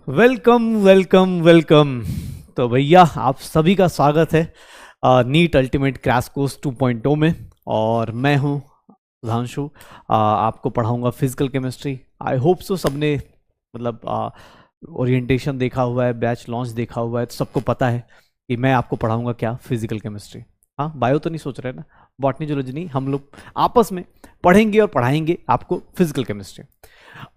Welcome welcome welcome. तो भैया आप सभी का स्वागत है नीट अल्टीमेट क्रैश कोर्स 2.0 में। और मैं हूँ सुधांशु। आपको पढ़ाऊंगा physical chemistry. I hope so सबने मतलब ओरिएंटेशन देखा हुआ है, बैच लॉन्च देखा हुआ है, तो सबको पता है कि मैं आपको पढ़ाऊंगा क्या, फिजिकल केमिस्ट्री। हाँ, बायो तो नहीं सोच रहे ना, बॉटनी जूलॉजी नहीं, हम लोग आपस में पढ़ेंगे और पढ़ाएंगे आपको फिजिकल केमिस्ट्री।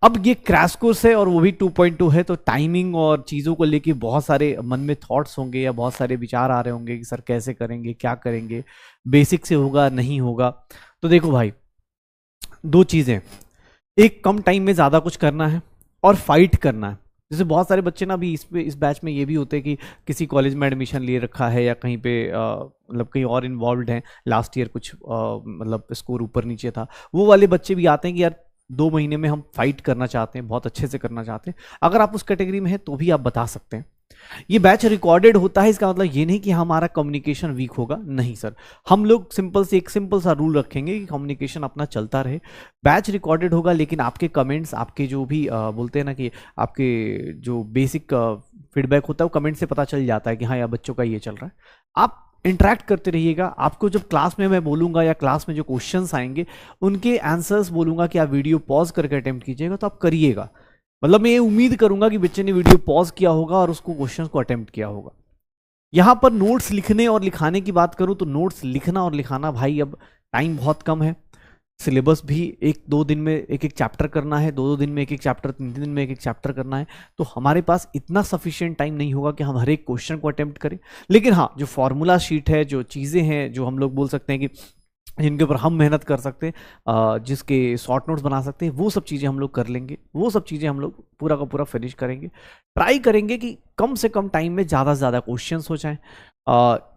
अब ये क्रैश कोर्स है और वो भी 2.2 है, तो टाइमिंग और चीज़ों को लेके बहुत सारे मन में थॉट्स होंगे या बहुत सारे विचार आ रहे होंगे कि सर कैसे करेंगे, क्या करेंगे, बेसिक से होगा नहीं होगा। तो देखो भाई, दो चीज़ें, एक कम टाइम में ज़्यादा कुछ करना है और फाइट करना है। जैसे बहुत सारे बच्चे ना अभी इस बैच में ये भी होते हैं कि किसी कॉलेज में एडमिशन लिए रखा है या कहीं पे मतलब कहीं और इन्वॉल्व हैं, लास्ट ईयर कुछ मतलब स्कोर ऊपर नीचे था, वो वाले बच्चे भी आते हैं कि यार 2 महीने में हम फाइट करना चाहते हैं, बहुत अच्छे से करना चाहते हैं। अगर आप उस कैटेगरी में हैं तो भी आप बता सकते हैं। ये बैच रिकॉर्डेड होता है, इसका मतलब ये नहीं कि हमारा कम्युनिकेशन वीक होगा, नहीं सर। हम लोग एक सिंपल सा रूल रखेंगे कि कम्युनिकेशन अपना चलता रहे। बैच रिकॉर्डेड होगा, लेकिन आपके कमेंट्स, आपके जो भी बोलते हैं ना कि आपके जो बेसिक फीडबैक होता है वो कमेंट से पता चल जाता है कि हाँ यार बच्चों का ये चल रहा है। आप इंटरेक्ट करते रहिएगा। आपको जब क्लास में मैं बोलूंगा या क्लास में जो क्वेश्चंस आएंगे उनके आंसर्स बोलूंगा कि आप वीडियो पॉज करके अटेम्प्ट कीजिएगा, तो आप करिएगा। मतलब मैं ये उम्मीद करूंगा कि बच्चे ने वीडियो पॉज किया होगा और उसको क्वेश्चंस को अटेम्प्ट किया होगा। यहां पर नोट्स लिखने और लिखाने की बात करूं तो नोट्स लिखना और लिखाना भाई अब टाइम बहुत कम है। सिलेबस भी 1-2 दिन में एक एक चैप्टर करना है, 2-2 दिन में एक एक चैप्टर, 3-3 दिन में एक एक चैप्टर करना है। तो हमारे पास इतना सफिशिएंट टाइम नहीं होगा कि हम हर एक क्वेश्चन को अटेम्प्ट करें। लेकिन हाँ, जो फॉर्मूला शीट है, जो चीज़ें हैं, जो हम लोग बोल सकते हैं कि जिनके ऊपर हम मेहनत कर सकते हैं, जिसके शॉर्ट नोट्स बना सकते हैं, वो सब चीज़ें हम लोग कर लेंगे। वो सब चीज़ें हम लोग पूरा का पूरा फिनिश करेंगे। ट्राई करेंगे कि कम से कम टाइम में ज़्यादा से ज़्यादा क्वेश्चंस हो जाएं।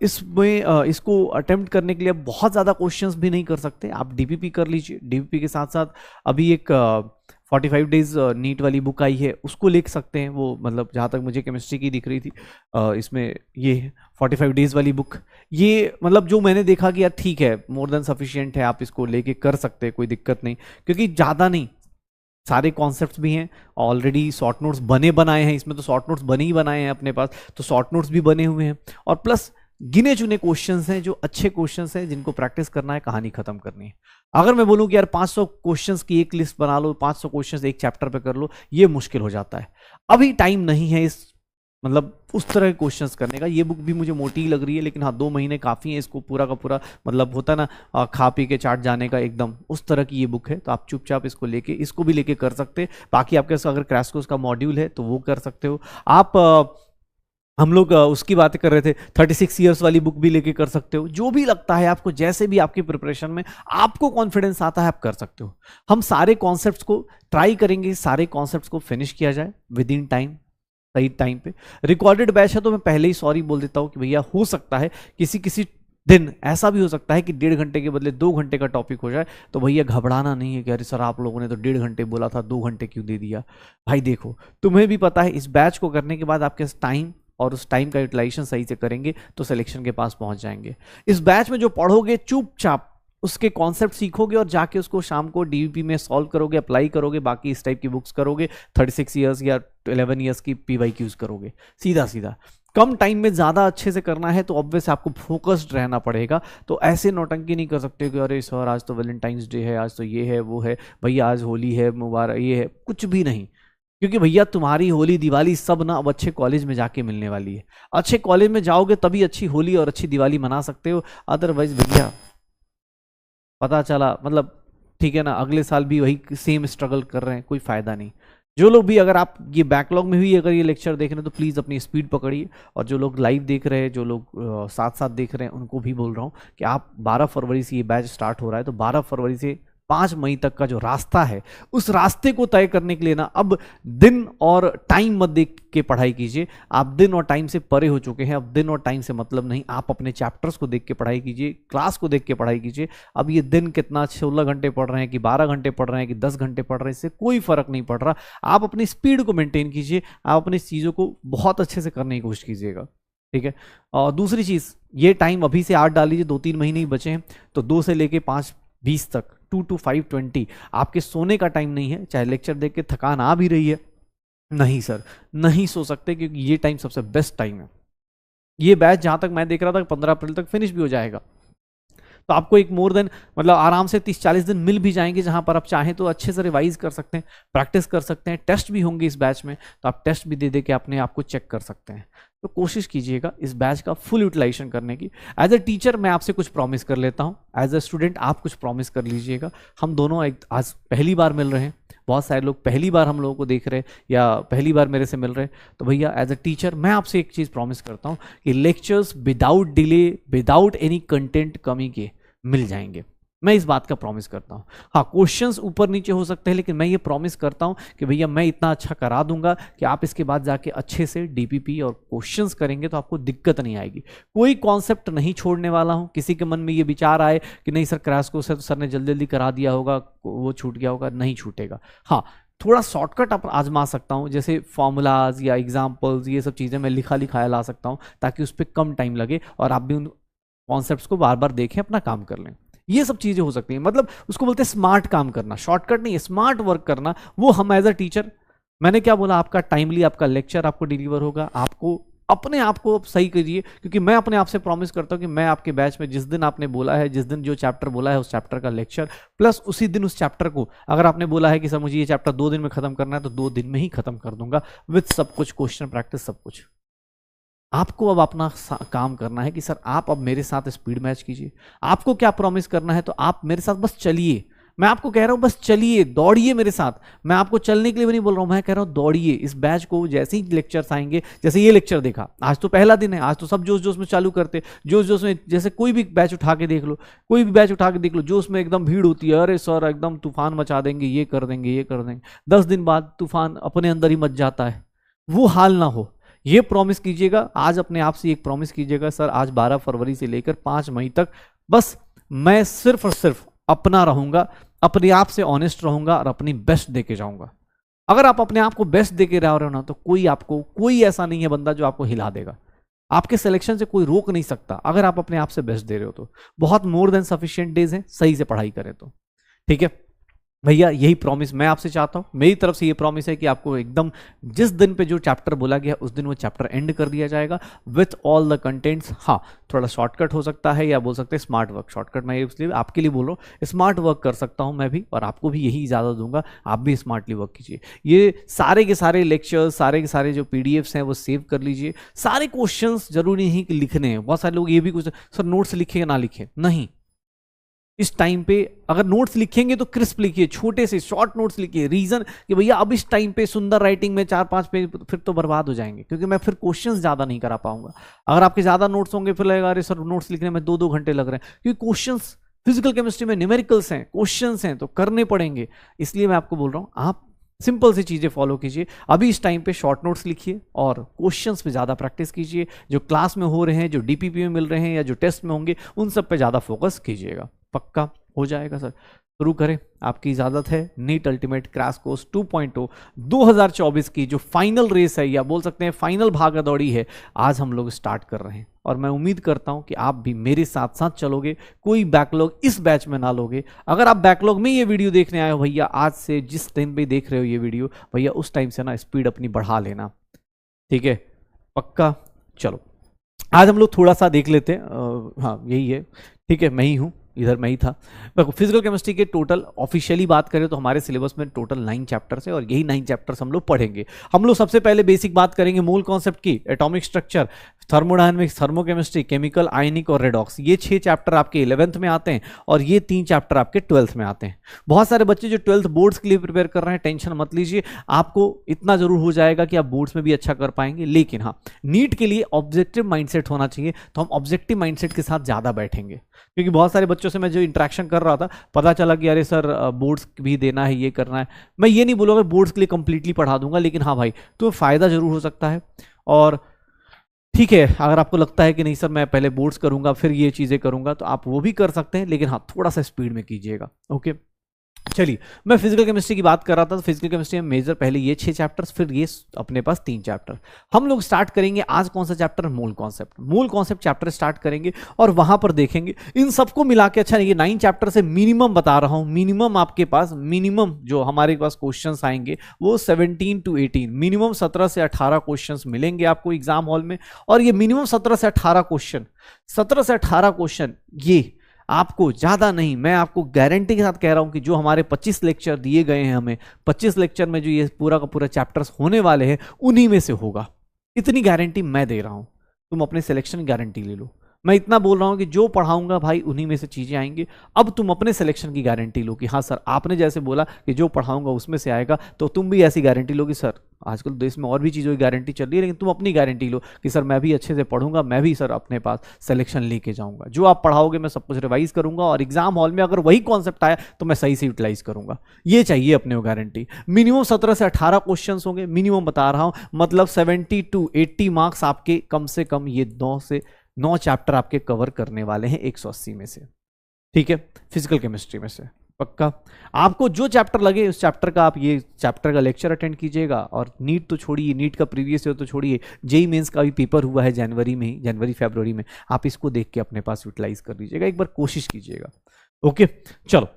इसमें इसको अटेम्प्ट करने के लिए बहुत ज़्यादा क्वेश्चंस भी नहीं कर सकते। आप डीपीपी कर लीजिए। डीपीपी के साथ साथ अभी एक 45 डेज नीट वाली बुक आई है, उसको लिख सकते हैं। वो मतलब जहाँ तक मुझे केमिस्ट्री की दिख रही थी, इसमें ये 45 डेज वाली बुक, ये मतलब जो मैंने देखा कि यार ठीक है, मोर देन सफिशिएंट है, आप इसको लेके कर सकते हैं, कोई दिक्कत नहीं। क्योंकि ज़्यादा नहीं, सारे कॉन्सेप्ट्स भी हैं ऑलरेडी, शॉर्ट नोट्स बने बनाए हैं, इसमें तो शॉर्ट नोट्स बने ही बनाए हैं अपने पास, तो शॉर्ट नोट्स भी बने हुए हैं। और प्लस गिने चुने क्वेश्चंस हैं, जो अच्छे क्वेश्चंस हैं, जिनको प्रैक्टिस करना है, कहानी खत्म करनी है। अगर मैं बोलूं कि यार 500 क्वेश्चंस की एक लिस्ट बना लो, 500 क्वेश्चंस एक चैप्टर पे कर लो, ये मुश्किल हो जाता है। अभी टाइम नहीं है इस मतलब उस तरह के क्वेश्चंस करने का। ये बुक भी मुझे मोटी ही लग रही है, लेकिन हाँ 2 महीने काफ़ी है इसको पूरा का पूरा, मतलब होता है ना खा पी के चाट जाने का, एकदम उस तरह की ये बुक है। तो आप चुपचाप इसको लेके, इसको भी लेके कर सकते हैं। बाकी आपके पास अगर क्रैश कोर्स का मॉड्यूल है तो वो कर सकते हो आप। हम लोग उसकी बातें कर रहे थे, 36 ईयर्स वाली बुक भी लेके कर सकते हो। जो भी लगता है आपको, जैसे भी आपकी प्रिपरेशन में आपको कॉन्फिडेंस आता है, आप कर सकते हो। हम सारे कॉन्सेप्ट्स को ट्राई करेंगे, सारे कॉन्सेप्ट्स को फिनिश किया जाए विद इन टाइम, सही टाइम पे। रिकॉर्डेड बैच है तो मैं पहले ही सॉरी बोल देता हूँ कि भैया हो सकता है किसी किसी दिन ऐसा भी हो सकता है कि 1.5 घंटे के बदले 2 घंटे का टॉपिक हो जाए। तो भैया घबराना नहीं है कि अरे सर आप लोगों ने तो 1.5 घंटे बोला था, 2 घंटे क्यों दे दिया। भाई देखो, तुम्हें भी पता है इस बैच को करने के बाद आपके टाइम और उस टाइम का यूटिलाइजेशन सही से करेंगे तो सिलेक्शन के पास पहुंच जाएंगे। इस बैच में जो पढ़ोगे चुपचाप उसके कॉन्सेप्ट सीखोगे और जाके उसको शाम को डीवीपी में सॉल्व करोगे, अप्लाई करोगे, बाकी इस टाइप की बुक्स करोगे, 36 ईयर्स या 11 ईयर्स की पीवाईक्यूज करोगे, सीधा सीधा। कम टाइम में ज़्यादा अच्छे से करना है तो ऑब्वियस आपको फोकस्ड रहना पड़ेगा। तो ऐसे नौटंकी नहीं कर सकते कि अरे सर आज तो वैलेंटाइंस डे है, आज तो ये है वो है, भैया आज होली है मुबारक, ये है, कुछ भी नहीं। क्योंकि भैया तुम्हारी होली दिवाली सब ना अब अच्छे कॉलेज में जाके मिलने वाली है। अच्छे कॉलेज में जाओगे तभी अच्छी होली और अच्छी दिवाली मना सकते हो। अदरवाइज भैया पता चला मतलब, ठीक है ना, अगले साल भी वही सेम स्ट्रगल कर रहे हैं, कोई फायदा नहीं। जो लोग भी, अगर आप ये बैकलॉग में भी अगर ये लेक्चर देख रहे हैं तो प्लीज़ अपनी स्पीड पकड़िए। और जो लोग लाइव देख रहे हैं, जो लोग साथ साथ देख रहे हैं, उनको भी बोल रहा हूँ कि आप 12 फरवरी से ये बैच स्टार्ट हो रहा है, तो 12 फरवरी से 5 मई तक का जो रास्ता है, उस रास्ते को तय करने के लिए ना अब दिन और टाइम मत देख के पढ़ाई कीजिए। आप दिन और टाइम से परे हो चुके हैं, अब दिन और टाइम से मतलब नहीं। आप अपने चैप्टर्स को देख के पढ़ाई कीजिए, क्लास को देख के पढ़ाई कीजिए। अब ये दिन कितना 16 घंटे पढ़ रहे हैं कि 12 घंटे पढ़ रहे हैं कि 10 घंटे पढ़ रहे हैं, इससे कोई फर्क नहीं पड़ रहा। आप अपनी स्पीड को मेंटेन कीजिए, आप अपनी चीज़ों को बहुत अच्छे से करने की कोशिश कीजिएगा, ठीक है। और दूसरी चीज़, ये टाइम अभी से 8 डाल लीजिए, 2-3 महीने ही बचे हैं, तो 2 से लेके 5:20 तक, 2 to 5:20 आपके सोने का टाइम नहीं है। चाहे लेक्चर देख के थकान आ भी रही है नहीं सर, नहीं सो सकते, क्योंकि ये टाइम सबसे बेस्ट टाइम है। ये बैच जहां तक मैं देख रहा था 15 अप्रैल तक फिनिश भी हो जाएगा, तो आपको एक मोर देन मतलब आराम से 30-40 दिन मिल भी जाएंगे, जहां पर आप चाहें तो अच्छे से रिवाइज कर सकते हैं, प्रैक्टिस कर सकते हैं। टेस्ट भी होंगे इस बैच में, तो आप टेस्ट भी दे दे के अपने आप को चेक कर सकते हैं। तो कोशिश कीजिएगा इस बैच का फुल यूटिलाइजेशन करने की। एज ए टीचर मैं आपसे कुछ प्रॉमिस कर लेता हूँ, एज ए स्टूडेंट आप कुछ प्रॉमिस कर लीजिएगा। हम दोनों आज पहली बार मिल रहे हैं, बहुत सारे लोग पहली बार हम लोगों को देख रहे हैं या पहली बार मेरे से मिल रहे हैं, तो भैया एज अ टीचर मैं आपसे एक चीज़ प्रॉमिस करता हूँ कि lectures without delay, without any content कमी के मिल जाएंगे। मैं इस बात का प्रॉमिस करता हूँ। हाँ, क्वेश्चंस ऊपर नीचे हो सकते हैं, लेकिन मैं ये प्रॉमिस करता हूँ कि भैया मैं इतना अच्छा करा दूंगा कि आप इसके बाद जाके अच्छे से डीपीपी और क्वेश्चंस करेंगे तो आपको दिक्कत नहीं आएगी। कोई कॉन्सेप्ट नहीं छोड़ने वाला हूँ। किसी के मन में ये विचार आए कि नहीं सर क्रैश कोर्स है तो सर ने जल्दी जल्दी करा दिया होगा, वो छूट गया होगा, नहीं छूटेगा। हाँ, थोड़ा शॉर्टकट आप आजमा सकता हूँ, जैसे फॉर्मूलाज या एग्जाम्पल्स, ये सब चीज़ें मैं लिखाया ला सकता हूँ, ताकि उस पर कम टाइम लगे और आप भी उन कॉन्सेप्ट्स को बार बार देखें, अपना काम कर लें। ये सब चीजें हो सकती हैं, मतलब उसको बोलते हैं स्मार्ट काम करना, शॉर्टकट नहीं है, स्मार्ट वर्क करना। वो हम एज अ टीचर, मैंने क्या बोला, आपका टाइमली आपका लेक्चर आपको डिलीवर होगा। आपको अपने आप को सही करिए, क्योंकि मैं अपने आप से प्रॉमिस करता हूं कि मैं आपके बैच में जिस दिन आपने बोला है, जिस दिन जो चैप्टर बोला है, उस चैप्टर का लेक्चर प्लस उसी दिन उस चैप्टर को, अगर आपने बोला है कि सर मुझे ये चैप्टर 2 दिन में खत्म करना है, तो 2 दिन में ही खत्म कर दूंगा, विथ सब कुछ, क्वेश्चन प्रैक्टिस सब कुछ। आपको अब अपना काम करना है कि सर आप अब मेरे साथ स्पीड मैच कीजिए। आपको क्या प्रॉमिस करना है, तो आप मेरे साथ बस चलिए। मैं आपको कह रहा हूं बस चलिए, दौड़िए मेरे साथ। मैं आपको चलने के लिए भी नहीं बोल रहा हूं, मैं कह रहा हूं दौड़िए। इस बैच को जैसे ही लेक्चर्स आएंगे, जैसे ये लेक्चर देखा, आज तो पहला दिन है, आज तो सब जोश जोश में चालू करते, जोश जोश में, जैसे कोई भी बैच उठा के देख लो, कोई भी बैच उठा के देख लो, जो उसमें एकदम भीड़ होती है, अरे सर एकदम तूफान मचा देंगे, ये कर देंगे, ये कर देंगे। 10 दिन बाद तूफान अपने अंदर ही मच जाता है। वो हाल ना हो, ये प्रॉमिस कीजिएगा। आज अपने आप से एक प्रॉमिस कीजिएगा, सर आज 12 फरवरी से लेकर 5 मई तक बस मैं सिर्फ और सिर्फ अपना रहूंगा, अपने आप से ऑनेस्ट रहूंगा और अपनी बेस्ट दे के जाऊंगा। अगर आप अपने आप को बेस्ट दे के रह रहे हो ना, तो कोई ऐसा नहीं है बंदा जो आपको हिला देगा। आपके सिलेक्शन से कोई रोक नहीं सकता, अगर आप अपने आप से बेस्ट दे रहे हो तो। बहुत मोर देन सफिशिएंट डेज हैं, सही से पढ़ाई करें तो। ठीक है भैया, यही प्रॉमिस मैं आपसे चाहता हूं। मेरी तरफ से ये प्रॉमिस है कि आपको एकदम जिस दिन पे जो चैप्टर बोला गया उस दिन वो चैप्टर एंड कर दिया जाएगा विथ ऑल द कंटेंट्स। हाँ, थोड़ा शॉर्टकट हो सकता है, या बोल सकते हैं स्मार्ट वर्क। शॉर्टकट मैं इसलिए आपके लिए बोल रहा हूँ, स्मार्ट वर्क कर सकता हूँ मैं भी, और आपको भी यही इजाज़त दूंगा, आप भी स्मार्टली वर्क कीजिए। ये सारे के सारे लेक्चर्स, सारे के सारे जो PDFs हैं वो सेव कर लीजिए। सारे क्वेश्चंस जरूरी नहीं कि लिखने हैं। बहुत सारे लोग ये भी कुछ, सर नोट्स लिखे या ना लिखे, नहीं। इस टाइम पे अगर नोट्स लिखेंगे तो क्रिस्प लिखिए, छोटे से शॉर्ट नोट्स लिखिए। रीजन कि भैया अब इस टाइम पे सुंदर राइटिंग में 4-5 पेज फिर तो बर्बाद हो जाएंगे, क्योंकि मैं फिर क्वेश्चंस ज्यादा नहीं करा पाऊंगा। अगर आपके ज्यादा नोट्स होंगे फिर लगेगा अरे सर नोट्स लिखने में 2-2 घंटे लग रहे हैं, क्योंकि क्वेश्चंस फिजिकल केमिस्ट्री में न्यूमेरिकल्स हैं, क्वेश्चंस हैं, तो करने पड़ेंगे। इसलिए मैं आपको बोल रहा हूँ, आप सिंपल सी चीजें फॉलो कीजिए। अभी इस टाइम पे शॉर्ट नोट्स लिखिए और क्वेश्चंस पे ज्यादा प्रैक्टिस कीजिए। जो क्लास में हो रहे हैं, जो DPP में मिल रहे हैं, या जो टेस्ट में होंगे, उन सब पे ज्यादा फोकस कीजिएगा। पक्का हो जाएगा सर। शुरू करें, आपकी इजाजत है। नीट अल्टीमेट क्रैश कोर्स 2.0 2024 की जो फाइनल रेस है, या बोल सकते हैं फाइनल भागा दौड़ी है, आज हम लोग स्टार्ट कर रहे हैं। और मैं उम्मीद करता हूं कि आप भी मेरे साथ साथ चलोगे, कोई बैकलॉग इस बैच में ना लोगे। अगर आप बैकलॉग में ये वीडियो देखने आए हो भैया, आज से जिस टाइम पे देख रहे हो ये वीडियो भैया, उस टाइम से ना स्पीड अपनी बढ़ा लेना, ठीक है? पक्का। चलो आज हम लोग थोड़ा सा देख लेते हैं। हाँ यही है, ठीक है, मैं ही हूँ, इधर मैं ही था। फिजिकल केमिस्ट्री के टोटल ऑफिशियली बात करें तो हमारे सिलेबस में टोटल 9 चैप्टर्स है, और यही 9 चैप्टर्स हम लोग पढ़ेंगे। हम लोग सबसे पहले बेसिक बात करेंगे मूल कॉन्सेप्ट की, atomic structure, thermodynamics, thermochemistry, chemical, ionic और रेडॉक्स। ये 6 चैप्टर आपके 11th में आते हैं, और ये 3 चैप्टर आपके 12th में आते हैं। बहुत सारे बच्चे जो 12th बोर्ड्स के लिए प्रिपेयर कर रहे हैं, टेंशन मत लीजिए, आपको इतना जरूर हो जाएगा कि आप बोर्ड्स में भी अच्छा कर पाएंगे। लेकिन हाँ, नीट के लिए ऑब्जेक्टिव माइंडसेट होना चाहिए, तो हम ऑब्जेक्टिव माइंडसेट के साथ ज्यादा बैठेंगे। क्योंकि बहुत सारे बच्चों से मैं जो इंटरेक्शन कर रहा था, पता चला कि अरे सर बोर्ड्स भी देना है, ये करना है। मैं ये नहीं बोलूँगा बोर्ड्स के लिए कंप्लीटली पढ़ा दूंगा, लेकिन हाँ भाई, तो फायदा जरूर हो सकता है। और ठीक है, अगर आपको लगता है कि नहीं सर मैं पहले बोर्ड्स करूंगा फिर ये चीज़ें करूंगा, तो आप वो भी कर सकते हैं, लेकिन हाँ थोड़ा सा स्पीड में कीजिएगा। ओके, चलिए, मैं फिजिकल केमिस्ट्री की बात कर रहा था, तो फिजिकल केमिस्ट्री में मेजर पहले ये 6 चैप्टर्स, फिर ये अपने पास 3 चैप्टर। हम लोग स्टार्ट करेंगे आज कौन सा चैप्टर, मूल कॉन्सेप्ट। मूल कॉन्सेप्ट चैप्टर स्टार्ट करेंगे और वहां पर देखेंगे इन सबको मिला के, अच्छा ये 9 चैप्टर से मिनिमम बता रहा हूं, मिनिमम आपके पास, मिनिमम जो हमारे पास क्वेश्चंस आएंगे वो 17 to 18, मिनिमम 17 से 18 क्वेश्चंस मिलेंगे आपको एग्जाम हॉल में। और ये मिनिमम 17 से 18 क्वेश्चन, 17 से 18 क्वेश्चन, ये आपको ज्यादा नहीं, मैं आपको गारंटी के साथ कह रहा हूं कि जो हमारे 25 लेक्चर दिए गए हैं हमें, 25 लेक्चर में जो ये पूरा का पूरा चैप्टर्स होने वाले हैं उन्हीं में से होगा। इतनी गारंटी मैं दे रहा हूं, तुम अपने सिलेक्शन की गारंटी ले लो। मैं इतना बोल रहा हूं कि जो पढ़ाऊंगा भाई उन्हीं में से चीजें आएंगी। अब तुम अपने सिलेक्शन की गारंटी लो कि हाँ सर, आपने जैसे बोला कि जो पढ़ाऊंगा उसमें से आएगा, तो तुम भी ऐसी गारंटी लो कि सर आजकल देश में और भी चीज़ों की गारंटी चल रही है, लेकिन तुम अपनी गारंटी लो कि सर मैं भी अच्छे से पढ़ूंगा, मैं भी सर अपने पास सिलेक्शन लेके जाऊंगा। जो आप पढ़ाओगे मैं सब कुछ रिवाइज करूंगा और एग्जाम हॉल में अगर वही कॉन्सेप्ट आया तो मैं सही से यूटिलाइज करूंगा। ये चाहिए अपने को गारंटी। मिनिमम 17 से 18 क्वेश्चन होंगे, मिनिमम बता रहा हूं, मतलब 70 to 80 मार्क्स आपके कम से कम ये 9 चैप्टर आपके कवर करने वाले हैं 180 में से। ठीक है, फिजिकल केमिस्ट्री में से पक्का। आपको जो चैप्टर लगे उस चैप्टर का, आप ये चैप्टर का लेक्चर अटेंड कीजिएगा। और नीट तो छोड़िए, नीट का प्रीवियस ईयर तो छोड़िए, जेई मेंस का भी पेपर हुआ है जनवरी में ही, जनवरी फरवरी में, आप इसको देख के अपने पास यूटिलाइज कर लीजिएगा, एक बार कोशिश कीजिएगा। ओके, चलो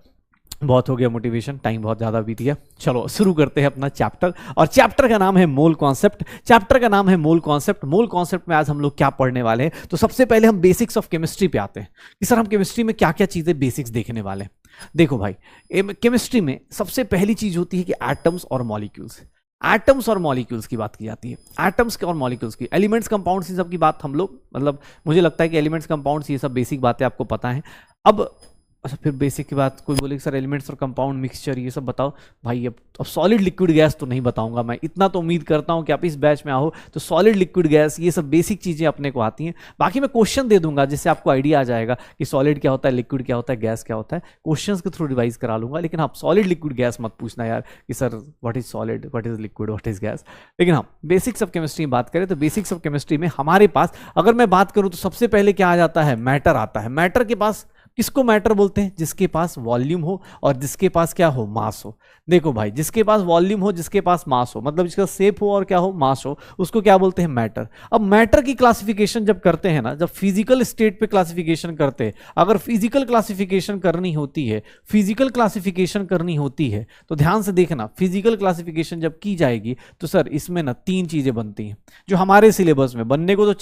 बहुत हो गया मोटिवेशन, टाइम बहुत ज्यादा बीत गया। चलो शुरू करते हैं अपना चैप्टर, और चैप्टर का नाम है मोल कॉन्सेप्ट। चैप्टर का नाम है मोल कॉन्सेप्ट। मोल कॉन्सेप्ट में आज हम लोग क्या पढ़ने वाले हैं, तो सबसे पहले हम बेसिक्स ऑफ केमिस्ट्री पे आते हैं कि सर हम केमिस्ट्री में क्या क्या चीजें बेसिक्स देखने वाले हैं। देखो भाई, केमिस्ट्री में सबसे पहली चीज होती है कि एटम्स और मॉलिक्यूल्स। एटम्स और मॉलिक्यूल्स की बात की जाती है, एटम्स और मॉलिक्यूल्स की, एलिमेंट्स कंपाउंड्स, इन सब की बात हम लोग, मतलब मुझे लगता है कि एलिमेंट्स कंपाउंड्स ये सब बेसिक बातें आपको पता है। अब अच्छा, फिर बेसिक की बात, कोई बोले कि सर एलिमेंट्स और कंपाउंड मिक्सचर ये सब बताओ। भाई अब सॉलिड लिक्विड गैस तो नहीं बताऊंगा मैं, इतना तो उम्मीद करता हूं कि आप इस बैच में आओ तो सॉलिड लिक्विड गैस ये सब बेसिक चीजें अपने को आती हैं। बाकी मैं क्वेश्चन दे दूंगा जिससे आपको आइडिया आ जाएगा कि सॉलिड क्या होता है, लिक्विड क्या होता है, गैस क्या होता है, क्वेश्चंस के थ्रू रिवाइज करा लूंगा। लेकिन आप सॉलिड लिक्विड गैस मत पूछना यार कि sir what is solid, what is liquid, what is gas. लेकिन हाँ, बेसिक्स ऑफ केमिस्ट्री में बात करें तो बेसिक्स ऑफ केमिस्ट्री में हमारे पास अगर मैं बात करूं तो सबसे पहले क्या आ जाता है, मैटर आता है। मैटर के पास, किसको मैटर बोलते हैं, जिसके पास वॉल्यूम हो और जिसके पास क्या हो, मास हो। देखो भाई, जिसके पास वॉल्यूम हो, जिसके पास मास हो, मतलब जिसका शेप हो और क्या हो, मास हो, उसको क्या बोलते हैं, मैटर। अब मैटर की क्लासिफिकेशन जब करते हैं ना, जब फिजिकल स्टेट पे क्लासिफिकेशन करते हैं, अगर फिजिकल क्लासिफिकेशन करनी होती है, फिजिकल क्लासिफिकेशन करनी होती है तो ध्यान से देखना, फिजिकल क्लासिफिकेशन जब की जाएगी तो सर इसमें ना 3 चीजें बनती हैं, जो हमारे सिलेबस में बनने को तो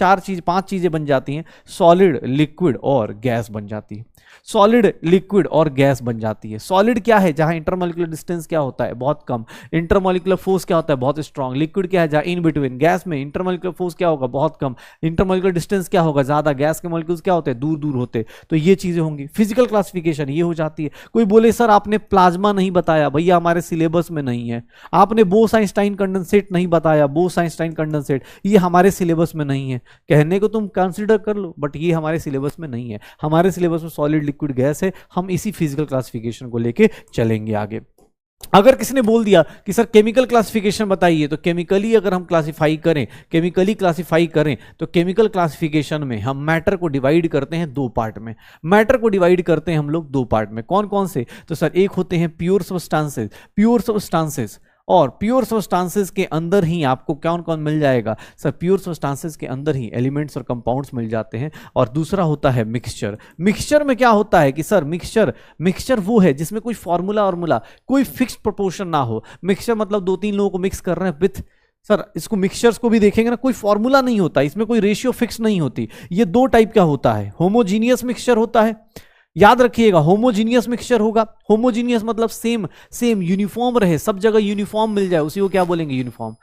5 चीजें बन जाती हैं, सॉलिड, लिक्विड और गैस बन जाती है। सॉलिड, लिक्विड और गैस बन जाती है। सॉलिड क्या है, जहां इंटरमॉलिक्यूलर डिस्टेंस क्या होता है, बहुत कम, इंटरमॉलिक्यूलर फोर्स क्या होता है, बहुत स्ट्रांग। लिक्विड क्या है, जहां इन बिटवीन, गैस में इंटरमॉलिक्यूलर फोर्स क्या होगा, बहुत कम, इंटरमॉलिक्यूलर डिस्टेंस क्या होगा, ज्यादा, गैस के मॉलिक्यूल्स क्या होते हैं, दूर दूर होते। तो ये चीजें होंगी, फिजिकल क्लासिफिकेशन ये हो जाती है। कोई बोले सर आपने प्लाज्मा नहीं बताया, भैया हमारे सिलेबस में नहीं है। आपने बोस-आइंस्टाइन कंडेंसेट नहीं बताया, बोस-आइंस्टाइन कंडेंसेट ये हमारे सिलेबस में नहीं है। कहने को तुम कंसीडर कर लो, बट ये हमारे सिलेबस में नहीं है। हमारे सिलेबस में सॉलिड, लिक्विड, गैस है। हम इसी फिजिकल क्लासिफिकेशन को लेके चलेंगे आगे। अगर किसी ने बोल दिया कि सर केमिकल क्लासिफिकेशन बताइए, तो केमिकली अगर हम क्लासिफाई करें, केमिकली क्लासिफाई करें तो केमिकल क्लासिफिकेशन में हम मैटर को डिवाइड करते हैं 2 पार्ट में। मैटर को डिवाइड करते हैं हम लोग 2 पार्ट में। कौन कौन से, तो सर एक होते हैं प्योर सब्सटेंसेस, प्योर सब्सटेंसेस, और प्योर सब्सटेंसेस के अंदर ही आपको कौन कौन मिल जाएगा, सर प्योर सब्सटेंसेस के अंदर ही एलिमेंट्स और कंपाउंड्स मिल जाते हैं। और दूसरा होता है मिक्सचर। मिक्सचर में क्या होता है कि सर मिक्सचर वो है जिसमें कोई फॉर्मूला और कोई फिक्स्ड प्रोपोर्शन ना हो। मिक्सचर मतलब 2-3 लोगों को मिक्स कर रहे हैं विथ, सर इसको मिक्सचर्स को भी देखेंगे ना, कोई फॉर्मूला नहीं होता इसमें, कोई रेशियो फिक्स नहीं होती। ये 2 टाइप का होता है, होमोजीनियस मिक्सचर होता है, याद रखिएगा, होमोजीनियस मिक्सचर होगा। होमोजीनियस मतलब सेम यूनिफॉर्म रहे, सब जगह यूनिफॉर्म मिल जाए, उसी को क्या बोलेंगे, यूनिफॉर्म।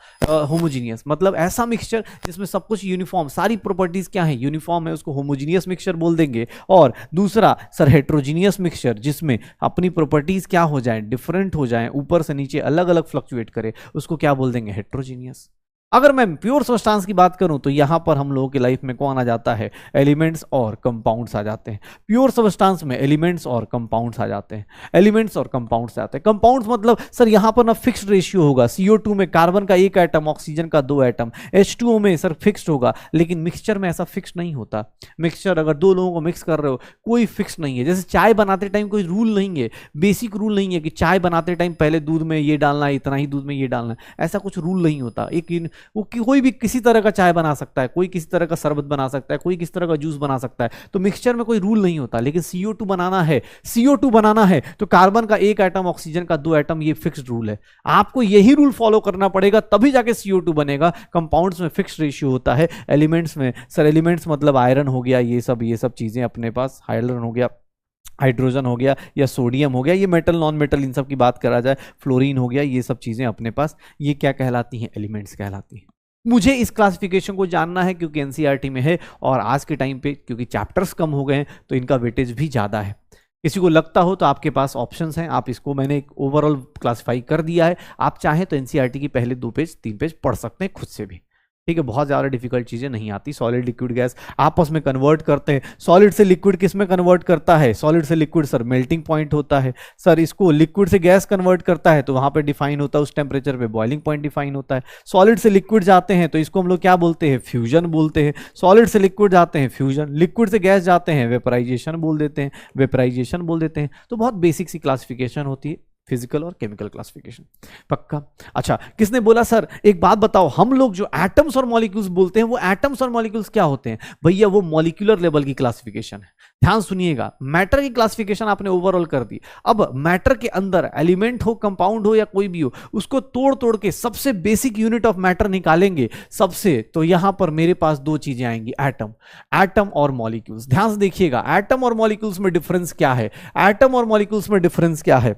होमोजीनियस मतलब ऐसा मिक्सचर जिसमें सब कुछ यूनिफॉर्म, सारी प्रॉपर्टीज क्या है, यूनिफॉर्म है, उसको होमोजीनियस मिक्सचर बोल देंगे। और दूसरा सर हेट्रोजीनियस मिक्सचर, जिसमें अपनी प्रॉपर्टीज क्या हो जाए, डिफरेंट हो जाए, ऊपर से नीचे अलग अलग फ्लक्चुएट करे, उसको क्या बोल देंगे, हेट्रोजीनियस। अगर मैं प्योर सब्सटेंस की बात करूं तो यहां पर हम लोगों की लाइफ में कौन आ जाता है, एलिमेंट्स और कंपाउंड्स आ जाते हैं। प्योर सब्सटेंस में एलिमेंट्स और कंपाउंड्स आ जाते हैं, एलिमेंट्स और कंपाउंड्स आते हैं। कंपाउंड्स मतलब सर यहां पर ना फिक्स्ड रेशियो होगा, CO2 में कार्बन का 1 एटम, ऑक्सीजन का 2 एटम, H2O में सर फिक्स्ड होगा, लेकिन मिक्सचर में ऐसा फिक्स नहीं होता। मिक्सचर अगर दो लोगों को मिक्स कर रहे हो कोई फिक्स नहीं है। जैसे चाय बनाते टाइम कोई रूल नहीं है, बेसिक रूल नहीं है कि चाय बनाते टाइम पहले दूध में ये डालना है, इतना ही दूध में ये डालना है, ऐसा कुछ रूल नहीं होता। एक वो कोई भी किसी तरह का चाय बना सकता है, कोई किसी तरह का शरबत बना सकता है, कोई किसी तरह का जूस बना सकता है, तो मिक्सचर में कोई रूल नहीं होता। लेकिन CO2 बनाना है, CO2 बनाना है तो कार्बन का 1 एटम, ऑक्सीजन का 2 एटम, ये फिक्स्ड रूल है। आपको यही रूल फॉलो करना पड़ेगा तभी जाके CO2 बनेगा। कंपाउंड्स में फिक्स्ड रेशियो होता है, एलिमेंट्स में सर एलिमेंट्स मतलब आयरन हो गया, ये सब चीजें अपने पास, आयरन हो गया, हाइड्रोजन हो गया या सोडियम हो गया, ये मेटल नॉन मेटल इन सब की बात करा जाए, फ्लोरीन हो गया, ये सब चीजें अपने पास, ये क्या कहलाती हैं, एलिमेंट्स कहलाती हैं। मुझे इस क्लासिफिकेशन को जानना है क्योंकि एनसीईआरटी में है, और आज के टाइम पे क्योंकि चैप्टर्स कम हो गए हैं तो इनका वेटेज भी ज़्यादा है। किसी को लगता हो तो आपके पास ऑप्शंस हैं, आप इसको मैंने एक ओवरऑल क्लासिफाई कर दिया है, आप चाहें तो एनसीईआरटी की पहले 2 पेज 3 पेज पढ़ सकते हैं खुद से भी, ठीक है। बहुत ज़्यादा डिफिकल्ट चीज़ें नहीं आती। सॉलिड लिक्विड गैस आपस में कन्वर्ट करते हैं, सॉलिड से लिक्विड किस में कन्वर्ट करता है, सॉलिड से लिक्विड सर मेल्टिंग पॉइंट होता है, सर इसको लिक्विड से गैस कन्वर्ट करता है तो वहाँ पे डिफाइन होता है, उस टेम्परेचर पे बॉइलिंग पॉइंट डिफाइन होता है। सॉलिड से लिक्विड जाते हैं तो इसको हम लोग क्या बोलते हैं, फ्यूजन बोलते हैं। सॉलिड से लिक्विड जाते हैं फ्यूजन, लिक्विड से गैस जाते हैं वेपराइजेशन बोल देते हैं, वेपराइजेशन बोल देते हैं। तो बहुत बेसिक सी क्लासिफिकेशन होती है, फिजिकल और केमिकल क्लासिफिकेशन, पक्का। अच्छा, किसने बोला सर एक बात बताओ, हम लोग जो एटम्स और मॉलिक्यूल्स बोलते हैं वो एटम्स और मॉलिक्यूल्स क्या होते हैं? भैया वो मॉलिक्यूलर लेवल की क्लासिफिकेशन है। ध्यान सुनिएगा, मैटर की क्लासिफिकेशन आपने ओवरऑल कर दी, अब मैटर के अंदर एलिमेंट हो, कंपाउंड हो या कोई भी हो, उसको तोड़ तोड़ के सबसे बेसिक यूनिट ऑफ मैटर निकालेंगे सबसे, तो यहां पर मेरे पास 2 चीजें आएंगी, एटम और मॉलिक्यूल्स। ध्यान से देखिएगा, एटम और मॉलिक्यूल्स में डिफरेंस क्या है, एटम और मॉलिक्यूल्स में डिफरेंस क्या है,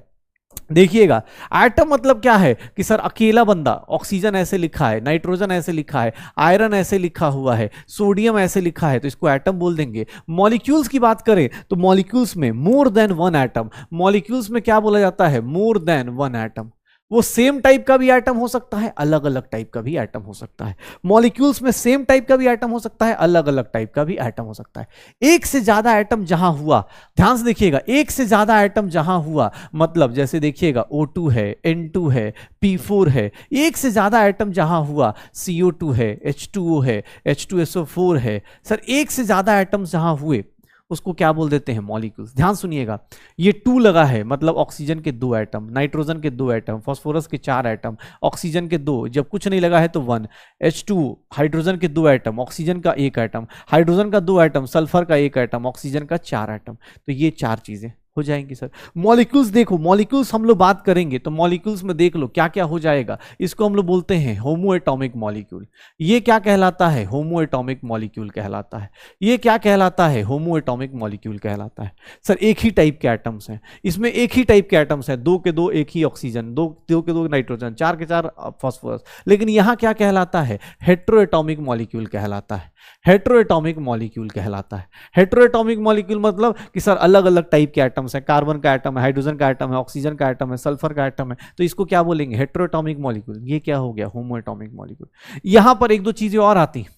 देखिएगा। एटम मतलब क्या है कि सर अकेला बंदा, ऑक्सीजन ऐसे लिखा है, नाइट्रोजन ऐसे लिखा है, आयरन ऐसे लिखा हुआ है, सोडियम ऐसे लिखा है, तो इसको एटम बोल देंगे। मॉलिक्यूल्स की बात करें तो मॉलिक्यूल्स में मोर देन 1 एटम, मॉलिक्यूल्स में क्या बोला जाता है, मोर देन 1 एटम। वो सेम टाइप का भी एटम हो सकता है, अलग अलग टाइप का भी एटम हो सकता है। मॉलिक्यूल्स में सेम टाइप का भी एटम हो सकता है, अलग अलग टाइप का भी एटम हो सकता है। एक से ज्यादा एटम जहां हुआ, ध्यान से देखिएगा, एक से ज्यादा एटम जहां हुआ मतलब जैसे देखिएगा O2 है, N2 है, P4 है, एक से ज्यादा एटम जहां हुआ, CO2 है, H2O है, H2SO4 है, सर एक से ज्यादा एटम जहां हुए उसको क्या बोल देते हैं, मॉलिक्यूल्स। ध्यान सुनिएगा, ये 2 लगा है मतलब ऑक्सीजन के 2 एटम, नाइट्रोजन के 2 एटम, फास्फोरस के 4 एटम, ऑक्सीजन के 2, जब कुछ नहीं लगा है तो 1, H2 हाइड्रोजन के 2 एटम, ऑक्सीजन का 1 एटम, हाइड्रोजन का 2 एटम, सल्फर का 1 एटम, ऑक्सीजन का 4 एटम, तो ये 4 चीजें हो जाएंगी सर। मॉलिक्यूल्स देखो, मॉलिक्यूल्स हम लोग बात करेंगे तो मॉलिक्यूल्स में देख लो क्या क्या हो जाएगा, इसको हम लोग बोलते हैं होमो एटॉमिक मॉलिक्यूल। ये क्या कहलाता है, होमो एटॉमिक मॉलिक्यूल कहलाता है। ये क्या कहलाता है, होमो एटॉमिक मॉलिक्यूल कहलाता है। सर एक ही टाइप के एटम्स हैं, इसमें एक ही टाइप के एटम्स हैं, 2 के 2 एक ही ऑक्सीजन, 2 के 2 नाइट्रोजन, 4 के 4 फास्फोरस, लेकिन यहां क्या कहलाता है, हेट्रो एटॉमिक मॉलिक्यूल कहलाता है। हेट्रो एटॉमिक मॉलिक्यूल कहलाता है। हेट्रो एटॉमिक मॉलिक्यूल मतलब कि सर अलग अलग टाइप के एटम्स हैं, कार्बन का एटम है, हाइड्रोजन का एटम है, ऑक्सीजन का एटम है, सल्फर का एटम है, तो इसको क्या बोलेंगे, हेट्रो एटॉमिक मॉलिक्यूल। ये क्या हो गया, होमो एटॉमिक मॉलिक्यूल। यहां पर 1-2 चीजें और आती हैं,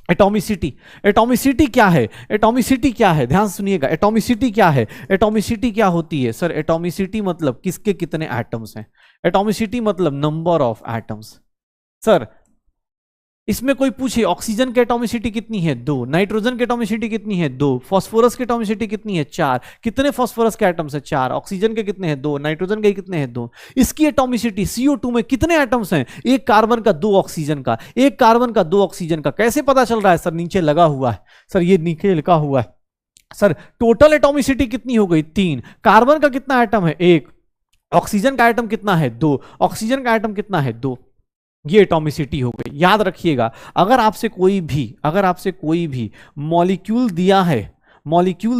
एटॉमिसिटी। एटॉमिसिटी क्या है, एटॉमिसिटी क्या है, ध्यान सुनिएगा, एटॉमिसिटी क्या है, एटॉमिसिटी क्या होती है सर, एटॉमिसिटी मतलब किसके कितने एटम्स हैं, एटॉमिसिटी मतलब नंबर ऑफ एटम्स। सर इसमें कोई पूछे ऑक्सीजन की एटॉमिसिटी कितनी है, 2, नाइट्रोजन की एटॉमिसिटी कितनी है, 2, फास्फोरस की एटॉमिसिटी कितनी है, 4, कितने फास्फोरस के एटम्स है, 4, ऑक्सीजन के कितने हैं, 2, नाइट्रोजन के कितने हैं, 2। इसकी एटॉमिसिटी CO2 में कितने एटम्स हैं, 1 कार्बन का, 2 ऑक्सीजन का, 1 कार्बन का, 2 ऑक्सीजन का। कैसे पता चल रहा है सर, नीचे लगा हुआ है, सर ये नीचे लिखा हुआ है। सर टोटल एटॉमिसिटी कितनी हो गई, 3, कार्बन का कितना एटम है, 1, ऑक्सीजन का एटम कितना है, 2, ऑक्सीजन का एटम कितना है, 2, ये एटॉमिसिटी हो गई। याद रखिएगा, अगर आपसे कोई भी मॉलिक्यूल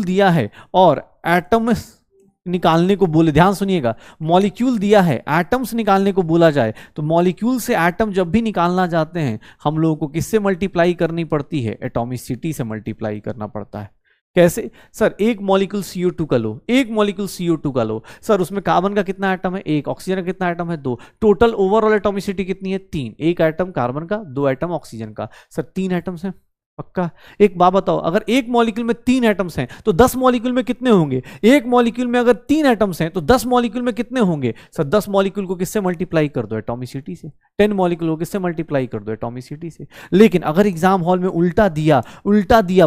दिया है और एटम्स निकालने को बोले, ध्यान सुनिएगा, मॉलिक्यूल दिया है, एटम्स निकालने को बोला जाए, तो मॉलिक्यूल से एटम जब भी निकालना चाहते हैं हम लोगों को किससे मल्टीप्लाई करनी पड़ती है, एटॉमिसिटी से मल्टीप्लाई करना पड़ता है। कैसे सर? एक मॉलिक्यूल CO2 का लो, एक मॉलिक्यूल CO2 का लो सर, उसमें कार्बन का कितना एटम है? एक। ऑक्सीजन का कितना एटम है? दो। टोटल ओवरऑल एटॉमिसिटी कितनी है? तीन। एक एटम कार्बन का, दो एटम ऑक्सीजन का। सर तीन एटम्स हैं पक्का। एक बात बताओ, अगर एक मॉलिक्यूल में तीन एटम्स हैं तो 10 मॉलिक्यूल में कितने होंगे? एक मॉलिक्यूल में अगर तीन एटम्स हैं तो 10 मॉलिक्यूल में कितने होंगे? सर 10 मॉलिक्यूल को किससे मल्टीप्लाई कर दो? एटॉमिसिटी से। 10 मॉलिक्यूल को किससे मल्टीप्लाई कर दो? एटॉमिसिटी से। लेकिन अगर एग्जाम हॉल में उल्टा दिया,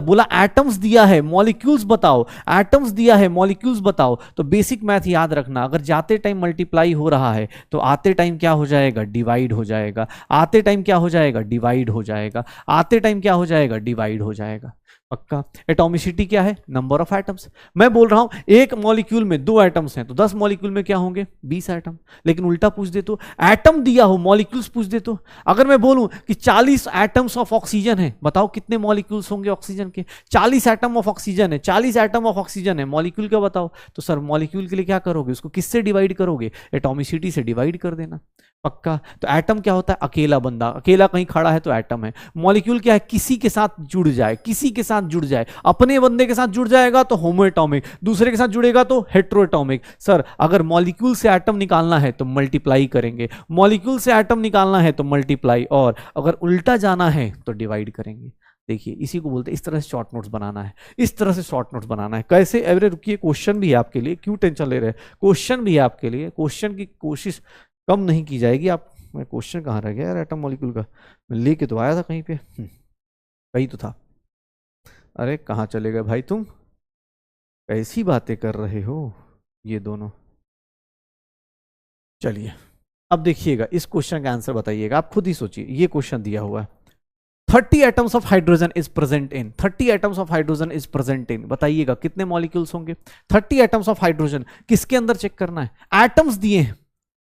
बोला एटम्स दिया है मॉलिक्यूल्स बताओ, एटम्स दिया है मॉलिक्यूल्स बताओ, तो बेसिक मैथ याद रखना, अगर जाते टाइम मल्टीप्लाई हो रहा है तो आते टाइम क्या हो जाएगा? डिवाइड हो जाएगा। आते टाइम क्या हो जाएगा? डिवाइड हो जाएगा। आते टाइम क्या हो जाएगा? डिवाइड हो जाएगा पक्का। एटॉमिसिटी क्या है? Number of atoms. मैं बोल रहा हूं एक मॉलिक्यूल में दो एटम्स हैं तो 10 मॉलिक्यूल में क्या होंगे? 20 एटम। लेकिन उल्टा पूछ दे तो, एटम दिया हो मॉलिक्यूल्स पूछ दे तो, अगर मैं बोलूं कि 40 एटम्स ऑफ ऑक्सीजन है, बताओ कितने मॉलिक्यूल्स होंगे ऑक्सीजन के? 40 एटम ऑफ ऑक्सीजन है, 40 एटम ऑफ ऑक्सीजन है, मॉलिक्यूल क्या बताओ? तो सर मॉलिक्यूल के लिए क्या करोगे? उसको किससे डिवाइड करोगे? एटॉमिसिटी से डिवाइड कर देना पक्का। तो एटम क्या होता है? अकेला बंदा, अकेला कहीं खड़ा है तो एटम है। मॉलिक्यूल क्या है? किसी के साथ जुड़ जाए, किसी के साथ जुड़ जाए। अपने बंदे के साथ जुड़ जाएगा तो होमोएटॉमिक, दूसरे के साथ जुड़ेगा तो हेट्रोएटॉमिक। सर अगर मॉलिक्यूल से एटम निकालना है तो मल्टीप्लाई करेंगे, मॉलिक्यूल से एटम निकालना है तो मल्टीप्लाई, और अगर उल्टा जाना है तो डिवाइड करेंगे। देखिए इसी को बोलते हैं, इस तरह से शॉर्ट नोट्स बनाना है, इस तरह से शॉर्ट नोट्स बनाना है। कैसे? एवरे रुकिए, क्वेश्चन भी है आपके लिए, क्यों टेंशन ले रहे हैं? क्वेश्चन भी है आपके लिए, क्वेश्चन की कोशिश कम नहीं की जाएगी। आप, मैं क्वेश्चन कहाँ रह गया यार एटम मॉलिक्यूल का? मैं लेके तो आया था कहीं पे, कहीं तो था। अरे कहाँ चले गए भाई तुम? कैसी बातें कर रहे हो ये दोनों? चलिए अब देखिएगा, इस क्वेश्चन का आंसर बताइएगा, आप खुद ही सोचिए। ये क्वेश्चन दिया हुआ है, 30 atoms of hydrogen is present in, 30 atoms of hydrogen is present in, बताइएगा कितने मॉलिक्यूल्स होंगे? 30 एटम्स ऑफ हाइड्रोजन। किसके अंदर चेक करना है? एटम्स दिए हैं,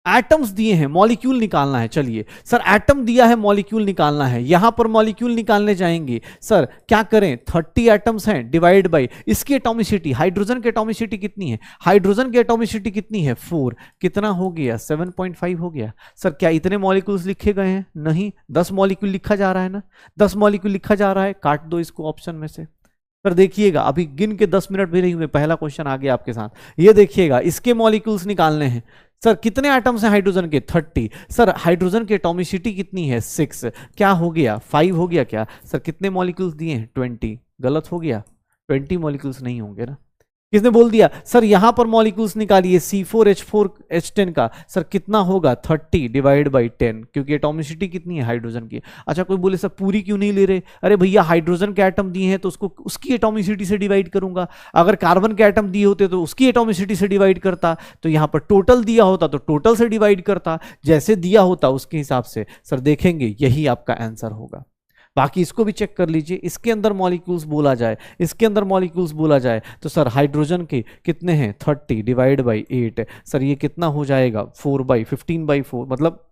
एटम्स दिए हैं, मॉलिक्यूल निकालना है। चलिए सर एटम दिया है, मॉलिक्यूल निकालना है, यहां पर मॉलिक्यूल निकालने जाएंगे। सर क्या करें? 30 एटम्स हैं, डिवाइड बाय इसकी एटॉमिसिटी, हाइड्रोजन की एटॉमिसिटी कितनी है? हाइड्रोजन की एटॉमिसिटी कितनी है? 4। कितना हो गया? 7.5 हो गया। सर क्या इतने मॉलिक्यूल्स लिखे गए हैं? नहीं, 10 मॉलिक्यूल लिखा जा रहा है ना, 10 मॉलिक्यूल लिखा जा रहा है। काट दो इसको ऑप्शन में से। सर देखिएगा अभी गिन के 10 मिनट भी नहीं हुए, पहला क्वेश्चन आ गया आपके साथ। ये देखिएगा, इसके मॉलिक्यूल्स निकालने हैं। सर कितने एटम्स हैं हाइड्रोजन के? 30। सर हाइड्रोजन की एटॉमिसिटी कितनी है? 6। क्या हो गया? 5 हो गया क्या? सर कितने मॉलिक्यूल्स दिए हैं? 20। गलत हो गया, 20 मॉलिक्यूल्स नहीं होंगे ना। किसने बोल दिया? सर यहां पर मॉलिक्यूल्स निकालिए, C4H4H10 का। सर कितना होगा? 30 डिवाइड बाई 10, क्योंकि एटॉमिसिटी कितनी है हाइड्रोजन की? अच्छा कोई बोले सर पूरी क्यों नहीं ले रहे? अरे भैया हाइड्रोजन के एटम दिए हैं तो उसको उसकी एटॉमिसिटी से डिवाइड करूंगा। अगर कार्बन के एटम दिए होते तो उसकी एटॉमिसिटी से डिवाइड करता, तो यहां पर टोटल दिया होता तो टोटल से डिवाइड करता, जैसे दिया होता उसके हिसाब से। सर देखेंगे यही आपका आंसर होगा। बाकी इसको भी चेक कर लीजिए, इसके अंदर मॉलिक्यूल्स बोला जाए, इसके अंदर मॉलिक्यूल्स बोला जाए तो सर हाइड्रोजन के कितने हैं? 30 डिवाइड बाई 8। सर ये कितना हो जाएगा? 4/15/4, मतलब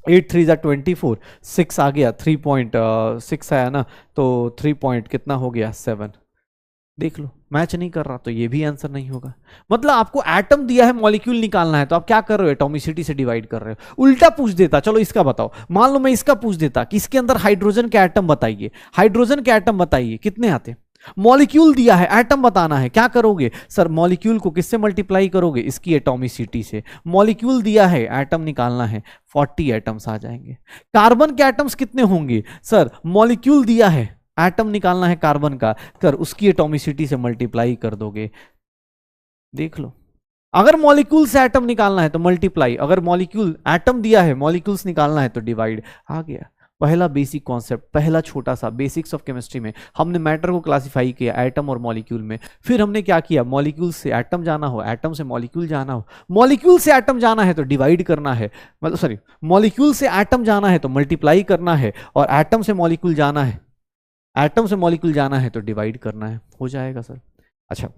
8 3 जा 24, 6 आ गया, 3.6 आया ना, तो 3 पॉइंट कितना हो गया? 7। देख लो मैच नहीं कर रहा तो ये भी आंसर नहीं होगा। मतलब आपको एटम दिया है, मॉलिक्यूल निकालना है, तो आप क्या कर रहे हो? एटॉमिसिटी से डिवाइड कर रहे हो। उल्टा पूछ देता, चलो इसका बताओ, मान लो मैं इसका पूछ देता कि इसके अंदर हाइड्रोजन के एटम बताइए, हाइड्रोजन के एटम बताइए कितने आते? मॉलिक्यूल दिया है, एटम बताना है, क्या करोगे? सर मॉलिक्यूल को किससे मल्टीप्लाई करोगे? इसकी एटॉमिसिटी से। मॉलिक्यूल दिया है, एटम निकालना है, 40 एटम्स आ जाएंगे। कार्बन के एटम्स कितने होंगे? सर मॉलिक्यूल दिया है, एटम निकालना है कार्बन का, कर उसकी एटॉमिसिटी से मल्टीप्लाई कर दोगे। देख लो, अगर मॉलिक्यूल से एटम निकालना है तो मल्टीप्लाई, अगर मॉलिक्यूल एटम दिया है मॉलिक्यूल्स निकालना है तो डिवाइड। आ गया पहला बेसिक कॉन्सेप्ट, पहला छोटा सा बेसिक्स ऑफ केमिस्ट्री में हमने मैटर को क्लासिफाई किया एटम और मॉलिक्यूल में। फिर हमने क्या किया? मॉलिक्यूल से एटम जाना हो, एटम से मॉलिक्यूल जाना हो, मॉलिक्यूल से एटम जाना है तो डिवाइड करना है, मतलब सॉरी मॉलिक्यूल से एटम जाना है तो मल्टीप्लाई करना है, और एटम से मॉलिक्यूल जाना है, एटम से मॉलिक्यूल जाना है तो डिवाइड करना है। हो जाएगा सर। अच्छा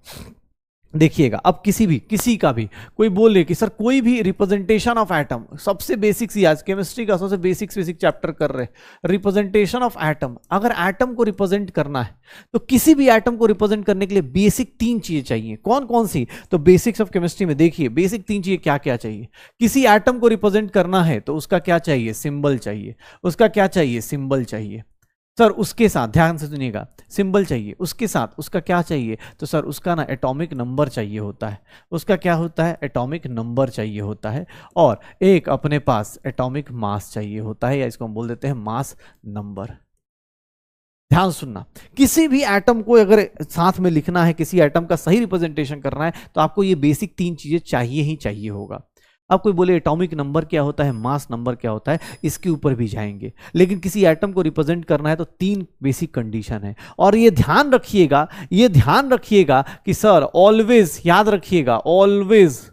देखिएगा, अब किसी का भी कोई बोले कि सर कोई भी रिप्रेजेंटेशन ऑफ एटम, सबसे बेसिक सी आज केमिस्ट्री का सबसे बेसिक चैप्टर कर रहे हैं, रिप्रेजेंटेशन ऑफ एटम। अगर एटम को रिप्रेजेंट करना है तो किसी भी एटम को रिप्रेजेंट करने के लिए बेसिक 3 चीजें चाहिए। कौन कौन सी? तो बेसिक्स ऑफ केमिस्ट्री में देखिए बेसिक 3 चीजें क्या क्या चाहिए। किसी एटम को रिप्रेजेंट करना है तो उसका क्या चाहिए? सिंबल चाहिए। उसका क्या चाहिए? सिंबल चाहिए। सर उसके साथ ध्यान से सुनिएगा, सिंबल चाहिए, उसके साथ उसका क्या चाहिए, तो सर उसका ना एटॉमिक नंबर चाहिए होता है। उसका क्या होता है, एटॉमिक नंबर चाहिए होता है, और एक अपने पास एटॉमिक मास चाहिए होता है, या इसको हम बोल देते हैं मास नंबर। ध्यान सुनना, किसी भी एटम को अगर साथ में लिखना है, किसी एटम का सही रिप्रेजेंटेशन करना है, तो आपको ये बेसिक 3 चीजें चाहिए ही चाहिए होगा। अब कोई बोले एटॉमिक नंबर क्या होता है, मास नंबर क्या होता है, इसके ऊपर भी जाएंगे, लेकिन किसी एटम को रिप्रेजेंट करना है तो 3 बेसिक कंडीशन है। और ये ध्यान रखिएगा, ये ध्यान रखिएगा कि सर ऑलवेज याद रखिएगा, always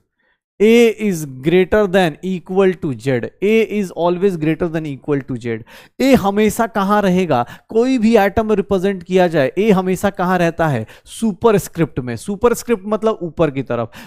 A is greater than equal to Z, A is always greater than equal to Z। A हमेशा कहां रहेगा, कोई भी एटम रिप्रेजेंट किया जाए, A हमेशा कहां रहता है, सुपर स्क्रिप्ट में। सुपर स्क्रिप्ट मतलब ऊपर की तरफ।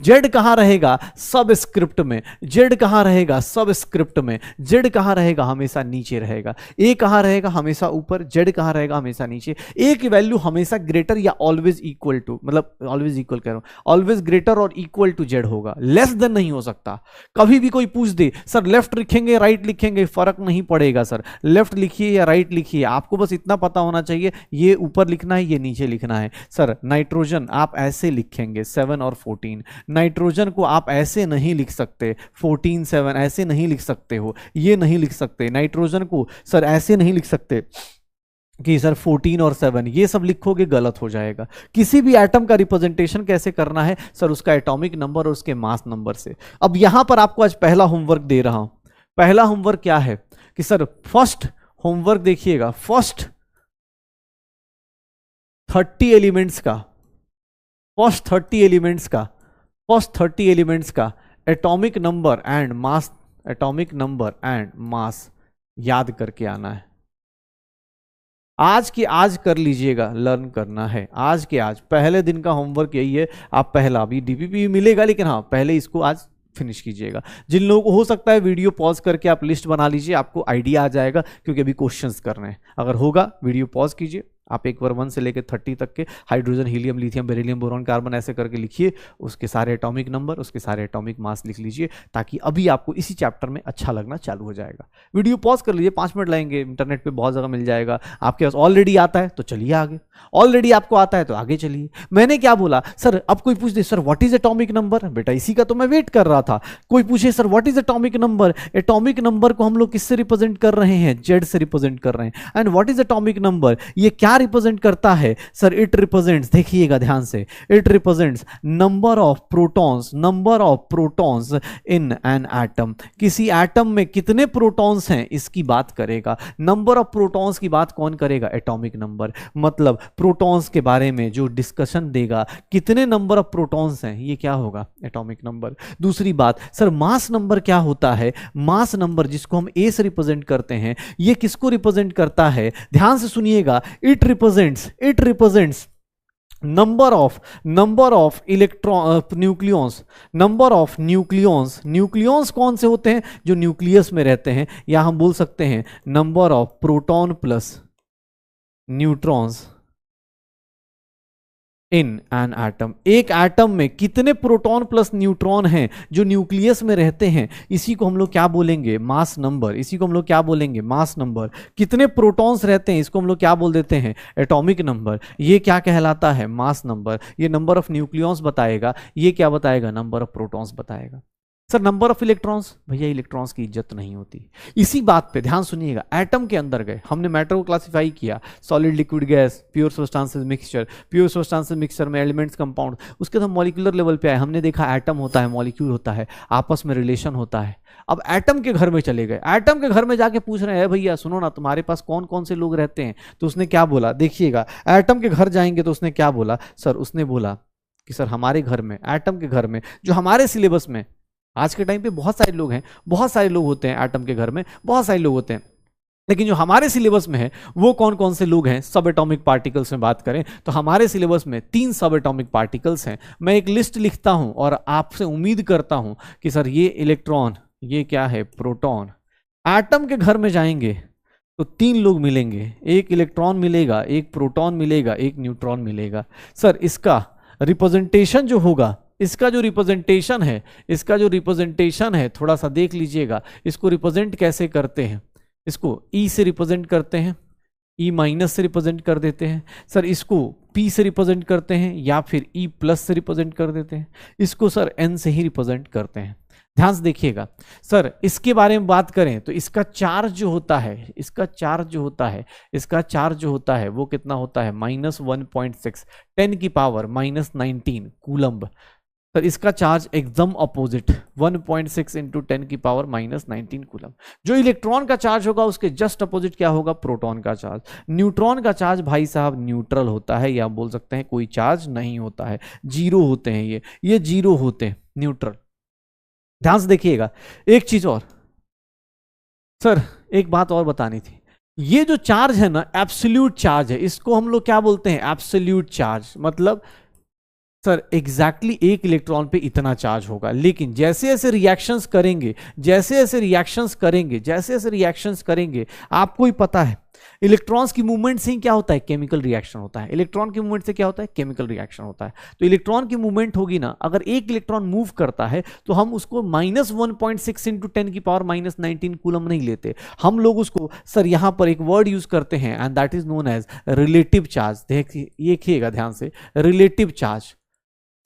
Z कहां रहेगा, सब स्क्रिप्ट में। Z कहां रहेगा, सब स्क्रिप्ट में। Z कहां रहेगा, हमेशा नीचे रहेगा। A कहां रहेगा, हमेशा ऊपर। Z कहां रहेगा, हमेशा नीचे। A की वैल्यू हमेशा ग्रेटर या ऑलवेज इक्वल टू, मतलब ऑलवेज इक्वल कह रहा हूं, ऑलवेज ग्रेटर और इक्वल टू Z होगा, लेस देन नहीं हो सकता। कभी भी कोई पूछ दे सर लेफ्ट लिखेंगे राइट लिखेंगे, फर्क नहीं पड़ेगा सर, लेफ्ट लिखिए या राइट लिखिए, आपको बस इतना पता होना चाहिए ये ऊपर लिखना है, ये नीचे लिखना है। सर नाइट्रोजन आप ऐसे लिखेंगे 7 और 14, नाइट्रोजन को आप ऐसे नहीं लिख सकते 14 7, ऐसे नहीं लिख सकते हो, ये नहीं लिख सकते। नाइट्रोजन को सर ऐसे नहीं लिख सकते कि सर 14 और 7, ये सब लिखोगे गलत हो जाएगा। किसी भी एटम का रिप्रेजेंटेशन कैसे करना है, सर उसका एटॉमिक नंबर और उसके मास नंबर से। अब यहां पर आपको आज पहला होमवर्क दे रहा हूं। पहला होमवर्क क्या है कि सर फर्स्ट होमवर्क देखिएगा, फर्स्ट 30 एलिमेंट्स का, फर्स्ट 30 एलिमेंट्स का, फर्स्ट 30 एलिमेंट्स का atomic number and mass, atomic number and mass याद करके आना है। आज की आज कर लीजिएगा, लर्न करना है आज के आज। पहले दिन का होमवर्क यही है। आप पहला, अभी डीपीपी मिलेगा लेकिन हाँ पहले इसको आज फिनिश कीजिएगा। जिन लोगों को हो सकता है वीडियो पॉज करके आप लिस्ट बना लीजिए, आपको आइडिया आ जाएगा, क्योंकि अभी क्वेश्चंस करने हैं। अगर होगा वीडियो पॉज कीजिए, आप एक बार 1 से लेकर 30 तक के hydrogen helium lithium beryllium boron carbon ऐसे करके लिखिए, उसके सारे एटॉमिक नंबर, उसके सारे एटॉमिक मास लिख लीजिए, ताकि अभी आपको इसी चैप्टर में अच्छा लगना चालू हो जाएगा। वीडियो पॉज कर लीजिए, 5 मिनट लगेंगे, इंटरनेट पे बहुत जगह मिल जाएगा। आपके पास ऑलरेडी आता है तो चलिए आगे, ऑलरेडी आपको आता है तो आगे चलिए। मैंने क्या बोला सर, अब कोई पूछ दे sir what is atomic number, बेटा इसी का तो मैं वेट कर रहा था। कोई पूछे sir what is atomic number, atomic number को हम लोग किससे रिप्रेजेंट कर रहे हैं, जेड से रिप्रेजेंट कर रहे हैं। And what is atomic number, ये क्या रिप्रेजेंट करता है सर, इट रिप्रेजेंट्स, देखिएगा ध्यान से, it represents number of protons, number of protons in an atom. किसी एटम में कितने प्रोटॉन्स हैं इसकी बात करेगा। नंबर ऑफ प्रोटॉन्स की बात कौन करेगा, एटॉमिक नंबर। मतलब प्रोटॉन्स के बारे में जो डिस्कशन देगा, कितने नंबर ऑफ प्रोटॉन्स हैं, ये क्या होगा, एटॉमिक नंबर। दूसरी बात सर मास नंबर क्या होता है, मास नंबर जिसको हम ए से रिप्रेजेंट करते हैं, ये किसको रिप्रेजेंट करता है, ध्यान से सुनिएगा, it represents number of electron nucleons, number of nucleons. Nucleons कौन से होते हैं, जो न्यूक्लियस में रहते हैं, या हम बोल सकते हैं number of proton plus neutrons in an atom. एक एटम में कितने प्रोटॉन प्लस न्यूट्रॉन हैं जो न्यूक्लियस में रहते हैं, इसी को हम लोग क्या बोलेंगे, मास नंबर। इसी को हम लोग क्या बोलेंगे, मास नंबर। कितने प्रोटॉन्स रहते हैं, इसको हम लोग क्या बोल देते हैं, एटॉमिक नंबर। ये क्या कहलाता है, मास नंबर। ये नंबर ऑफ न्यूक्लियॉन्स बताएगा, ये क्या बताएगा, नंबर ऑफ प्रोटॉन्स बताएगा। सर नंबर ऑफ इलेक्ट्रॉन्स, भैया इलेक्ट्रॉन्स की इज्जत नहीं होती। इसी बात पे ध्यान सुनिएगा, एटम के अंदर गए, हमने मैटर को क्लासिफाई किया, solid liquid gas, pure substances mixture, pure substances mixture में एलिमेंट्स कंपाउंड। उसके बाद मॉलिक्यूलर लेवल पे आए, हमने देखा एटम होता है, मॉलिक्यूल होता है, आपस में रिलेशन होता है। अब एटम के घर में चले गए, एटम के घर में जाके पूछ रहे हैं भैया सुनो ना, तुम्हारे पास कौन कौन से लोग रहते हैं। तो उसने क्या बोला, देखिएगा एटम के घर जाएंगे तो उसने क्या बोला, सर उसने बोला कि सर हमारे घर में, एटम के घर में, जो हमारे सिलेबस में आज के टाइम पे बहुत सारे लोग हैं, बहुत सारे लोग होते हैं एटम के घर में, बहुत सारे लोग होते हैं, लेकिन जो हमारे सिलेबस में है वो कौन कौन से लोग हैं। सब एटॉमिक पार्टिकल्स में बात करें तो हमारे सिलेबस में 3 सब एटॉमिक पार्टिकल्स हैं। मैं एक लिस्ट लिखता हूं और आपसे उम्मीद करता हूं कि सर ये इलेक्ट्रॉन, ये क्या है, प्रोटॉन। एटम के घर में जाएंगे तो 3 लोग मिलेंगे, एक इलेक्ट्रॉन मिलेगा, एक प्रोटॉन मिलेगा, एक न्यूट्रॉन मिलेगा। सर इसका रिप्रेजेंटेशन जो होगा, इसका जो रिप्रेजेंटेशन है, इसका जो रिप्रेजेंटेशन है, थोड़ा सा देख लीजिएगा, इसको रिप्रेजेंट कैसे करते हैं। इसको ई से रिप्रेजेंट करते हैं, ई माइनस से रिप्रेजेंट कर देते हैं सर, इसको पी से रिप्रेजेंट करते हैं या फिर ई प्लस से रिप्रेजेंट कर देते हैं, इसको सर एन से ही रिप्रेजेंट करते हैं। ध्यान से देखिएगा सर, इसके बारे में बात करें तो इसका चार्ज जो होता है, इसका चार्ज जो होता है वो कितना होता है -1.6 10 की पावर -19 कूलम्ब। सर इसका चार्ज एकदम अपोजिट 1.6 इंटू 10 की पावर -19 कूलम। जो इलेक्ट्रॉन का चार्ज होगा उसके जस्ट अपोजिट क्या होगा, प्रोटॉन का चार्ज। न्यूट्रॉन का चार्ज भाई साहब न्यूट्रल होता है, या बोल सकते हैं कोई चार्ज नहीं होता है, जीरो होते हैं ये जीरो होते हैं, न्यूट्रल। ध्यान से देखिएगा एक चीज और सर, एक बात और बतानी थी, ये जो चार्ज है ना एब्सोल्यूट चार्ज है, इसको हम लोग क्या बोलते हैं, एब्सोल्यूट चार्ज। मतलब सर एग्जैक्टली एक इलेक्ट्रॉन पे इतना चार्ज होगा, लेकिन जैसे जैसे रिएक्शंस करेंगे आपको ही पता है इलेक्ट्रॉन्स की मूवमेंट से क्या होता है, केमिकल रिएक्शन होता है। इलेक्ट्रॉन की मूवमेंट से क्या होता है, केमिकल रिएक्शन होता है। तो इलेक्ट्रॉन की मूवमेंट होगी ना, अगर एक इलेक्ट्रॉन मूव करता है तो हम उसको -1.6 इंटू 10 की पावर -19 कूलम नहीं लेते, हम लोग उसको सर यहां पर एक वर्ड यूज करते हैं and that is known as relative charge. देखिएगा ध्यान से, रिलेटिव चार्ज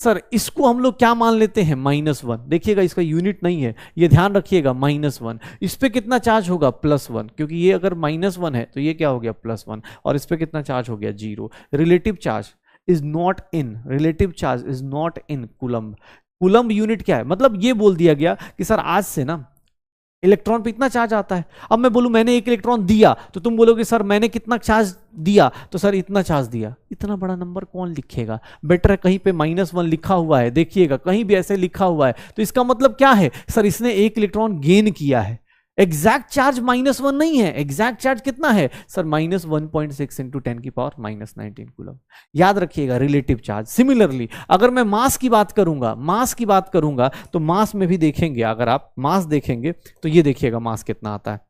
सर इसको हम लोग क्या मान लेते हैं, -1। देखिएगा इसका यूनिट नहीं है, ये ध्यान रखिएगा -1। इस पे कितना चार्ज होगा, +1, क्योंकि ये अगर -1 है तो ये क्या हो गया +1, और इस पे कितना चार्ज हो गया 0। Relative charge is not in coulomb. Coulomb unit क्या है, मतलब ये बोल दिया गया कि सर आज से ना इलेक्ट्रॉन पे इतना चार्ज आता है। अब मैं बोलूं मैंने एक इलेक्ट्रॉन दिया तो तुम बोलोगे सर मैंने कितना चार्ज दिया, तो सर इतना चार्ज दिया। इतना बड़ा नंबर कौन लिखेगा, बेटर है कहीं पे -1 लिखा हुआ है, देखिएगा कहीं भी ऐसे लिखा हुआ है तो इसका मतलब क्या है, सर इसने एक इलेक्ट्रॉन गेन किया है। एग्जैक्ट चार्ज -1 नहीं है, एग्जैक्ट चार्ज कितना है सर, -1.6 इंटू 10 की पावर -19 कूलम। याद रखिएगा रिलेटिव चार्ज। सिमिलरली अगर मैं मास की बात करूंगा तो मास में भी देखेंगे, अगर आप मास देखेंगे तो ये देखिएगा मास कितना आता है।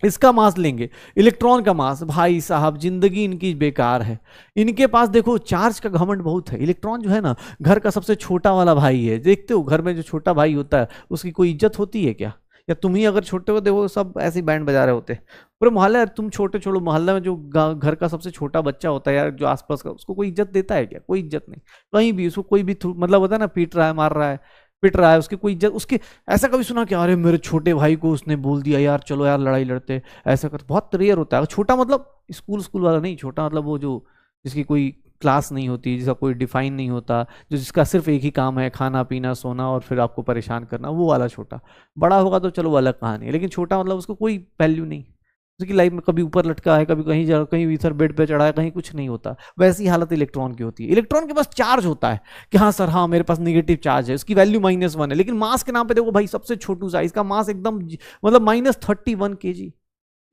इसका मास लेंगे, इलेक्ट्रॉन का मास, भाई साहब जिंदगी इनकी बेकार है। इनके पास देखो चार्ज का घमंड बहुत है। इलेक्ट्रॉन जो है ना घर का सबसे छोटा वाला भाई है। देखते हो घर में जो छोटा भाई होता है उसकी कोई इज्जत होती है क्या, या तुम ही अगर छोटे हो देखो सब ऐसे ही बैंड बजा रहे होते हैं पूरे मोहल्ले। तुम छोटे छोड़ो, मोहल्ले में जो घर का सबसे छोटा बच्चा होता है यार जो आसपास का, उसको कोई इज्जत देता है क्या, कोई इज्जत नहीं। कहीं भी उसको कोई भी मतलब होता है ना, पीट रहा है, मार रहा है, पिट रहा है, उसकी कोई इज्जत, उसके ऐसा कभी सुना कि अरे मेरे छोटे भाई को उसने बोल दिया यार चलो यार लड़ाई लड़ते, ऐसा कर, बहुत रेयर होता है। छोटा मतलब स्कूल वाला नहीं, छोटा मतलब वो जो जिसकी कोई क्लास नहीं होती, जिसका कोई डिफाइन नहीं होता, जो जिसका सिर्फ एक ही काम है खाना पीना सोना और फिर आपको परेशान करना, वो वाला छोटा। बड़ा होगा तो चलो अलग कहानी है, लेकिन छोटा मतलब उसको कोई वैल्यू नहीं, उसकी लाइफ में कभी ऊपर लटका है, कभी कहीं जा, कहीं इधर बेड पे चढ़ा है, कहीं कुछ नहीं होता। वैसी हालत इलेक्ट्रॉन की होती है। इलेक्ट्रॉन के पास चार्ज होता है कि हाँ सर हाँ मेरे पास नेगेटिव चार्ज है, उसकी वैल्यू -1 है, लेकिन मास के नाम पे देखो भाई सबसे छोटू सा, इसका मास एकदम मतलब -31 kg।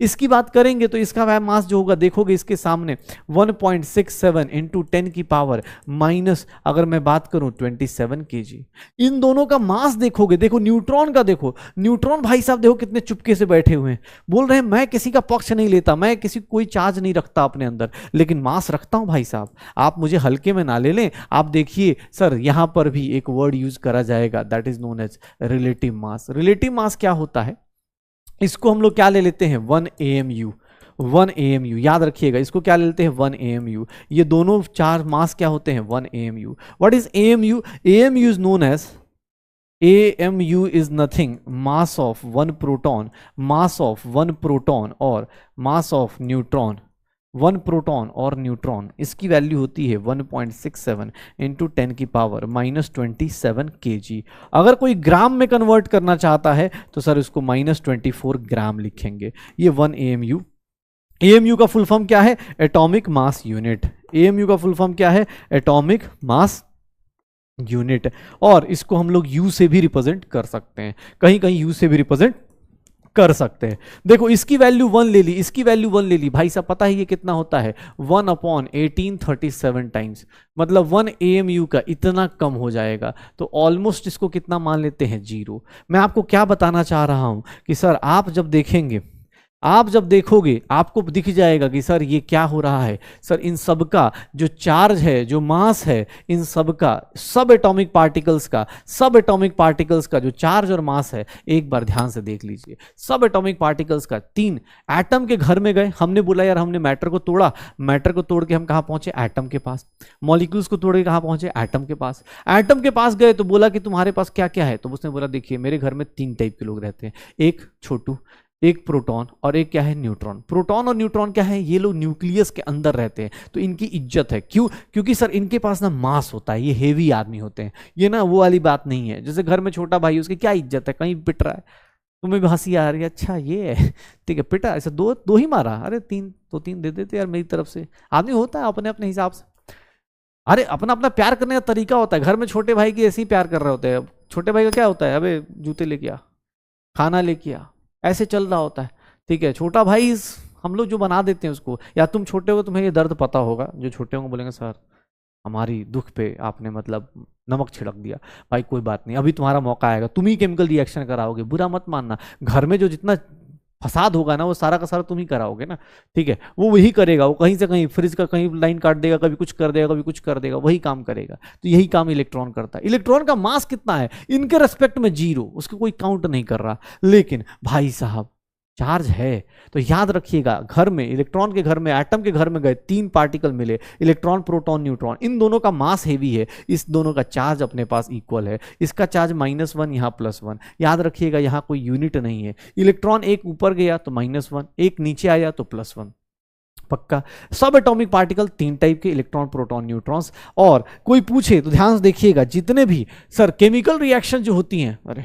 इसकी बात करेंगे तो इसका मास जो होगा देखोगे इसके सामने 1.67 इंटू 10 की पावर माइनस, अगर मैं बात करूं 27 kg। इन दोनों का मास देखोगे, देखो न्यूट्रॉन का, देखो न्यूट्रॉन भाई साहब देखो कितने चुपके से बैठे हुए हैं, बोल रहे हैं मैं किसी का पक्ष नहीं लेता, मैं किसी कोई चार्ज नहीं रखता अपने अंदर, लेकिन मास रखता हूं भाई साहब, आप मुझे हल्के में ना ले लें। आप देखिए सर यहां पर भी एक वर्ड यूज करा जाएगा, that is known as relative mass. Relative mass क्या होता है, इसको हम लोग क्या ले लेते हैं 1 AMU। 1 AMU याद रखिएगा, इसको क्या ले लेते हैं 1 AMU। ये दोनों चार मास क्या होते हैं 1 AMU। What is AMU? AMU is known as, AMU is nothing mass of 1 proton, mass of 1 proton और मास ऑफ न्यूट्रॉन। 1 प्रोटॉन और न्यूट्रॉन, इसकी वैल्यू होती है 1.67 इंटू 10 की पावर -27 kg। अगर कोई ग्राम में कन्वर्ट करना चाहता है तो सर इसको -24 ग्राम लिखेंगे। ये 1 AMU। AMU का फुल फॉर्म क्या है, एटॉमिक मास यूनिट। AMU का फुल फॉर्म क्या है, एटॉमिक मास यूनिट। और इसको हम लोग U से भी रिप्रेजेंट कर सकते हैं, कहीं कहीं U से भी रिप्रेजेंट कर सकते हैं। देखो इसकी वैल्यू 1 ले ली, इसकी वैल्यू 1 ले ली, भाई साहब पता है ये कितना होता है 1/1837 टाइम्स, मतलब 1 AMU का इतना कम हो जाएगा, तो ऑलमोस्ट इसको कितना मान लेते हैं 0। मैं आपको क्या बताना चाह रहा हूं कि सर आप जब देखेंगे आप जब देखोगे आपको दिख जाएगा कि सर ये क्या हो रहा है। सर इन सब का जो चार्ज है, जो मास है, इन सब का सब एटॉमिक पार्टिकल्स का जो चार्ज और मास है, एक बार ध्यान से देख लीजिए। सब एटॉमिक पार्टिकल्स का 3 एटम के घर में गए, हमने बोला यार हमने मैटर को तोड़ा, मैटर को तोड़ के हम कहां पहुंचे, एटम के पास। मॉलिक्यूल्स को तोड़ के कहां पहुंचे, एटम के पास। एटम के पास गए तो बोला कि तुम्हारे पास क्या क्या है, तो उसने बोला देखिए मेरे घर में 3 टाइप के लोग रहते हैं, एक छोटू, एक प्रोटॉन और एक क्या है, न्यूट्रॉन। प्रोटॉन और न्यूट्रॉन क्या है, ये लोग न्यूक्लियस के अंदर रहते हैं, तो इनकी इज्जत है। क्यों? क्योंकि सर इनके पास ना मास होता है, ये हेवी आदमी होते हैं। ये ना वो वाली बात नहीं है, जैसे घर में छोटा भाई, उसकी क्या इज्जत है, कहीं पिट रहा है, तुम्हें भी हंसी आ रही है, अच्छा ये है, ठीक है, पिटा ऐसे दो दो ही मारा, अरे 3 तो 3 दे देते यार मेरी तरफ से। आदमी होता है अपने अपने हिसाब से, अरे अपना अपना प्यार करने का तरीका होता है। घर में छोटे भाई की ऐसे ही प्यार कर रहे होते हैं। छोटे भाई का क्या होता है, अबे जूते लेके आ, खाना लेके आ, ऐसे चल रहा होता है। ठीक है, छोटा भाई हम लोग जो बना देते हैं उसको, या तुम छोटे हो तुम्हें ये दर्द पता होगा, जो छोटे होंगे बोलेंगे सर हमारी दुख पे आपने मतलब नमक छिड़क दिया। भाई कोई बात नहीं, अभी तुम्हारा मौका आएगा, तुम ही केमिकल रिएक्शन कराओगे, बुरा मत मानना। घर में जो जितना फसाद होगा ना वो सारा का सारा तुम ही कराओगे ना, ठीक है, वो वही करेगा। वो कहीं से कहीं फ्रिज का कहीं लाइन काट देगा, कभी कुछ कर देगा, कभी कुछ कर देगा, वही काम करेगा। तो यही काम इलेक्ट्रॉन करता है। इलेक्ट्रॉन का मास कितना है इनके रेस्पेक्ट में, 0, उसको कोई काउंट नहीं कर रहा। लेकिन भाई साहब चार्ज है, तो याद रखिएगा घर में, इलेक्ट्रॉन के घर में, एटम के घर में गए, 3 पार्टिकल मिले, इलेक्ट्रॉन, प्रोटॉन, न्यूट्रॉन। इन दोनों का मास हेवी है, इस दोनों का चार्ज अपने पास इक्वल है। इसका चार्ज -1, यहाँ +1। याद रखिएगा यहाँ कोई यूनिट नहीं है। इलेक्ट्रॉन एक ऊपर गया तो -1, एक नीचे आया तो +1, पक्का। सब एटॉमिक पार्टिकल 3 टाइप के, इलेक्ट्रॉन, प्रोटॉन, न्यूट्रॉन्स। और कोई पूछे तो ध्यान से देखिएगा, जितने भी सर केमिकल रिएक्शन जो होती हैं, अरे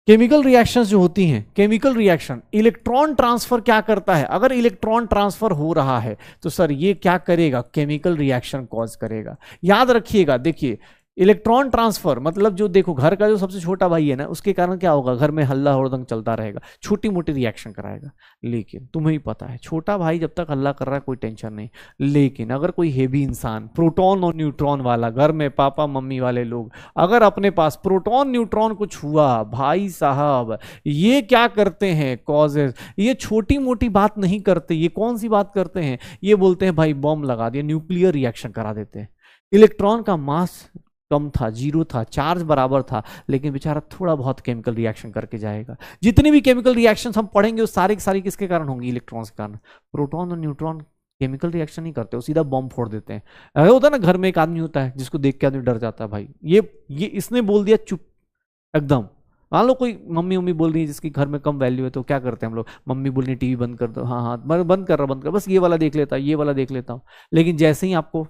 केमिकल रिएक्शंस जो होती हैं, केमिकल रिएक्शन, इलेक्ट्रॉन ट्रांसफर क्या करता है। अगर इलेक्ट्रॉन ट्रांसफर हो रहा है तो सर ये क्या करेगा, केमिकल रिएक्शन कॉज करेगा। याद रखिएगा, देखिए इलेक्ट्रॉन ट्रांसफर मतलब जो देखो घर का जो सबसे छोटा भाई है ना, उसके कारण क्या होगा, घर में हल्ला हुड़दंग चलता रहेगा, छोटी मोटी रिएक्शन कराएगा। लेकिन तुम्हें ही पता है छोटा भाई जब तक हल्ला कर रहा है कोई टेंशन नहीं। लेकिन अगर कोई हेवी इंसान, प्रोटॉन और न्यूट्रॉन वाला, घर में पापा मम्मी वाले लोग, अगर अपने पास प्रोटॉन न्यूट्रॉन कुछ हुआ, भाई साहब ये क्या करते हैं, कॉजेज, ये छोटी मोटी बात नहीं करते। ये कौन सी बात करते हैं, ये बोलते हैं भाई बॉम्ब लगा दिया, न्यूक्लियर रिएक्शन करा देते हैं। इलेक्ट्रॉन का मास कम था, 0 था, चार्ज बराबर था, लेकिन बेचारा थोड़ा बहुत केमिकल रिएक्शन करके जाएगा। जितनी भी केमिकल रिएक्शंस हम पढ़ेंगे वो सारी की सारी किसके कारण होंगी, इलेक्ट्रॉन्स के कारण। प्रोटॉन और न्यूट्रॉन केमिकल रिएक्शन नहीं करते, वो सीधा बॉम्ब फोड़ देते हैं। अरे होता है ना, घर में एक आदमी होता है जिसको देख के आदमी डर जाता है, भाई ये इसने बोल दिया चुप एकदम। मान लो कोई मम्मी बोल रही है जिसकी घर में कम वैल्यू है, तो क्या करते हैं हम लोग, मम्मी बोल रही टीवी बंद कर दो, हाँ हाँ बंद कर रहा, बस ये वाला देख लेता, ये वाला देख लेता हूँ। लेकिन जैसे ही आपको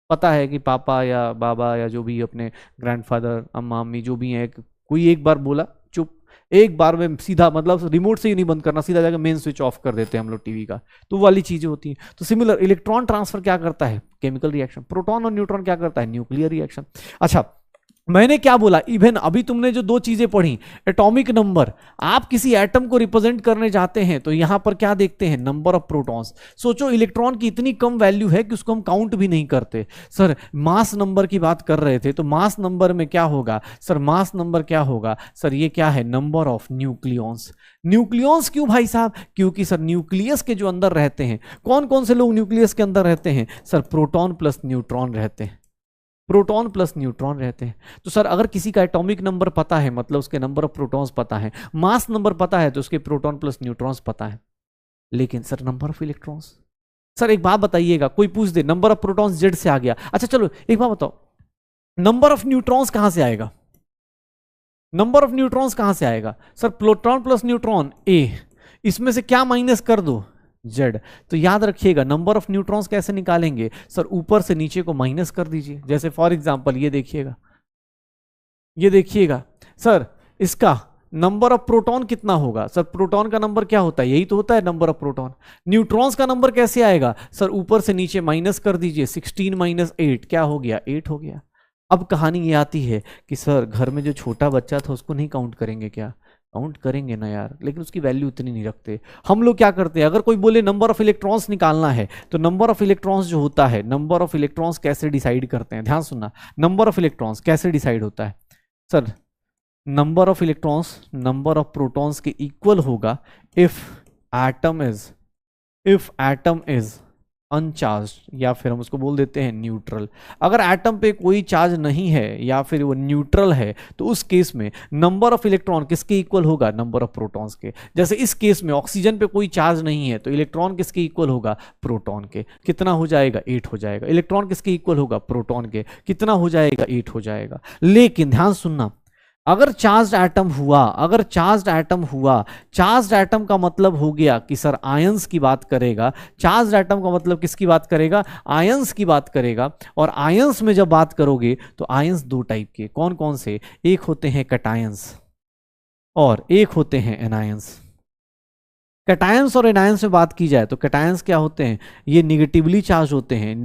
पता है कि पापा या बाबा या जो भी अपने ग्रैंडफादर, अम्मा अम्मी जो भी हैं, कोई एक बार बोला चुप, एक बार में सीधा मतलब रिमोट से ही नहीं बंद करना, सीधा जाकर मेन स्विच ऑफ कर देते हैं हम लोग टीवी का। तो वाली चीजें होती हैं। तो सिमिलर इलेक्ट्रॉन ट्रांसफर क्या करता है, केमिकल रिएक्शन। प्रोटॉन और न्यूट्रॉन क्या करता है, न्यूक्लियर रिएक्शन। अच्छा मैंने क्या बोला, इवन अभी तुमने जो 2 चीजें पढ़ी, एटॉमिक नंबर, आप किसी एटम को रिप्रेजेंट करने जाते हैं तो यहां पर क्या देखते हैं, नंबर ऑफ प्रोटॉन्स। सोचो इलेक्ट्रॉन की इतनी कम वैल्यू है कि उसको हम काउंट भी नहीं करते। सर मास नंबर की बात कर रहे थे, तो मास नंबर में क्या होगा सर, मास नंबर क्या होगा सर, ये क्या है, नंबर ऑफ न्यूक्लियॉन्स। न्यूक्लियॉन्स क्यों भाई साहब, क्योंकि सर न्यूक्लियस के जो अंदर रहते हैं, कौन कौन से लोग न्यूक्लियस के अंदर रहते हैं, सर प्रोटॉन प्लस न्यूट्रॉन रहते हैं, प्रोटॉन प्लस न्यूट्रॉन रहते हैं। तो सर अगर किसी का एटॉमिक नंबर पता है मतलब उसके नंबर ऑफ प्रोटॉन्स पता है, मास नंबर पता है तो उसके प्रोटॉन प्लस न्यूट्रॉन्स पता है। लेकिन sir number of electrons, sir एक बात बताइएगा, कोई पूछ दे नंबर ऑफ प्रोटॉन्स जेड से आ गया, अच्छा चलो एक बात बताओ, नंबर ऑफ न्यूट्रॉन्स कहां से आएगा, नंबर ऑफ न्यूट्रॉन्स कहां से आएगा, सर प्रोटॉन प्लस न्यूट्रॉन ए, इसमें से क्या माइनस कर दो, जेड। तो याद रखिएगा नंबर ऑफ न्यूट्रॉन्स कैसे निकालेंगे सर, ऊपर से नीचे को माइनस कर दीजिए। जैसे फॉर एग्जांपल ये देखिएगा, ये देखिएगा सर इसका नंबर ऑफ प्रोटॉन कितना होगा, सर प्रोटॉन का नंबर क्या होता है, यही तो होता है नंबर ऑफ प्रोटॉन। न्यूट्रॉन्स का नंबर कैसे आएगा सर, ऊपर से नीचे माइनस कर दीजिए, 16 - 8 क्या हो गया, 8 हो गया। अब कहानी ये आती है कि सर घर में जो छोटा बच्चा था उसको नहीं काउंट करेंगे क्या, काउंट करेंगे ना यार, लेकिन उसकी वैल्यू इतनी नहीं रखते। हम लोग क्या करते हैं, अगर कोई बोले नंबर ऑफ इलेक्ट्रॉन्स निकालना है, तो नंबर ऑफ इलेक्ट्रॉन्स जो होता है, नंबर ऑफ इलेक्ट्रॉन्स कैसे डिसाइड करते हैं, ध्यान सुनना, नंबर ऑफ इलेक्ट्रॉन्स कैसे डिसाइड होता है sir, number of electrons number of protons के इक्वल होगा इफ एटम इज अनचार्ज्ड, या फिर हम उसको बोल देते हैं न्यूट्रल। अगर एटम पे कोई चार्ज नहीं है या फिर वो न्यूट्रल है तो उस केस में नंबर ऑफ इलेक्ट्रॉन किसके इक्वल होगा, नंबर ऑफ प्रोटॉन्स के। जैसे इस केस में ऑक्सीजन पे कोई चार्ज नहीं है तो इलेक्ट्रॉन किसके इक्वल होगा, प्रोटॉन के। कितना हो जाएगा, 8 हो जाएगा। इलेक्ट्रॉन किसके इक्वल होगा, प्रोटॉन के। कितना हो जाएगा, 8 हो जाएगा। लेकिन ध्यान सुनना, अगर चार्ज एटम हुआ, चार्ज एटम का मतलब हो गया कि सर आयंस की बात करेगा। चार्ज एटम का मतलब किसकी बात करेगा, आयंस की बात करेगा। और आयंस में जब बात करोगे तो आयंस दो टाइप के, कौन कौन से, एक होते हैं कैटायंस और एक होते हैं एनायंस। कैटायंस और एनायंस में बात की जाए तो कैटायंस क्या होते हैं, ये निगेटिवली चार्ज होते हैं,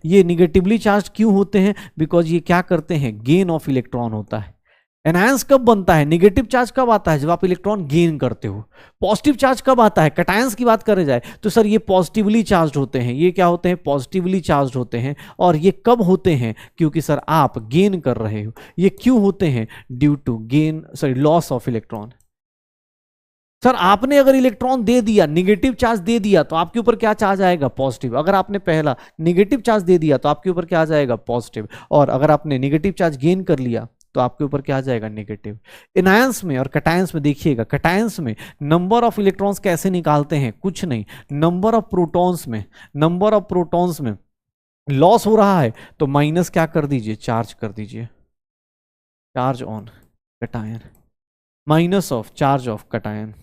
ये निगेटिवली चार्ज क्यों होते हैं, बिकॉज ये क्या करते हैं, गेन ऑफ इलेक्ट्रॉन होता है। एनायंस कब बनता है, निगेटिव चार्ज कब आता है, जब आप इलेक्ट्रॉन गेन करते हो। पॉजिटिव चार्ज कब आता है, कैटायंस की बात करें जाए तो सर ये पॉजिटिवली चार्ज होते हैं। ये क्या होते हैं, पॉजिटिवली चार्ज होते हैं। और ये कब होते हैं, क्योंकि सर आप गेन कर रहे हो। ये क्यों होते हैं, due to loss of electron. Sir आपने अगर इलेक्ट्रॉन दे दिया, निगेटिव चार्ज दे दिया, तो आपके ऊपर क्या चार्ज आएगा, पॉजिटिव। अगर आपने पहला निगेटिव चार्ज दे दिया तो आपके ऊपर क्या आ जाएगा, पॉजिटिव। और अगर आपने निगेटिव चार्ज गेन कर लिया तो आपके ऊपर क्या आ जाएगा, नेगेटिव। एनायंस में और कैटायंस में देखिएगा, कैटायंस में नंबर ऑफ इलेक्ट्रॉन्स कैसे निकालते हैं, कुछ नहीं, नंबर ऑफ प्रोटॉन्स में लॉस हो रहा है तो माइनस क्या कर दीजिए, चार्ज कर दीजिए, charge on cation, minus of charge of cation.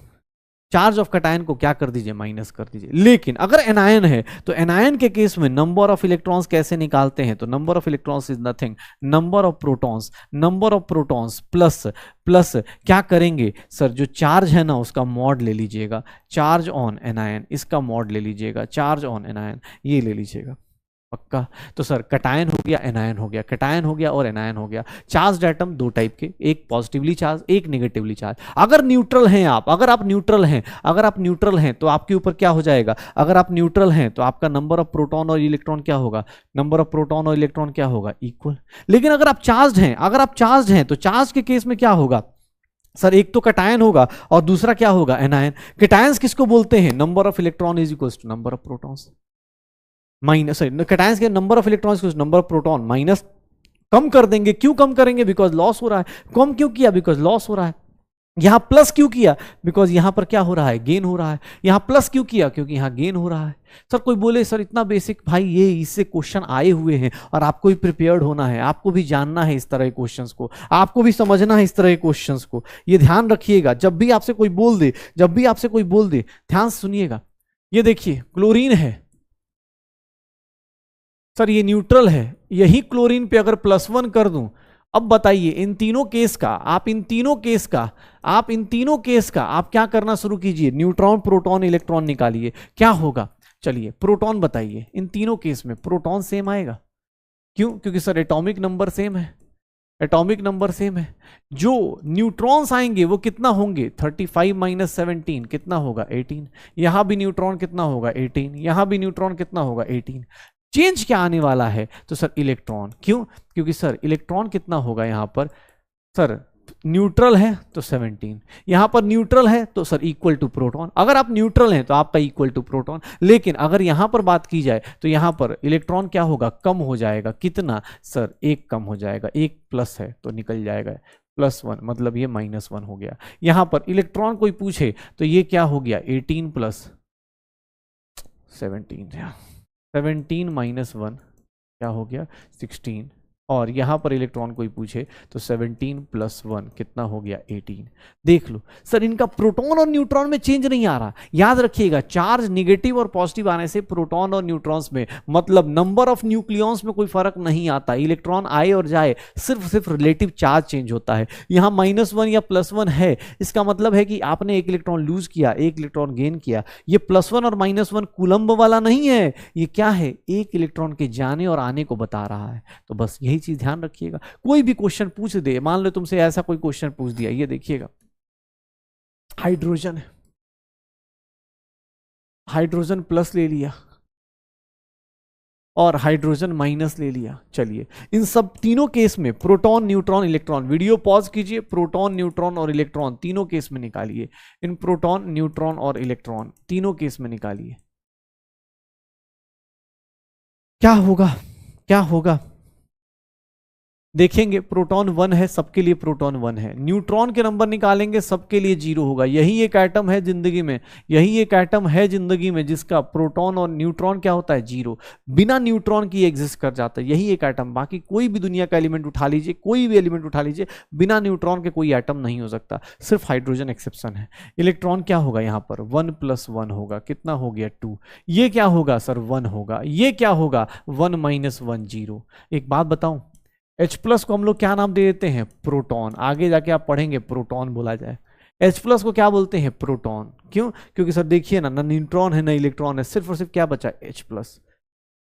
Charge of cation को क्या कर दीजिए, माइनस कर दीजिए। लेकिन अगर एनायन है तो एनायन के केस में नंबर ऑफ इलेक्ट्रॉन्स कैसे निकालते हैं, तो number of electrons is nothing, number of protons plus क्या करेंगे सर, जो चार्ज है ना उसका मॉड ले लीजिएगा, चार्ज ऑन एनायन, इसका मॉड ले लीजिएगा, चार्ज ऑन एनायन, ये ले लीजिएगा, पक्का। तो सर कैटायन हो गया, एनायन हो गया, कैटायन हो गया और एनायन हो गया। चार्ज एटम दो टाइप के, एक पॉजिटिवली चार्ज, एक नेगेटिवली चार्ज। अगर न्यूट्रल हैं आप, अगर आप न्यूट्रल हैं तो आपके ऊपर क्या हो जाएगा, अगर आप न्यूट्रल हैं तो आपका नंबर ऑफ प्रोटॉन और इलेक्ट्रॉन क्या होगा, इक्वल। लेकिन अगर आप चार्ज हैं तो चार्ज के केस में क्या होगा सर, एक तो कैटायन होगा और दूसरा क्या होगा, एनायन। कैटायंस किसको बोलते हैं, number of electron is equal to number of protons minus, cations के नंबर ऑफ इलेक्ट्रॉन्स को नंबर ऑफ प्रोटॉन माइनस कम कर देंगे। क्यों कम करेंगे, बिकॉज लॉस हो रहा है। कम क्यों किया, बिकॉज लॉस हो रहा है। यहां प्लस क्यों किया, बिकॉज यहां पर क्या हो रहा है, गेन हो रहा है। यहां प्लस क्यों किया, क्योंकि यहां गेन हो रहा है। सर कोई बोले सर इतना बेसिक, भाई ये इससे क्वेश्चन आए हुए हैं और आपको भी प्रिपेयर्ड होना है, आपको भी जानना है इस तरह के क्वेश्चंस को, आपको भी समझना है इस तरह के क्वेश्चंस को। ये ध्यान रखिएगा, जब भी आपसे कोई बोल दे, ध्यान सुनिएगा। ये देखिए क्लोरीन है सर, ये न्यूट्रल है, यही क्लोरीन पे अगर +1 कर दूं, अब बताइए इन तीनों केस का आप क्या करना शुरू कीजिए, न्यूट्रॉन प्रोटॉन इलेक्ट्रॉन निकालिए, क्या होगा। चलिए प्रोटॉन बताइए, इन तीनों केस में प्रोटॉन सेम आएगा। क्यों, क्योंकि सर एटॉमिक नंबर सेम है। जो न्यूट्रॉन्स आएंगे वो कितना होंगे, 35 - 17 कितना होगा, 18। यहां भी न्यूट्रॉन कितना होगा, 18। यहां भी न्यूट्रॉन कितना होगा, 18। चेंज क्या आने वाला है, तो सर इलेक्ट्रॉन। क्यों, क्योंकि सर इलेक्ट्रॉन कितना होगा यहां पर, सर न्यूट्रल है तो 17, यहां पर न्यूट्रल है तो सर इक्वल टू प्रोटॉन। अगर आप न्यूट्रल हैं तो आपका इक्वल टू प्रोटॉन। लेकिन अगर यहां पर बात की जाए तो यहां पर इलेक्ट्रॉन क्या होगा, कम हो जाएगा। कितना सर, 1 कम हो जाएगा, 1 प्लस है तो निकल जाएगा +1, मतलब ये -1 हो गया। यहां पर इलेक्ट्रॉन कोई पूछे तो ये क्या हो गया, 18 + 17, 17 - 1 क्या हो गया, 16। और यहां पर इलेक्ट्रॉन कोई पूछे तो 17 + 1 कितना हो गया, 18। देख लो सर, इनका प्रोटॉन और न्यूट्रॉन में चेंज नहीं आ रहा। याद रखिएगा, चार्ज निगेटिव और पॉजिटिव आने से प्रोटॉन और न्यूट्रॉन्स में, मतलब नंबर ऑफ न्यूक्लियॉन्स में कोई फर्क नहीं आता। इलेक्ट्रॉन आए और जाए, सिर्फ रिलेटिव चार्ज चेंज होता है। यहां -1 या +1 है, इसका मतलब है कि आपने एक इलेक्ट्रॉन लूज किया, एक इलेक्ट्रॉन गेन किया। ये +1 और -1 कूलम्ब वाला नहीं है, ये क्या है, एक इलेक्ट्रॉन के जाने और आने को बता रहा है। तो बस यही चीज ध्यान रखिएगा। कोई भी क्वेश्चन पूछ दे, मान लो तुमसे ऐसा कोई क्वेश्चन पूछ दिया, ये देखिएगा, हाइड्रोजन प्लस ले लिया, और हाइड्रोजन माइनस ले लिया। चलिए इन सब तीनों केस में proton neutron electron, video pause कीजिए, प्रोटॉन न्यूट्रॉन और इलेक्ट्रॉन तीनों केस में निकालिए, इन प्रोटॉन न्यूट्रॉन और इलेक्ट्रॉन तीनों केस में निकालिए। क्या होगा, क्या होगा देखेंगे। प्रोटॉन 1 है, सबके लिए प्रोटॉन 1 है। न्यूट्रॉन के नंबर निकालेंगे, सबके लिए 0 होगा। यही एक एटम है जिंदगी में, यही एक एटम है जिंदगी में जिसका प्रोटॉन और न्यूट्रॉन क्या होता है, 0। बिना न्यूट्रॉन की एग्जिस्ट कर जाता है, यही एक एटम। बाकी कोई भी दुनिया का एलिमेंट उठा लीजिए, कोई भी एलिमेंट उठा लीजिए, बिना न्यूट्रॉन के कोई एटम नहीं हो सकता, सिर्फ हाइड्रोजन एक्सेप्शन है। इलेक्ट्रॉन क्या होगा यहाँ पर, 1 + 1 होगा, कितना हो गया 2। ये क्या होगा सर, 1 होगा। ये क्या होगा, 1 - 1 0। एक बात बताऊं, H+ को हम लोग क्या नाम दे देते हैं, प्रोटॉन। आगे जाके आप पढ़ेंगे प्रोटॉन बोला जाए। H+ को क्या बोलते हैं, प्रोटॉन। क्यों, क्योंकि सर देखिए ना, ना न्यूट्रॉन है ना इलेक्ट्रॉन है, सिर्फ और सिर्फ क्या बचा, H+।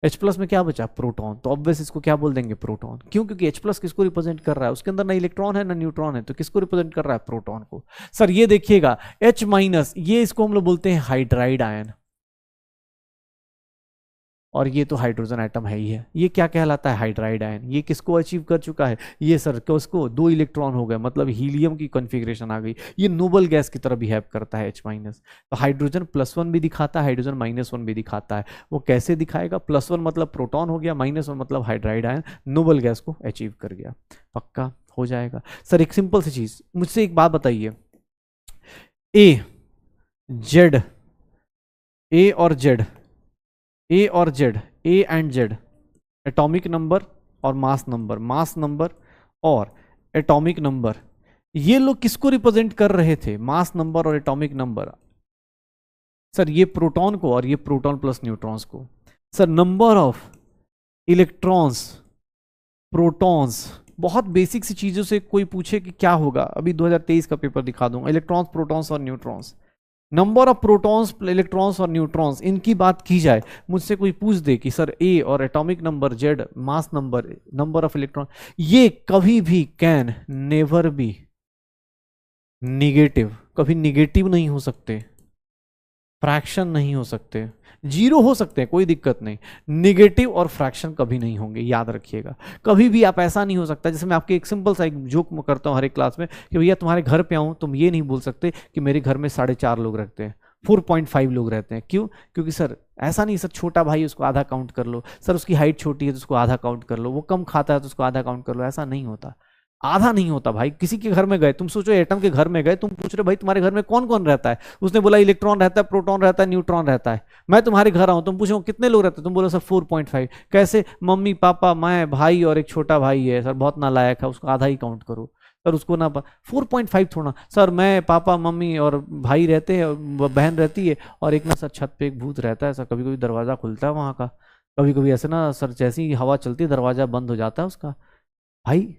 H+ में क्या बचा, प्रोटॉन। तो ऑब्वियस इसको क्या बोल देंगे, प्रोटॉन। क्यों, क्योंकि H+ किसको रिप्रेजेंट कर रहा है, उसके अंदर ना इलेक्ट्रॉन है ना न्यूट्रॉन है, तो किसको रिप्रेजेंट कर रहा है, प्रोटॉन को। सर ये देखिएगा H-, ये इसको हम लोग बोलते हैं हाइड्राइड आयन, और ये तो हाइड्रोजन एटम है ही है। ये क्या कहलाता है, हाइड्राइड आयन। ये किसको अचीव कर चुका है, ये सर किसको, 2 इलेक्ट्रॉन हो गए, मतलब हीलियम की कॉन्फ़िगरेशन आ गई। ये नोबल गैस की तरह बिहेव करता है H-। तो हाइड्रोजन +1 भी दिखाता है, हाइड्रोजन -1 भी दिखाता है। वो कैसे दिखाएगा, +1 मतलब प्रोटॉन हो गया, -1 मतलब हाइड्राइड आयन, नोबल गैस को अचीव कर गया। पक्का हो जाएगा। सर एक सिंपल सी चीज, मुझसे एक बात बताइए, ए और Z, A and Z, atomic number और मास नंबर और एटॉमिक नंबर, ये लोग किसको रिप्रेजेंट कर रहे थे, मास नंबर और एटॉमिक नंबर। सर ये प्रोटॉन को और ये प्रोटॉन प्लस न्यूट्रॉन्स को। Sir number of electrons, protons, बहुत बेसिक सी चीजों से कोई पूछे कि क्या होगा, अभी 2023 का पेपर दिखा दूंगा, इलेक्ट्रॉन्स, प्रोटॉन्स और neutrons, number of protons, electrons और न्यूट्रॉन्स, इनकी बात की जाए, मुझसे कोई पूछ दे कि सर ए और atomic number, Z, mass number, number of electron, ये कभी भी कैन नेवर बी निगेटिव, कभी निगेटिव नहीं हो सकते, फ्रैक्शन नहीं हो सकते, 0 हो सकते हैं, कोई दिक्कत नहीं, निगेटिव और फ्रैक्शन कभी नहीं होंगे, याद रखिएगा। कभी भी आप ऐसा नहीं हो सकता, जैसे मैं आपके एक सिंपल सा एक जोक करता हूँ हर एक क्लास में कि भैया तुम्हारे घर पे आऊँ, तुम ये नहीं बोल सकते कि मेरे घर में 4.5 लोग रहते हैं, 4.5 लोग रहते हैं। क्यों, क्योंकि सर ऐसा नहीं, सर छोटा भाई उसको आधा काउंट कर लो, सर उसकी हाइट छोटी है तो उसको आधा काउंट कर लो, वो कम खाता है तो उसको आधा काउंट कर लो, ऐसा नहीं होता, आधा नहीं होता भाई। किसी के घर में गए, तुम सोचो एटम के घर में गए, तुम पूछ रहे भाई तुम्हारे घर में कौन कौन रहता है, उसने बोला इलेक्ट्रॉन रहता है, प्रोटॉन रहता है, न्यूट्रॉन रहता है। मैं तुम्हारे घर आऊं, तुम पूछो कितने लोग रहते हैं, तुम बोलो सर 4.5। कैसे, मम्मी पापा मैं भाई और एक छोटा भाई है, सर बहुत नालायक है, उसको आधा ही काउंट करो, सर उसको ना 4.5 थोड़ा, सर मैं पापा मम्मी और भाई रहते हैं, बहन रहती है, और एक ना सर छत पे एक भूत रहता है, सर कभी कभी दरवाजा खुलता है वहां का, कभी कभी ऐसे ना सर जैसी ही हवा चलती है दरवाजा बंद हो जाता है उसका। भाई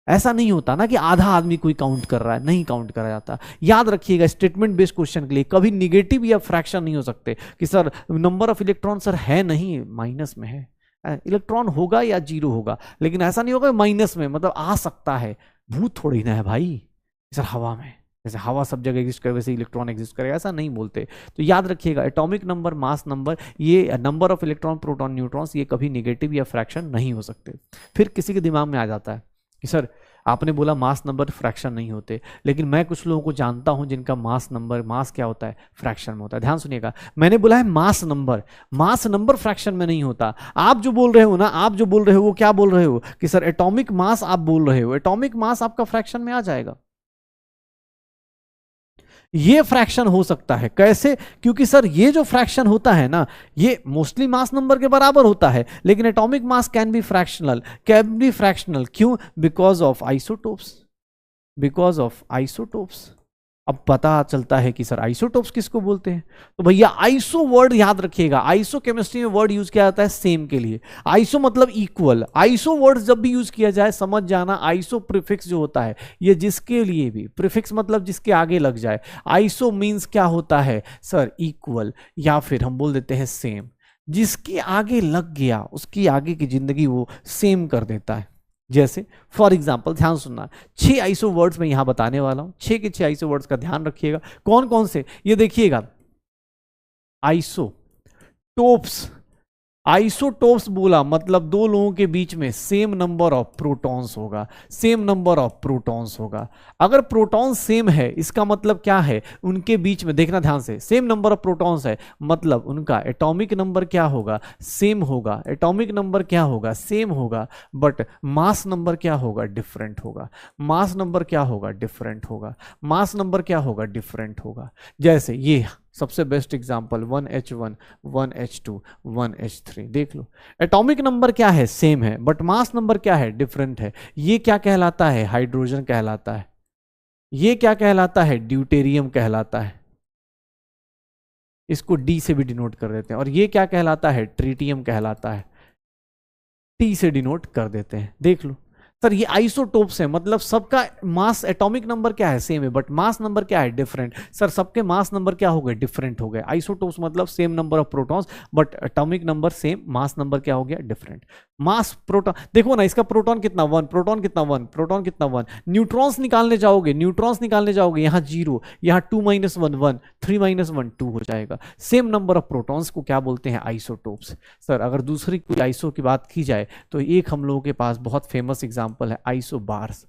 ऐसा नहीं होता ना कि आधा आदमी कोई काउंट कर रहा है, नहीं काउंट करा जाता। याद रखिएगा स्टेटमेंट बेस्ड क्वेश्चन के लिए कभी निगेटिव या फ्रैक्शन नहीं हो सकते कि sir number of electron sir है नहीं, माइनस में है, इलेक्ट्रॉन होगा या 0 होगा, लेकिन ऐसा नहीं होगा माइनस में, मतलब आ सकता है, भूत थोड़ी ना है भाई सर हवा में, जैसे हवा सब जगह एग्जिस्ट करे वैसे इलेक्ट्रॉन एग्जिस्ट करेगा, ऐसा नहीं बोलते। तो याद रखिएगा एटॉमिक नंबर, मास नंबर, ये number of electron, proton, neutrons, ये कभी निगेटिव या फ्रैक्शन नहीं हो सकते। फिर किसी के दिमाग में आ जाता है कि सर आपने बोला मास नंबर फ्रैक्शन नहीं होते, लेकिन मैं कुछ लोगों को जानता हूं जिनका मास नंबर, मास क्या होता है, फ्रैक्शन में होता है। ध्यान सुनिएगा, मैंने बोला है मास नंबर फ्रैक्शन में नहीं होता। आप जो बोल रहे हो ना, आप जो बोल रहे हो वो क्या बोल रहे हो कि सर एटॉमिक मास, आप बोल रहे हो एटॉमिक मास आपका फ्रैक्शन में आ जाएगा, ये फ्रैक्शन हो सकता है। कैसे, क्योंकि सर ये जो फ्रैक्शन होता है ना, ये मोस्टली मास नंबर के बराबर होता है, लेकिन atomic mass can be fractional, क्यों, बिकॉज ऑफ आइसोटोप्स। अब पता चलता है कि सर आइसोटोप्स किसको बोलते हैं, तो भैया आइसो वर्ड याद रखिएगा, आइसो केमिस्ट्री में वर्ड यूज किया जाता है सेम के लिए, आइसो मतलब इक्वल। आइसो वर्ड जब भी यूज किया जाए समझ जाना, आइसो प्रीफिक्स जो होता है ये जिसके लिए भी, प्रीफिक्स मतलब जिसके आगे लग जाए, आइसो मींस क्या होता है सर, इक्वल, या फिर हम बोल देते हैं सेम, जिसके आगे लग गया उसकी आगे की जिंदगी वो सेम कर देता है। जैसे फॉर एग्जाम्पल, ध्यान सुनना, 6 आइसो वर्ड्स मैं यहां बताने वाला हूं, 6 के 6 आइसो वर्ड्स का ध्यान रखिएगा। कौन कौन से, ये देखिएगा, आइसो टोप्स, आइसोटोप्स बोला मतलब दो लोगों के बीच में सेम नंबर ऑफ प्रोटॉन्स होगा, सेम नंबर ऑफ प्रोटॉन्स होगा। अगर प्रोटॉन सेम है इसका मतलब क्या है, उनके बीच में देखना ध्यान से, सेम नंबर ऑफ प्रोटॉन्स है मतलब उनका एटॉमिक नंबर क्या होगा, सेम होगा। एटॉमिक नंबर क्या होगा, सेम होगा, बट मास नंबर क्या होगा, डिफरेंट होगा। मास नंबर क्या होगा, डिफरेंट होगा। मास नंबर क्या होगा, डिफरेंट होगा। जैसे ये सबसे best example 1H1 1H2 1H3 देख लो। एटॉमिक नंबर क्या है, सेम है, बट मास नंबर क्या है, डिफरेंट है। ये क्या कहलाता है, हाइड्रोजन कहलाता है। ये क्या कहलाता है, ड्यूटेरियम कहलाता है। इसको डी से भी डिनोट कर देते हैं। और ये क्या कहलाता है, ट्रीटियम कहलाता है। टी से डिनोट कर देते हैं। देख लो सर ये आइसोटोप्स है मतलब सबका मास एटॉमिक नंबर क्या है, सेम है, बट मास नंबर क्या है, डिफरेंट। सर सबके मास नंबर क्या हो गए, डिफरेंट हो गए। आइसोटोप्स मतलब same number of protons but atomic number same, mass number क्या हो गया, डिफरेंट। मास प्रोटॉन देखो ना, इसका प्रोटॉन कितना 1, प्रोटॉन कितना 1, प्रोटॉन कितना 1। न्यूट्रॉन्स निकालने जाओगे, न्यूट्रॉन्स निकालने जाओगे, यहाँ 0, यहाँ 2 - 1 1, 3 - 1 2 हो जाएगा। सेम नंबर ऑफ प्रोटॉन्स को क्या बोलते हैं, आइसोटोप्स। सर अगर दूसरी कोई आइसो की बात की जाए तो एक हम लोगों के पास बहुत फेमस एग्जांपल है आइसोबार्स।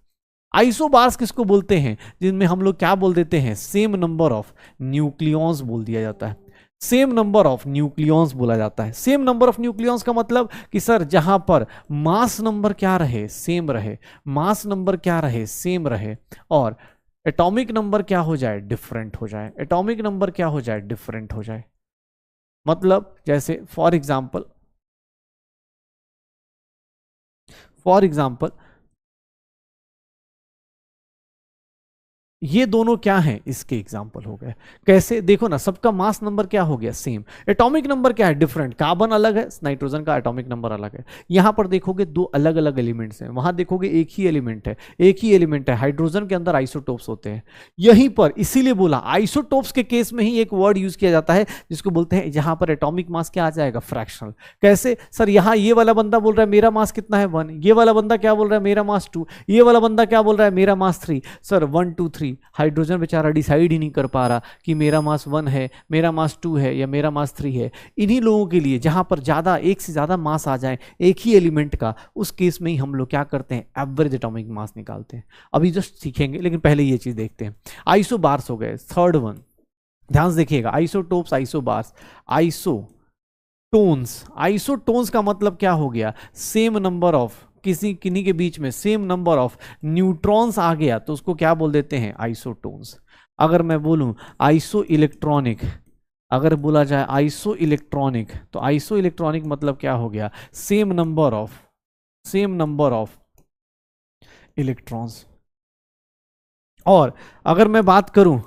आइसोबार्स किसको बोलते हैं, जिनमें हम लोग क्या बोल देते हैं, सेम नंबर ऑफ न्यूक्लियॉन्स बोल दिया जाता है। सेम नंबर ऑफ न्यूक्लियॉन्स बोला जाता है। सेम नंबर ऑफ न्यूक्लियॉन्स का मतलब कि सर जहां पर मास नंबर क्या रहे, सेम रहे, मास नंबर क्या रहे, सेम रहे, और एटॉमिक नंबर क्या हो जाए, डिफरेंट हो जाए। एटॉमिक नंबर क्या हो जाए, डिफरेंट हो जाए। मतलब जैसे फॉर एग्जाम्पल ये दोनों क्या हैं, इसके एग्जाम्पल हो गए। कैसे देखो ना, सबका मास नंबर क्या हो गया, सेम। एटॉमिक नंबर क्या है, डिफरेंट। कार्बन अलग है, नाइट्रोजन का एटॉमिक नंबर अलग है। यहां पर देखोगे दो अलग अलग एलिमेंट्स हैं, वहां देखोगे एक ही एलिमेंट है, एक ही एलिमेंट है। हाइड्रोजन के अंदर आइसोटोप्स होते हैं। यहीं पर इसीलिए बोला आइसोटोप्स के केस में ही एक वर्ड यूज किया जाता है जिसको बोलते हैं, जहां पर एटॉमिक मास क्या आ जाएगा, फ्रैक्शनल। कैसे सर, यहां ये वाला बंदा बोल रहा है मेरा मास कितना है 1, ये वाला बंदा क्या बोल रहा है मेरा मास 2, ये वाला बंदा क्या बोल रहा है मेरा मास 3। सर 1 2 3 हाइड्रोजन बेचारा डिसाइड ही नहीं कर पा रहा कि मेरा मास 1 है, मेरा मास 2 है या मेरा मास 3 है। इन्हीं लोगों के लिए जहां पर ज्यादा, एक से ज्यादा मास आ जाए एक ही एलिमेंट का, उस केस में ही हम लोग क्या करते हैं, एवरेज एटॉमिक मास निकालते हैं। अभी जस्ट सीखेंगे, लेकिन पहले ये चीज देखते हैं। आइसोबार्स हो गए, थर्ड वन ध्यान से देखिएगा। Isotopes, isobars, isotones. आइसोटोन्स का मतलब क्या हो गया, सेम नंबर ऑफ, किसी किन्हीं के बीच में सेम नंबर ऑफ न्यूट्रॉन्स आ गया तो उसको क्या बोल देते हैं, आइसोटोन्स। अगर मैं बोलूं आइसो इलेक्ट्रॉनिक, अगर बोला जाए आइसो इलेक्ट्रॉनिक, तो आइसो इलेक्ट्रॉनिक मतलब क्या हो गया, सेम नंबर ऑफ इलेक्ट्रॉन्स। और अगर मैं बात करूं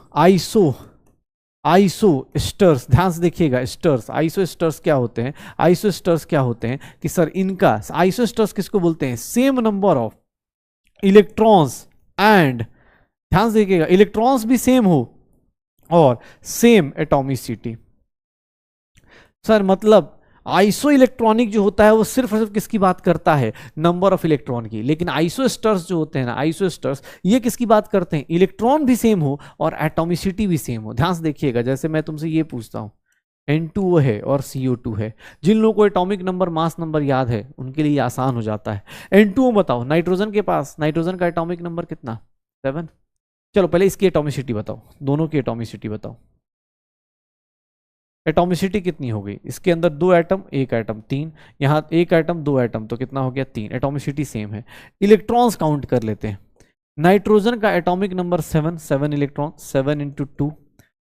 आइसो स्टर्स, ध्यान से देखिएगा, स्टर्स, आइसो स्टर्स क्या होते हैं, आइसो स्टर्स क्या होते हैं कि सर इनका, आइसो स्टर्स किसको बोलते हैं, same number of electrons and, ध्यान से देखिएगा, इलेक्ट्रॉन्स भी सेम हो और सेम एटॉमिसिटी। सर मतलब आइसो इलेक्ट्रॉनिक जो होता है वो सिर्फ और सिर्फ किसकी बात करता है, नंबर ऑफ इलेक्ट्रॉन की। लेकिन आइसो स्टर्स जो होते हैं ना, आइसो स्टर्स ये किसकी बात करते हैं, इलेक्ट्रॉन भी सेम हो और एटॉमिसिटी भी सेम हो। ध्यान से देखिएगा, जैसे मैं तुमसे ये पूछता हूं, N2 है और CO2 है, जिन लोगों को एटॉमिक नंबर, मास नंबर याद है उनके लिए आसान हो जाता है। N2 बताओ, नाइट्रोजन के पास, नाइट्रोजन का एटॉमिक नंबर कितना, 7। चलो पहले इसकी एटॉमिसिटी बताओ, दोनों की एटॉमिसिटी बताओ। एटॉमिसिटी कितनी हो गई, इसके अंदर 2 एटम, 1 एटम 3, यहाँ 1 एटम 2 एटम, तो कितना हो गया 3। एटॉमिसिटी सेम है। इलेक्ट्रॉन्स काउंट कर लेते हैं। नाइट्रोजन का atomic number 7, 7 electron, 7 × 2,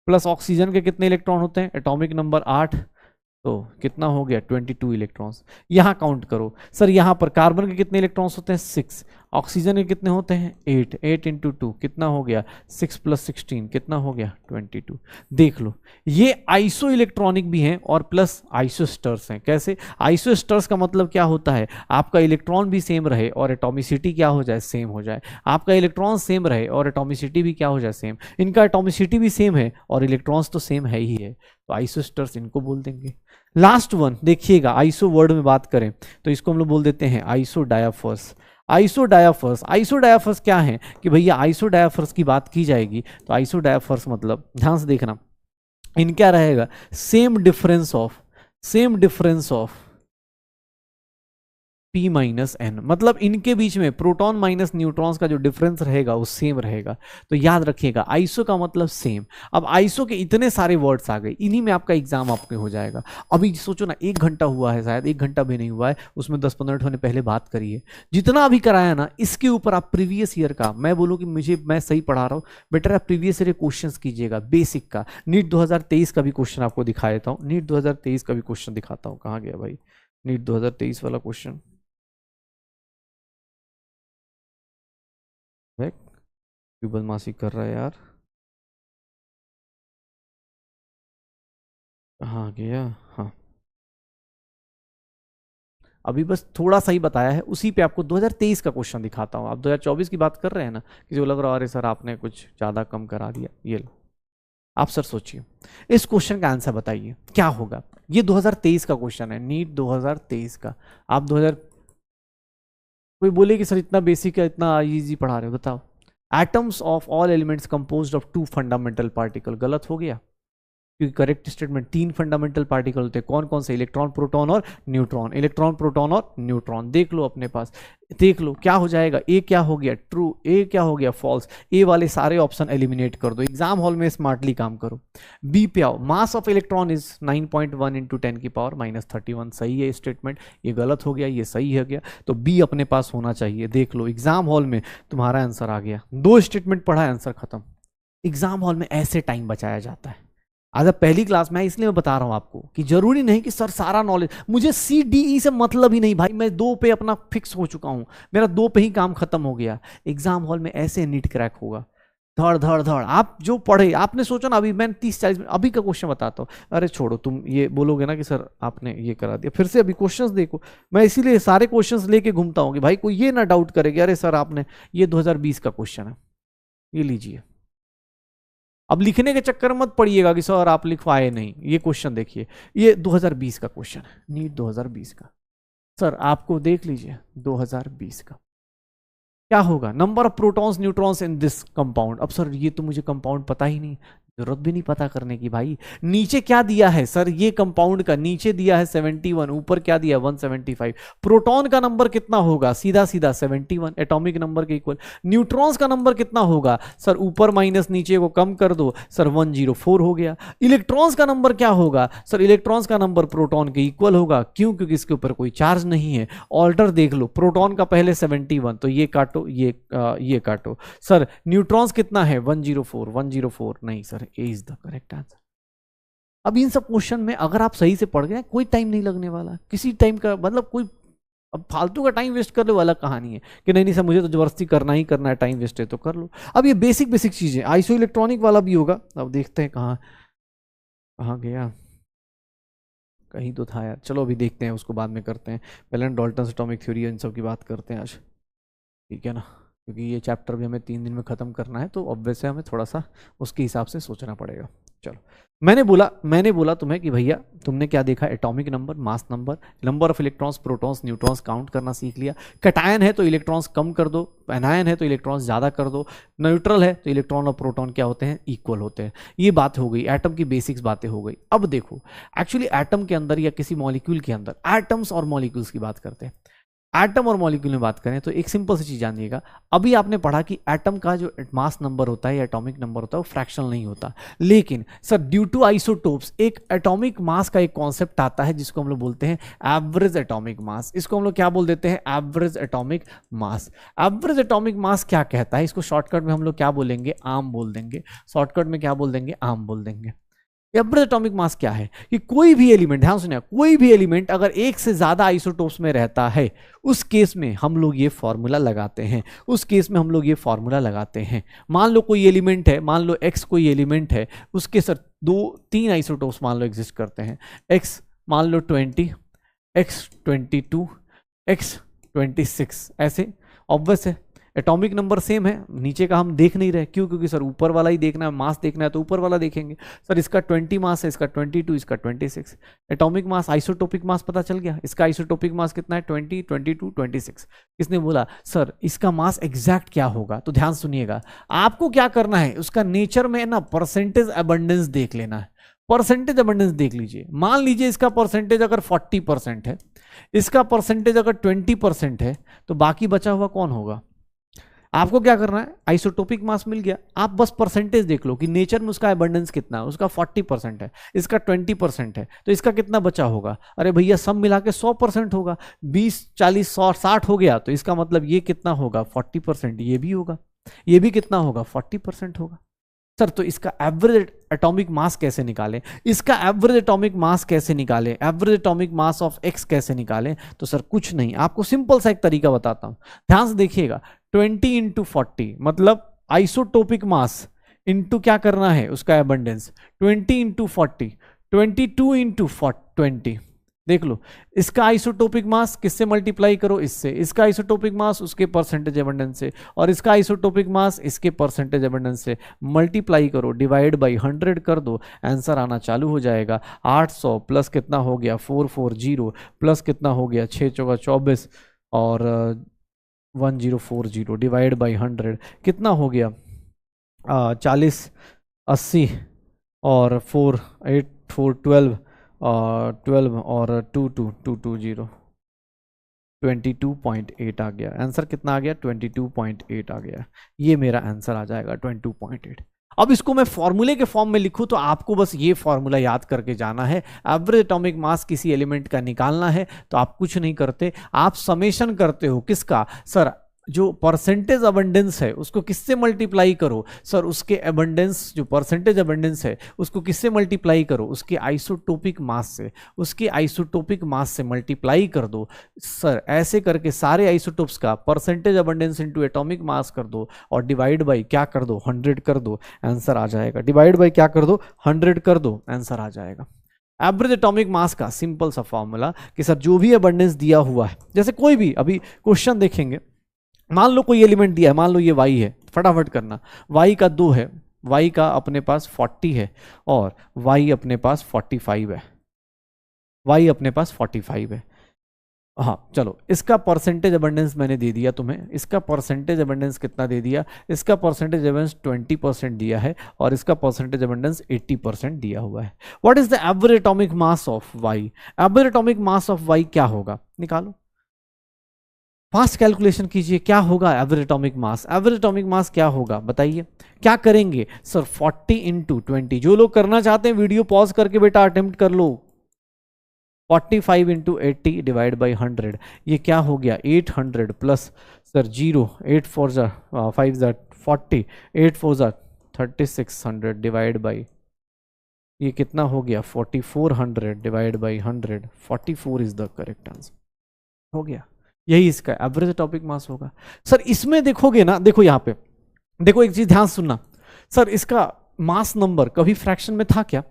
plus oxygen के कितने इलेक्ट्रॉन होते हैं, एटॉमिक नंबर 8, तो कितना हो गया 22 इलेक्ट्रॉन्स। यहां काउंट करो सर, यहां पर कार्बन के कितने इलेक्ट्रॉन्स होते हैं 6, ऑक्सीजन के कितने होते हैं 8, 8 × 2 कितना हो गया 6 + 16 कितना हो गया 22। देख लो ये आइसो इलेक्ट्रॉनिक भी हैं और प्लस आइसोस्टर्स हैं। कैसे, आइसोस्टर्स का मतलब क्या होता है, आपका इलेक्ट्रॉन भी सेम रहे और एटॉमिसिटी क्या हो जाए, सेम हो जाए। आपका इलेक्ट्रॉन सेम रहे और एटॉमिसिटी भी क्या हो जाए, सेम। इनका एटॉमिसिटी भी सेम है और इलेक्ट्रॉन्स तो सेम है ही है, तो आइसोस्टर्स इनको बोल देंगे। लास्ट वन देखिएगा, आइसो वर्ड में बात करें तो इसको हम लोग बोल देते हैं आइसो डायाफर्स। आइसो डायाफर्स, आइसो डायाफर्स क्या है कि भैया आइसो डायाफर्स की बात की जाएगी तो आइसो डायाफर्स मतलब, ध्यान से देखना, इन क्या रहेगा, same difference of P minus N, मतलब इनके बीच में प्रोटॉन माइनस न्यूट्रॉन्स का जो डिफरेंस रहेगा वो सेम रहेगा। तो याद रखिएगा आइसो का मतलब सेम। अब आइसो के इतने सारे वर्ड्स आ गए, इन्हीं में आपका एग्जाम आपके हो जाएगा। अभी सोचो ना, 1 घंटा हुआ है, शायद 1 घंटा भी नहीं हुआ है, उसमें 10-15 मिनट होने पहले बात करी है। जितना अभी कराया ना, इसके ऊपर आप प्रीवियस ईयर का, मैं बोलूँ कि मैं सही पढ़ा रहा हूँ, बेटर आप प्रीवियस ईयर क्वेश्चन कीजिएगा बेसिक का। नीट 2023 का भी क्वेश्चन आपको दिखा देता हूँ, नीट 2023 का भी क्वेश्चन दिखाता हूँ। कहाँ गया भाई नीट 2023 वाला क्वेश्चन? क्यों बदमाशी कर रहा है यार, कहाँ गया? हाँ, अभी बस थोड़ा सा ही बताया है, उसी पे आपको 2023 का क्वेश्चन दिखाता हूँ। आप 2024 की बात कर रहे हैं ना, कि जो लग रहा है अरे सर आपने कुछ ज़्यादा कम करा दिया। ये लो, आप सर सोचिए, इस क्वेश्चन का आंसर बताइए क्या होगा। ये 2023 का क्वेश्चन है, नीट 2023 का। आप 2000, कोई बोले कि सर इतना बेसिक है, इतना इजी पढ़ा रहे हो, बताओ। Atoms of all elements composed of 2 fundamental particle, गलत हो गया, क्योंकि करेक्ट स्टेटमेंट 3 फंडामेंटल पार्टिकल होते हैं। कौन कौन से? इलेक्ट्रॉन, प्रोटॉन और न्यूट्रॉन। इलेक्ट्रॉन, प्रोटॉन और न्यूट्रॉन, देख लो अपने पास, देख लो क्या हो जाएगा। ए क्या हो गया? ट्रू। ए क्या हो गया? फॉल्स। ए वाले सारे ऑप्शन एलिमिनेट कर दो, एग्जाम हॉल में स्मार्टली काम करो। बी पे आओ, mass of electron is 9.1 into 10 की पावर -31, सही है स्टेटमेंट, ये गलत हो गया, ये सही हो गया। तो बी अपने पास होना चाहिए, देख लो एग्जाम हॉल में तुम्हारा आंसर आ गया। 2 स्टेटमेंट पढ़ा है, आंसर खत्म। एग्जाम हॉल में ऐसे टाइम बचाया जाता है। आज पहली क्लास में, इसलिए मैं बता रहा हूं आपको कि जरूरी नहीं कि सर सारा नॉलेज, मुझे CDE से मतलब ही नहीं भाई, मैं 2 पे अपना फिक्स हो चुका हूं, मेरा 2 पे ही काम खत्म हो गया। एग्जाम हॉल में ऐसे नीट क्रैक होगा, धड़ धड़ धड़। आप जो पढ़े, आपने सोचा ना, अभी मैं 30-40 मिनट अभी का क्वेश्चन बताता हूँ। अरे छोड़ो, तुम ये बोलोगे ना कि सर आपने ये करा दिया, फिर से अभी क्वेश्चंस देखो। मैं इसीलिए सारे क्वेश्चंस लेके घूमता हूँ कि भाई कोई ये ना डाउट करेगी अरे सर आपने, ये 2020 का क्वेश्चन है, ये लीजिए। अब लिखने के चक्कर मत पड़िएगा कि सर आप लिखवाए नहीं, ये क्वेश्चन देखिए, ये 2020 का क्वेश्चन है, नीट 2020 का। सर आपको देख लीजिए 2020 का क्या होगा, number of protons neutrons in this compound. अब सर ये तो मुझे कंपाउंड पता ही नहीं, जरूरत भी नहीं पता करने की भाई। नीचे क्या दिया है सर, ये कंपाउंड का नीचे दिया है 71, ऊपर क्या दिया 175। प्रोटॉन का नंबर कितना होगा, सीधा सीधा 71 एटॉमिक नंबर के इक्वल। न्यूट्रॉन्स का नंबर कितना होगा सर, ऊपर माइनस नीचे को कम कर दो सर, 104 हो गया। इलेक्ट्रॉन्स का नंबर क्या होगा सर, इलेक्ट्रॉन्स का नंबर प्रोटॉन के इक्वल होगा, क्यों? क्योंकि इसके ऊपर कोई चार्ज नहीं है। ऑर्डर देख लो, प्रोटॉन का पहले 71, तो ये काटो, ये काटो। सर न्यूट्रॉन्स कितना है 104 नहीं sir, A is the correct answer. अब इन सब क्वेश्चन में अगर आप सही से पढ़ गए, कोई टाइम नहीं लगने वाला, किसी टाइम का मतलब कोई अब फालतू का टाइम वेस्ट कर लो वाला कहानी है कि नहीं नहीं सर मुझे तो जबरदस्ती करना ही करना है, टाइम वेस्ट है तो कर लो। अब ये बेसिक बेसिक चीजें, आइसो इलेक्ट्रॉनिक वाला भी होगा। अब देखते हैं कहाँ कहाँ गया, कहीं तो था यार, चलो अभी देखते हैं, उसको बाद में करते हैं। पहले डाल्टन एटॉमिक थ्योरी इन सब की बात करते हैं आज, ठीक है ना, क्योंकि ये चैप्टर भी हमें 3 दिन में ख़त्म करना है, तो ऑब्वियस है हमें थोड़ा सा उसके हिसाब से सोचना पड़ेगा। चलो, मैंने बोला तुम्हें कि भैया तुमने क्या देखा, atomic number, mass number, number of electrons, protons, neutrons count करना सीख लिया। कटायन है तो इलेक्ट्रॉन्स कम कर दो, एनायन है तो इलेक्ट्रॉन्स ज़्यादा कर दो, न्यूट्रल है तो इलेक्ट्रॉन और प्रोटॉन क्या होते हैं, इक्वल होते हैं। ये बात हो गई, एटम की बेसिक्स बातें हो गई। अब देखो एक्चुअली एटम के अंदर या किसी मॉलिक्यूल के अंदर, एटम्स और मॉलिक्यूल्स की बात करते हैं। एटम और मॉलिक्यूल में बात करें तो एक सिंपल सी चीज जानिएगा, अभी आपने पढ़ा कि एटम का जो मास नंबर होता है या एटॉमिक नंबर होता है वो फ्रैक्शनल नहीं होता, लेकिन सर ड्यू टू आइसोटोप्स एक एटॉमिक मास का एक कॉन्सेप्ट आता है जिसको हम लोग बोलते हैं एवरेज एटॉमिक मास। इसको हम लोग क्या बोल देते हैं, average atomic mass. Average atomic mass क्या कहता है, इसको शॉर्टकट में हम लोग क्या बोलेंगे, आम बोल देंगे। शॉर्टकट में क्या बोल देंगे, आम बोल देंगे। एवरेज एटॉमिक मास क्या है कि कोई भी एलिमेंट, ध्यान सुनिए, कोई भी एलिमेंट अगर एक से ज्यादा आइसोटोप्स में रहता है, उस केस में हम लोग ये फॉर्मूला लगाते हैं, उस केस में हम लोग ये फॉर्मूला लगाते हैं। मान लो कोई एलिमेंट है, मान लो एक्स कोई एलिमेंट है, उसके सर 2-3 आइसोटोप्स मान लो एग्जिस्ट करते हैं, एक्स मान लो 20, एक्स 22, एक्स 26, ऐसे ऑब्वियस है एटॉमिक नंबर सेम है। नीचे का हम देख नहीं रहे, क्यों? क्योंकि सर ऊपर वाला ही देखना है, मास देखना है तो ऊपर वाला देखेंगे। सर इसका 20 मास है, इसका 22, इसका 26। एटॉमिक मास, आइसोटोपिक मास पता चल गया, इसका आइसोटोपिक मास कितना है 20, 22, 26। किसने बोला सर इसका मास एग्जैक्ट क्या होगा, तो ध्यान सुनिएगा, आपको क्या करना है, उसका नेचर में ना परसेंटेज अबंडेंस देख लेना है। परसेंटेज अबंडेंस देख लीजिए, मान लीजिए इसका परसेंटेज अगर 40% है इसका परसेंटेज अगर 20% है तो बाकी बचा हुआ कौन होगा? आपको क्या करना है, आइसोटोपिक मास मिल गया, आप बस परसेंटेज देख लो कि नेचर में उसका एबंडेंस कितना है, उसका 40% है, इसका 20% है, तो इसका कितना बचा होगा? अरे भैया सब मिला के 100% होगा, 20 40 100 60 हो गया, तो इसका मतलब ये कितना होगा? 40%। ये भी होगा, ये भी कितना होगा? 40% होगा। सर तो इसका एवरेज एटॉमिक मास कैसे निकालें? इसका एवरेज एटॉमिक मास कैसे निकालें? Average atomic mass of x कैसे निकालें? तो सर कुछ नहीं, आपको सिंपल सा एक तरीका बताता हूं, ध्यान से देखिएगा। 20 इंटू 40 मतलब आइसोटोपिक मास इंटू क्या करना है? उसका एबंडेंस। 20 into 40, 22 into 20। देख लो, इसका आइसोटोपिक मास किससे मल्टीप्लाई करो? इससे। इसका आइसोटोपिक मास उसके परसेंटेज एबंडेंस से, और इसका आइसोटोपिक मास इसके परसेंटेज एबंडेंस से मल्टीप्लाई करो, डिवाइड बाई 100 कर दो, आंसर आना चालू हो जाएगा। 800 प्लस कितना हो गया? 440 प्लस कितना हो गया? 6 चौका 24 और 1040 डिवाइड बाई 100 कितना हो गया? 40 80 और 4 8 4 12 12 और 2 2 2 2 0 22.8 आ गया। आंसर कितना आ गया? 22.8 आ गया। ये मेरा आंसर आ जाएगा 22.8। अब इसको मैं फॉर्मूले के फॉर्म में लिखूं तो आपको बस ये फॉर्मूला याद करके जाना है। एवरेज एटॉमिक मास किसी एलिमेंट का निकालना है तो आप कुछ नहीं करते, आप समेशन करते हो। किसका? सर जो परसेंटेज अबंडेंस है उसको किससे मल्टीप्लाई करो? सर उसके अबंडेंस, जो परसेंटेज अबंडेंस है उसको किससे मल्टीप्लाई करो? उसके आइसोटोपिक मास से। उसके आइसोटोपिक मास से मल्टीप्लाई कर दो। सर ऐसे करके सारे आइसोटोप्स का percentage abundance into atomic mass कर दो और डिवाइड बाई क्या कर दो? 100 कर दो, आंसर आ जाएगा। डिवाइड बाई क्या कर दो? 100 कर दो, आंसर आ जाएगा। एवरेज एटॉमिक मास का सिंपल सा फॉर्मूला कि सर जो भी अबंडेंस दिया हुआ है, जैसे कोई भी अभी क्वेश्चन देखेंगे, मान लो कोई एलिमेंट दिया है, मान लो ये y है, फटाफट करना, y का 2 है, y का अपने पास 40 है और y अपने पास 45 है, y अपने पास 45 है। हाँ चलो, इसका परसेंटेज अबंडेंस मैंने दे दिया तुम्हें, इसका परसेंटेज अबंडेंस कितना दे दिया? इसका परसेंटेज अबंडेंस 20% दिया है और इसका परसेंटेज अबंडेंस 80% दिया हुआ है। What is the average atomic mass of y? Average atomic mass of y क्या होगा? निकालो, फास्ट कैलकुलेशन कीजिए, क्या होगा average atomic mass? Average atomic mass क्या होगा बताइए? क्या करेंगे? Sir 40 into 20। जो लोग करना चाहते हैं वीडियो पॉज करके बेटा अटेम्प्ट कर लो। 45 इंटू 80 डिवाइड बाई 100, ये क्या हो गया? 800 प्लस सर 0, 8 4 जा 5 जा 40, 8 4 जा 3600 डिवाइड बाई, ये कितना हो गया? 4400 divide by 100। 44 is the correct answer. हो गया, यही इसका एवरेज एटॉमिक मास होगा। सर इसमें देखोगे ना, देखो यहां पे देखो, एक चीज ध्यान सुनना। सर इसका मास नंबर कभी फ्रैक्शन में था क्या?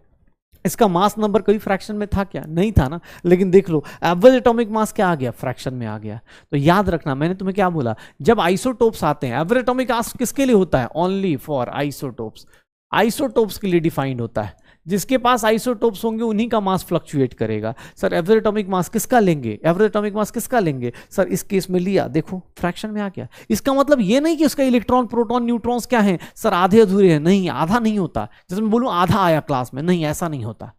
इसका मास नंबर कभी फ्रैक्शन में था क्या? नहीं था ना। लेकिन देख लो एवरेज एटॉमिक मास क्या आ गया? फ्रैक्शन में आ गया। तो याद रखना, मैंने तुम्हें क्या बोला, जब आइसोटोप्स आते हैं, एवरेज एटॉमिक मास किसके लिए होता है? Only for isotopes. आइसोटोप्स के लिए डिफाइंड होता है। जिसके पास आइसोटोप्स होंगे उन्हीं का मास फ्लक्चुएट करेगा। सर एवरेज एटॉमिक मास किसका लेंगे? एवरेज एटॉमिक मास किसका लेंगे? सर इस केस में लिया, देखो फ्रैक्शन में आ गया। इसका मतलब ये नहीं कि उसका इलेक्ट्रॉन प्रोटॉन न्यूट्रॉन्स क्या हैं? सर आधे अधूरे हैं। नहीं, आधा नहीं होता। जैसे मैं बोलूं आधा आया क्लास में, नहीं ऐसा नहीं होता।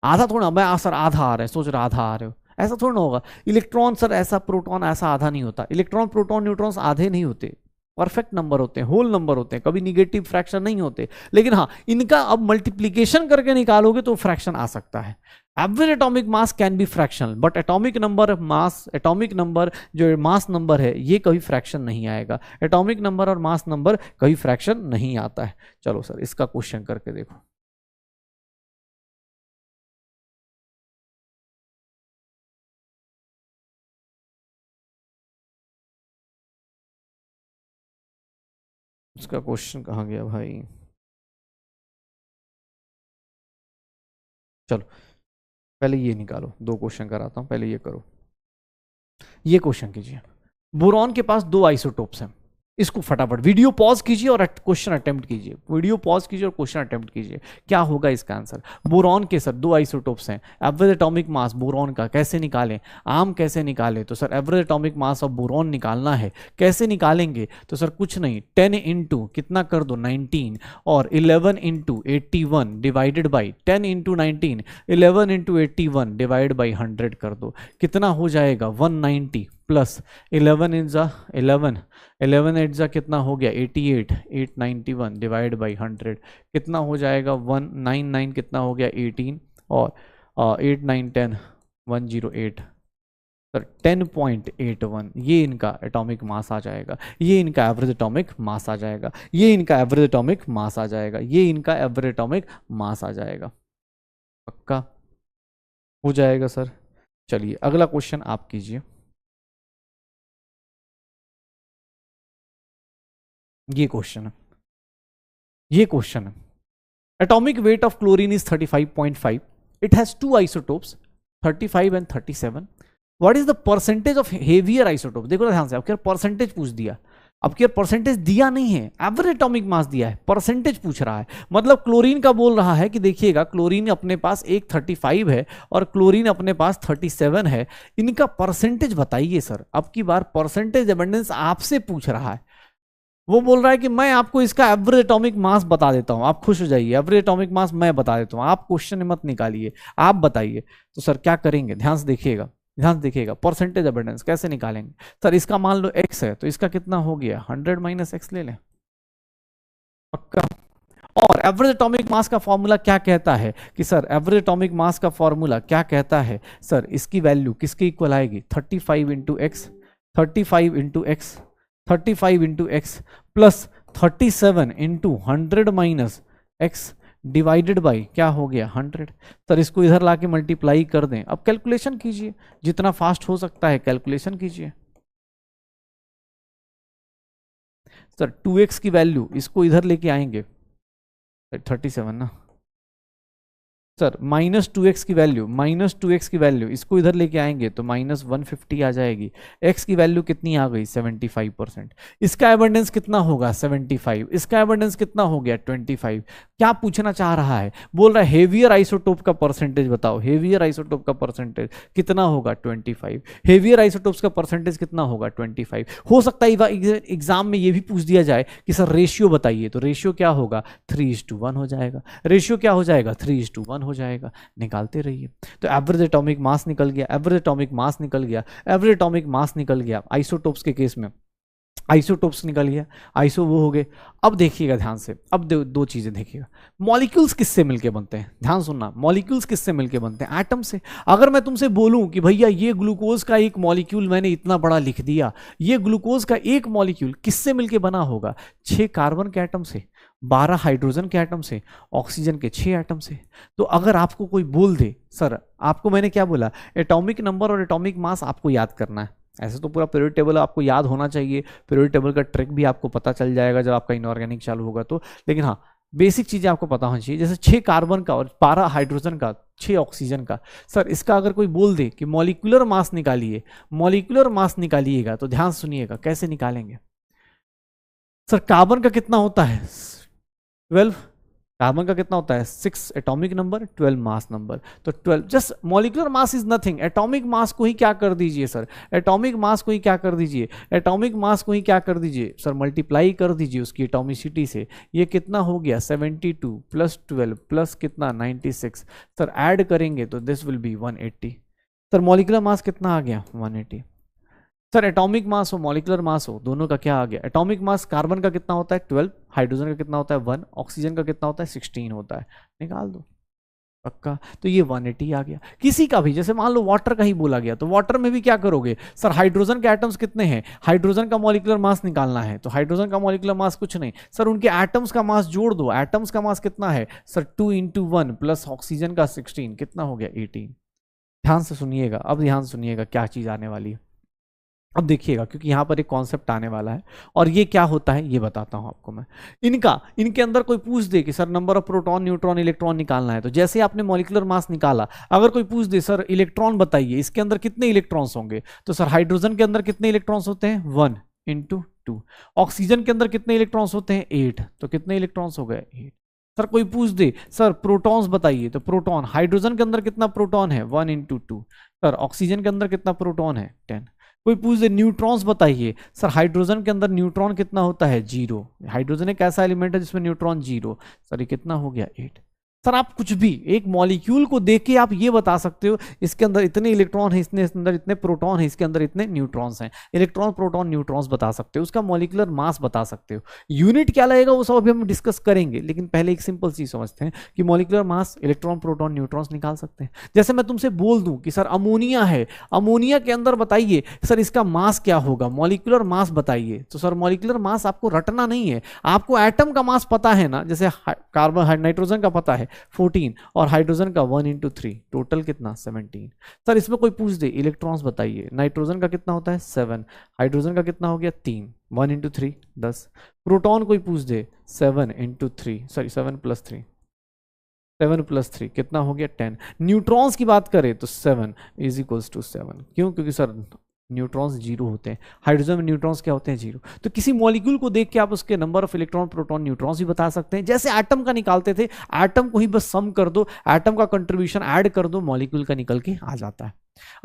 आधा थोड़ा, मैं सर आधा आ रहा है, सोच रहा आधा आ रहे हो, ऐसा थोड़ा ना होगा। इलेक्ट्रॉन सर ऐसा, प्रोटॉन ऐसा आधा नहीं होता। इलेक्ट्रॉन प्रोटॉन न्यूट्रॉन्स आधे नहीं होते, परफेक्ट नंबर होते हैं, होल नंबर होते हैं, कभी निगेटिव फ्रैक्शन नहीं होते। लेकिन हाँ, इनका अब मल्टीप्लीकेशन करके निकालोगे तो फ्रैक्शन आ सकता है। Average atomic mass can be fractional, but atomic number mass, atomic number जो मास नंबर है, ये कभी फ्रैक्शन नहीं आएगा। एटॉमिक नंबर और मास नंबर कभी फ्रैक्शन नहीं आता है। चलो सर इसका क्वेश्चन करके देखो। इसका क्वेश्चन कहाँ गया भाई? चलो पहले ये निकालो, दो क्वेश्चन कराता हूं, पहले ये करो। ये क्वेश्चन कीजिए, बोरॉन के पास दो आइसोटोप्स हैं। इसको फटाफट वीडियो पॉज कीजिए और क्वेश्चन अटेम्प्ट कीजिए, वीडियो पॉज कीजिए और क्वेश्चन अटेम्प्ट कीजिए। क्या होगा इसका आंसर? बोरॉन के सर 2 आइसोटोप्स हैं, एवरेज एटॉमिक मास बोरॉन का कैसे निकालें? आम कैसे निकालें? तो sir average atomic mass of boron निकालना है। कैसे निकालेंगे? तो सर कुछ नहीं, 10 इंटू कितना कर दो 19 और 11 into 81 divided by 10 into 19 11 into 81 divide by 100 कर दो। कितना हो जाएगा? 190 प्लस 11 इन जा 11 एट जा कितना हो गया? 88 891 डिवाइड बाई 100 कितना हो जाएगा? 199 कितना हो गया? 18 और 8 9 10 108 सर 10.81 ये इनका एटॉमिक मास आ जाएगा, ये इनका एवरेज एटॉमिक मास आ जाएगा, ये इनका एवरेज एटॉमिक मास आ जाएगा, ये इनका एवरेज एटॉमिक मास आ जाएगा। पक्का हो जाएगा सर। चलिए अगला क्वेश्चन आप कीजिए। ये क्वेश्चन है, atomic weight of chlorine is 35.5, it has 2 isotopes 35 and 37, what is the percentage of heavier isotope? देखो ध्यान से, अब क्या परसेंटेज पूछ दिया, अब क्या परसेंटेज दिया नहीं है, एवरेज एटॉमिक मास दिया है, परसेंटेज पूछ रहा है। मतलब क्लोरीन का बोल रहा है कि देखिएगा क्लोरीन अपने पास एक 35 है और क्लोरीन अपने पास 37 है, इनका परसेंटेज बताइए सर। अब की बार परसेंटेज एबंडेंस आपसे पूछ रहा है, वो बोल रहा है कि मैं आपको इसका एवरेज एटॉमिक मास बता देता हूं, आप खुश हो जाइए, एवरेज एटॉमिक मास मैं बता देता हूं, आप क्वेश्चन मत निकालिए, आप बताइए। तो सर क्या करेंगे? ध्यान से देखिएगा, ध्यान से देखिएगा, परसेंटेज एबंडेंस कैसे निकालेंगे? सर इसका मान लो x है तो इसका कितना हो गया? 100 माइनस x ले लें। पक्का। और एवरेज एटॉमिक मास का फॉर्मूला क्या कहता है कि सर एवरेज एटॉमिक मास का फॉर्मूला क्या कहता है सर? इसकी वैल्यू किसके इक्वल आएगी? 35 into x, 35 into x, 35 into x plus 37 into 100 minus x divided by क्या हो गया? 100। सर इसको इधर लाके मल्टीप्लाई कर दें। अब कैलकुलेशन कीजिए, जितना फास्ट हो सकता है कैलकुलेशन कीजिए। सर 2x की वैल्यू इसको इधर लेके आएंगे, 37 ना सर, -2x की वैल्यू, -2x की वैल्यू इसको इधर लेके आएंगे तो -150 आ जाएगी। x की वैल्यू कितनी आ गई? 75%। इसका एबंडेंस कितना होगा? 75। इसका एबंडेंस कितना हो गया? 25। क्या पूछना चाह रहा है? बोल रहा है हेवियर आइसोटोप का परसेंटेज बताओ। हेवियर आइसोटोप का परसेंटेज कितना होगा? 25। हेवियर आइसोटोप्स का परसेंटेज कितना होगा? 25। हो सकता है एग्जाम में ये भी पूछ दिया जाए कि सर रेशियो बताइए, तो रेशियो क्या होगा? 3:1 हो जाएगा। रेशियो क्या हो जाएगा? 3:1 हो जाएगा। निकालते रहिए। तो एवरेज एटॉमिक मास निकल गया, एवरेज एटॉमिक मास निकल गया, एवरेज एटॉमिक मास निकल गया। आइसोटोप्स के केस में आइसोटोप्स निकल गया, आइसो वो हो गए। अब देखिएगा ध्यान से, अब दो चीजें देखिएगा। मॉलिक्यूल्स किससे मिलके बनते हैं? ध्यान सुनना, मॉलिक्यूल्स किससे मिलके बनते हैं? एटम से। अगर मैं तुमसे बोलूं कि भैया ये ग्लूकोज का एक मॉलिक्यूल मैंने इतना बड़ा लिख दिया, ये ग्लूकोज का एक मॉलिक्यूल किससे मिलके बना होगा? 6 कार्बन के एटम से, 12 हाइड्रोजन के एटम से, ऑक्सीजन के 6 एटम से। तो अगर आपको कोई बोल दे सर, आपको मैंने क्या बोला? एटॉमिक नंबर और एटॉमिक मास आपको याद करना है। ऐसे तो पूरा पीरियड टेबल आपको याद होना चाहिए, पीरियड टेबल का ट्रिक भी आपको पता चल जाएगा जब आपका इनऑर्गेनिक चालू होगा तो, लेकिन हाँ बेसिक चीजें आपको पता होनी चाहिए। जैसे 6 कार्बन का और 12 हाइड्रोजन का, 6 ऑक्सीजन का। सर इसका अगर कोई बोल दे कि मॉलिक्यूलर मास निकालिए, मॉलिक्यूलर मास निकालिएगा, तो ध्यान सुनिएगा कैसे निकालेंगे। सर कार्बन का कितना होता है? 12। कार्बन का कितना होता है? 6 एटॉमिक नंबर, 12 मास नंबर। तो 12 just molecular mass is nothing. Atomic mass को ही क्या कर दीजिए सर? एटॉमिक मास को ही क्या कर दीजिए? एटॉमिक मास को ही क्या कर दीजिए सर? मल्टीप्लाई कर दीजिए उसकी एटॉमिसिटी से। ये कितना हो गया? 72 प्लस 12 प्लस कितना? 96। सर ऐड करेंगे तो this will be 180। Sir molecular mass कितना आ गया? 180। सर एटॉमिक मास हो मॉलिक्यूलर मास हो, दोनों का क्या आ गया? एटॉमिक मास कार्बन का कितना होता है? 12, हाइड्रोजन का कितना होता है? 1, ऑक्सीजन का कितना होता है? 16 होता है। निकाल दो। पक्का। तो ये 180 आ गया। किसी का भी, जैसे मान लो वाटर का ही बोला गया, तो वाटर में भी क्या करोगे सर? हाइड्रोजन के एटम्स कितने हैं? हाइड्रोजन का मॉलिक्यूलर मास निकालना है, तो हाइड्रोजन का मॉलिक्यूलर मास कुछ नहीं सर, उनके एटम्स का मास जोड़ दो। एटम्स का मास कितना है सर? 2 × 1 प्लस ऑक्सीजन का 16 कितना हो गया? 18। ध्यान से सुनिएगा, अब ध्यान सुनिएगा क्या चीज आने वाली है। अब देखिएगा, क्योंकि यहां पर एक कॉन्सेप्ट आने वाला है और ये क्या होता है ये बताता हूं आपको मैं। इनके अंदर कोई पूछ दे कि sir number of proton, neutron, electron निकालना है, तो जैसे आपने मॉलिक्यूलर मास निकाला, अगर कोई पूछ दे सर इलेक्ट्रॉन बताइए, इसके अंदर कितने इलेक्ट्रॉन्स होंगे, तो सर हाइड्रोजन के अंदर कितने इलेक्ट्रॉन्स होते हैं? 1 × 2। ऑक्सीजन के अंदर कितने इलेक्ट्रॉन्स होते हैं 8, तो कितने इलेक्ट्रॉन्स हो गए 8। सर कोई पूछ दे सर प्रोटॉन्स बताइए, तो प्रोटॉन, हाइड्रोजन के अंदर कितना प्रोटॉन है 1 × 2। सर ऑक्सीजन के अंदर कितना प्रोटॉन है 10। कोई पूछ दे न्यूट्रॉन्स बताइए, सर हाइड्रोजन के अंदर न्यूट्रॉन कितना होता है 0। हाइड्रोजन एक ऐसा एलिमेंट है जिसमें न्यूट्रॉन 0। सर ये कितना हो गया 8। सर आप कुछ भी एक मॉलिक्यूल को देख के आप ये बता सकते हो इसके अंदर इतने इलेक्ट्रॉन है, इसके अंदर इतने प्रोटॉन है, इसके अंदर इतने न्यूट्रॉन्स हैं। इलेक्ट्रॉन प्रोटॉन न्यूट्रॉन्स बता सकते हो, उसका मॉलिक्यूलर मास बता सकते हो। यूनिट क्या लगेगा वो सब अभी हम डिस्कस करेंगे, लेकिन पहले एक सिंपल चीज समझते हैं कि molecular mass electron proton neutrons निकाल सकते हैं। जैसे मैं तुमसे बोल दूं कि सर अमोनिया है, अमोनिया के अंदर बताइए सर इसका मास क्या होगा, मॉलिक्यूलर मास बताइए। तो सर मॉलिक्यूलर मास आपको रटना नहीं है, आपको एटम का मास पता है ना, जैसे कार्बन नाइट्रोजन का पता है 14 और हाइड्रोजन का 1 × 3, टोटल कितना 17। सर इसमें कोई पूछ दे इलेक्ट्रॉन्स बताइए, नाइट्रोजन का कितना होता है 7, हाइड्रोजन का कितना हो गया 3, 1 × 3 10। प्रोटॉन कोई पूछ दे 7 × 3, सॉरी 7 + 3, 7 + 3 कितना हो गया 10। न्यूट्रॉन्स की बात करें तो 7 = 7। क्यों? क्योंकि सर न्यूट्रॉन्स 0 होते हैं, हाइड्रोजन में न्यूट्रॉन्स क्या होते हैं 0। तो किसी मॉलिक्यूल को देख के आप उसके number of electron proton neutrons भी बता सकते हैं। जैसे एटम का निकालते थे, एटम को ही बस सम कर दो, एटम का कंट्रीब्यूशन ऐड कर दो, मॉलिक्यूल का निकल के आ जाता है।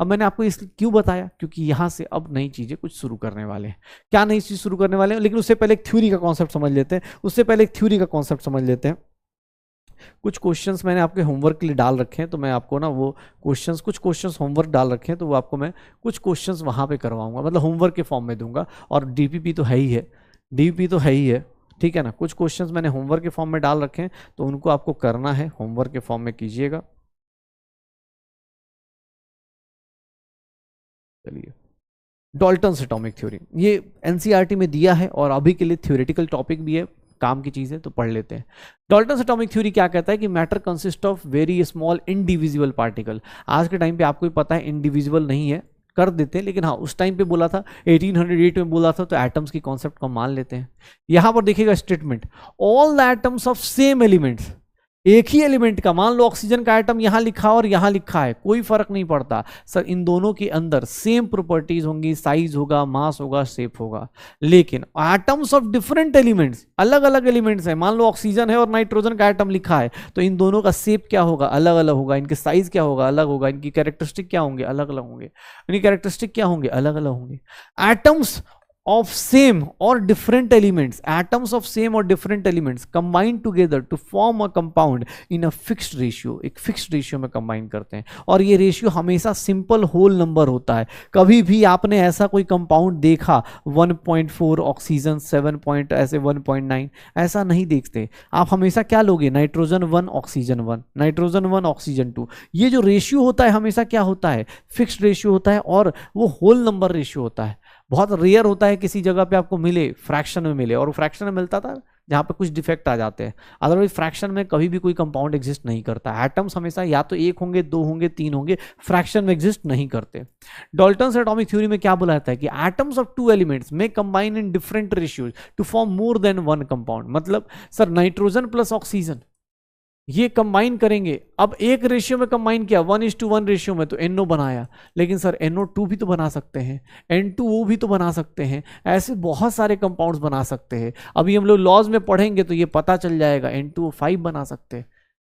अब मैंने आपको इस क्यों बताया, क्योंकि यहां से अब नई चीजें कुछ शुरू करने वाले हैं। क्या नई चीज शुरू करने वाले हैं, लेकिन उससे पहले एक थ्योरी का कॉन्सेप्ट समझ लेते हैं, कुछ क्वेश्चंस मैंने आपके होमवर्क के लिए डाल रखे हैं, तो मैं आपको ना वो कुछ क्वेश्चंस होमवर्क डाल रखे हैं, तो वो आपको मैं कुछ क्वेश्चंस वहां पे करवाऊंगा, मतलब होमवर्क के फॉर्म में दूंगा। और डीपीपी तो है ही है, ठीक है ना। कुछ क्वेश्चंस मैंने होमवर्क के फॉर्म में डाल रखे हैं, तो उनको आपको करना है, होमवर्क के फॉर्म में कीजिएगा। चलिए, डाल्टन्स एटॉमिक थ्योरी, ये एनसीईआरटी में दिया है और अभी के लिए थ्योरेटिकल टॉपिक भी है, काम की चीज है, तो पढ़ लेते हैं। डाल्टन्स एटॉमिक थ्योरी क्या कहता है कि matter consist of very small individual particle. आज के टाइम पे आपको भी पता है इंडिविजुअल नहीं है, कर देते हैं, लेकिन हाँ उस टाइम पे बोला था 1808 में बोला था, तो एटम्स की कॉन्सेप्ट को मान लेते हैं। यहां पर देखिएगा statement, all the atoms of same elements, एक ही एलिमेंट का, मान लो ऑक्सीजन का एटम यहां लिखा और यहां लिखा है, कोई फर्क नहीं पड़ता सर, इन दोनों के अंदर सेम प्रॉपर्टीज होंगी, साइज होगा, मास होगा, शेप होगा। लेकिन एटम्स ऑफ डिफरेंट एलिमेंट्स, अलग अलग एलिमेंट्स हैं, मान लो ऑक्सीजन है और नाइट्रोजन का एटम लिखा है, तो इन दोनों का शेप क्या होगा, अलग अलग होगा, इनके साइज क्या होगा, अलग होगा, इनकी कैरेक्टरिस्टिक क्या होंगे, अलग अलग होंगे, इनकी कैरेक्टरिस्टिक क्या होंगे, अलग अलग होंगे। Atoms of same or different elements, atoms of same or different elements combine together to form a compound in a fixed ratio, एक fixed ratio में combine करते हैं, और ये रेशियो हमेशा सिंपल होल नंबर होता है। कभी भी आपने ऐसा कोई कंपाउंड देखा 1.4 ऑक्सीजन 7 ऐसे 1.9, ऐसा नहीं देखते आप। हमेशा क्या लोगे, नाइट्रोजन 1 ऑक्सीजन 1, नाइट्रोजन 1 ऑक्सीजन 2। ये जो रेशियो होता है हमेशा क्या होता है, फिक्स्ड रेशियो होता है, और वो होल नंबर रेशियो होता है। बहुत रेयर होता है किसी जगह पे आपको मिले, फ्रैक्शन में मिले, और फ्रैक्शन में मिलता था जहां पे कुछ डिफेक्ट आ जाते हैं, अदरवाइज फ्रैक्शन में कभी भी कोई कंपाउंड एग्जिस्ट नहीं करता। एटम्स हमेशा या तो 1 होंगे, 2 होंगे, 3 होंगे, फ्रैक्शन में एग्जिस्ट नहीं करते। डाल्टन्स एटॉमिक थ्योरी में क्या बोला जाता है कि एटम्स ऑफ 2 एलिमेंट्स में combine in different ratios to form more than 1 compound. मतलब सर नाइट्रोजन प्लस ऑक्सीजन ये कंबाइन करेंगे, अब एक रेशियो में कंबाइन किया 1:1 रेशियो में, तो NO बनाया, लेकिन सर NO2 भी तो बना सकते हैं, N2O भी तो बना सकते हैं, ऐसे बहुत सारे कंपाउंड्स बना सकते हैं। अभी हम लोग लॉज में पढ़ेंगे तो ये पता चल जाएगा, N2O5 बना सकते हैं।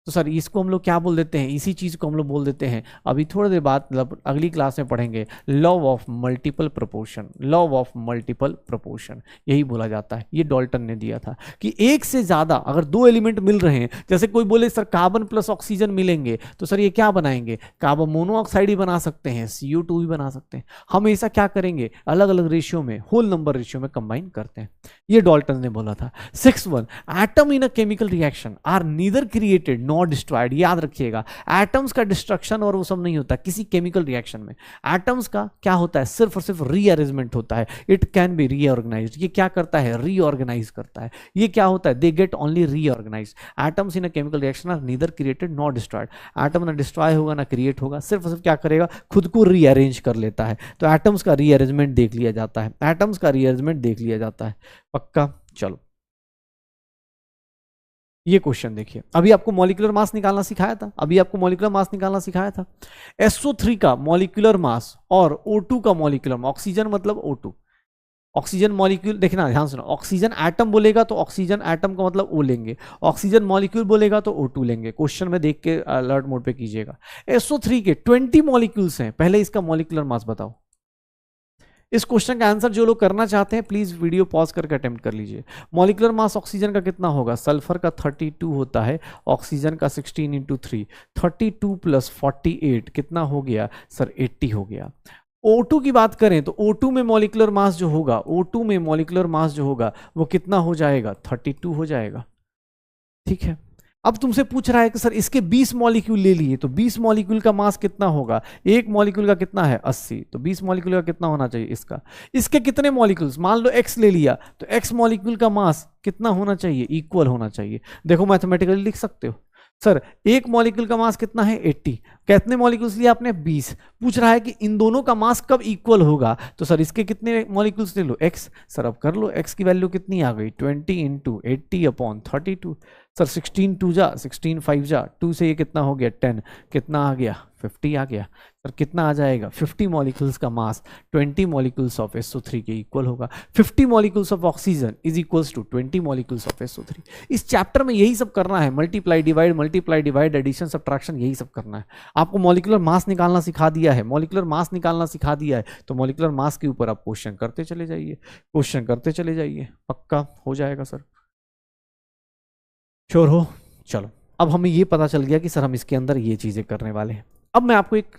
तो सर इसको हम लोग क्या बोल देते हैं, इसी चीज को हम लोग बोल देते हैं, अभी थोड़ी देर बाद मतलब अगली क्लास में पढ़ेंगे, law of multiple proportion. Law of multiple proportion यही बोला जाता है, ये डाल्टन ने दिया था कि एक से ज्यादा अगर 2 एलिमेंट मिल रहे हैं, जैसे कोई बोले सर कार्बन प्लस ऑक्सीजन मिलेंगे, तो सर ये क्या बनाएंगे, कार्बन मोनोऑक्साइड ही बना सकते हैं, CO2 भी बना सकते हैं। हमेशा क्या करेंगे, अलग अलग रेशियो में, होल नंबर रेशियो में कंबाइन करते हैं, ये डाल्टन ने बोला था। 6.1 atom in a chemical reaction are neither created not destroyed. याद रखिएगा, एटम्स का डिस्ट्रक्शन और वो सब नहीं होता किसी केमिकल रिएक्शन में। एटम्स का क्या होता है, सिर्फ और सिर्फ रीअरेंजमेंट होता है, इट कैन बी रीऑर्गेनाइज्ड। ये क्या करता है, रीऑर्गेनाइज करता है। ये क्या होता है, they get only reorganized. Atoms in a chemical reaction are neither created not destroyed. Atom ना डिस्ट्रॉय होगा ना क्रिएट होगा, सिर्फ और सिर्फ क्या करेगा, खुद को रीअरेंज कर लेता है। तो एटम्स का रीअरेंजमेंट देख लिया जाता है, एटम्स का रीअरेंजमेंट देख लिया जाता है, पक्का। चलो ये क्वेश्चन देखिए, अभी आपको मॉलिक्यूलर मास निकालना सिखाया था, SO3 का मॉलिक्यूलर मास और O2 का मॉलिक्यूलर, ऑक्सीजन मतलब O2, ऑक्सीजन मॉलिक्यूल, देखना ध्यान सुनो, ऑक्सीजन एटम बोलेगा तो ऑक्सीजन एटम का मतलब O लेंगे, ऑक्सीजन मॉलिक्यूल बोलेगा तो O2 लेंगे। क्वेश्चन में देख के अलर्ट मोड पे कीजिएगा। SO3 के 20 मॉलिक्यूल्स हैं, पहले इसका मॉलिक्यूलर मास बताओ। इस क्वेश्चन का आंसर जो लोग करना चाहते हैं प्लीज वीडियो पॉज करके अटेम्प्ट कर लीजिए। मॉलिक्यूलर मास ऑक्सीजन का कितना होगा? सल्फर का 32 होता है, ऑक्सीजन का 16 इंटू 3, 32 प्लस 48 कितना हो गया सर? 80 हो गया। O2 की बात करें तो O2 में मॉलिक्यूलर मास जो होगा, O2 में मॉलिक्यूलर मास जो होगा वो कितना हो जाएगा? 32 हो जाएगा। ठीक है, अब तुमसे पूछ रहा है कि सर इसके 20 मॉलिक्यूल ले लिए तो 20 मॉलिक्यूल का मास कितना होगा? एक मॉलिक्यूल का कितना है? 80, तो 20 मॉलिक्यूल का कितना होना चाहिए इसका? इसके कितने मॉलिक्यूल्स, मान लो X ले लिया तो X मॉलिक्यूल का मास कितना होना चाहिए? इक्वल होना चाहिए। देखो मैथमेटिकली लिख सकते हो, सर एक मॉलिक्यूल का मास कितना है? 80, कितने मॉलिक्यूल्स लिया आपने? 20। पूछ रहा है कि इन दोनों का मास कब इक्वल होगा, तो सर इसके कितने मॉलिक्यूल्स ले लो? X। सर अब कर लो, X की वैल्यू कितनी आ गई? 20 इंटू 80 अपॉन 32। सर 16 2 जा 16 5 जा 2 से ये कितना हो गया? 10, कितना आ गया? 50 आ गया। सर कितना आ जाएगा? 50 मॉलिक्यूल्स का मास 20 मॉलिक्यूल्स ऑफ SO3 के इक्वल होगा। 50 molecules of oxygen is equals to 20 molecules of SO3। इस चैप्टर में यही सब करना है, मल्टीप्लाई डिवाइड, एडिशन, सब्ट्रैक्शन, यही सब करना है। आपको मॉलिक्यूलर मास निकालना सिखा दिया है, मॉलिक्यूलर मास निकालना सिखा दिया है, तो मॉलिक्यूलर मास के ऊपर आप क्वेश्चन करते चले जाइए, क्वेश्चन करते चले जाइए, पक्का हो जाएगा सर। श्योर हो? चलो, अब हमें ये पता चल गया कि सर हम इसके अंदर ये चीजें करने वाले हैं। अब मैं आपको एक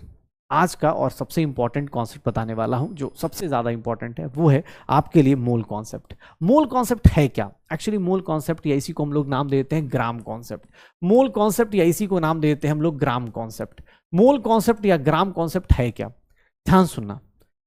आज का और सबसे इंपॉर्टेंट कॉन्सेप्ट बताने वाला हूं, जो सबसे ज्यादा इंपॉर्टेंट है, वो है आपके लिए मोल कॉन्सेप्ट। मोल कॉन्सेप्ट है क्या? एक्चुअली मोल कॉन्सेप्ट या इसी को हम लोग नाम देते हैं ग्राम कॉन्सेप्ट। मोल कॉन्सेप्ट या इसी को नाम देते हैं हम लोग ग्राम कॉन्सेप्ट। मोल कॉन्सेप्ट या ग्राम कॉन्सेप्ट है क्या? ध्यान सुनना,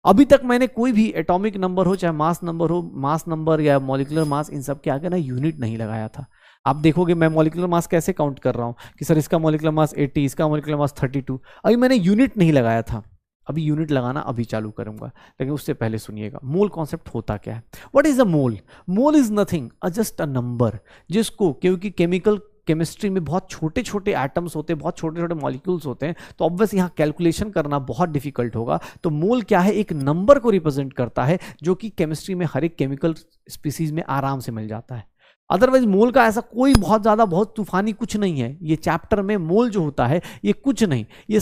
अभी तक मैंने कोई भी एटॉमिक नंबर हो, चाहे मास नंबर हो, मास नंबर या मॉलिक्यूलर मास, इन सब के आगे ना यूनिट नहीं लगाया था। आप देखोगे मैं मॉलिक्यूलर मास कैसे काउंट कर रहा हूं कि सर इसका मॉलिक्यूलर मास 80, इसका मॉलिक्यूलर मास 32, अभी मैंने यूनिट नहीं लगाया था। अभी यूनिट लगाना अभी चालू करूंगा, लेकिन उससे पहले सुनिएगा मोल कॉन्सेप्ट होता क्या है। What is a mole? Mole is nothing just a number, जिसको, क्योंकि केमिस्ट्री में बहुत छोटे छोटे एटम्स होते हैं, बहुत छोटे छोटे मॉलिक्यूल्स होते हैं, तो ऑब्वियस यहाँ कैलकुलेशन करना बहुत डिफिकल्ट होगा। तो मोल क्या है? एक नंबर को रिप्रेजेंट करता है, जो कि केमिस्ट्री में हर एक केमिकल स्पीसीज में आराम से मिल जाता है। अदरवाइज मोल का ऐसा कोई बहुत ज्यादा बहुत तूफानी कुछ नहीं है। ये चैप्टर में मोल जो होता है ये कुछ नहीं, ये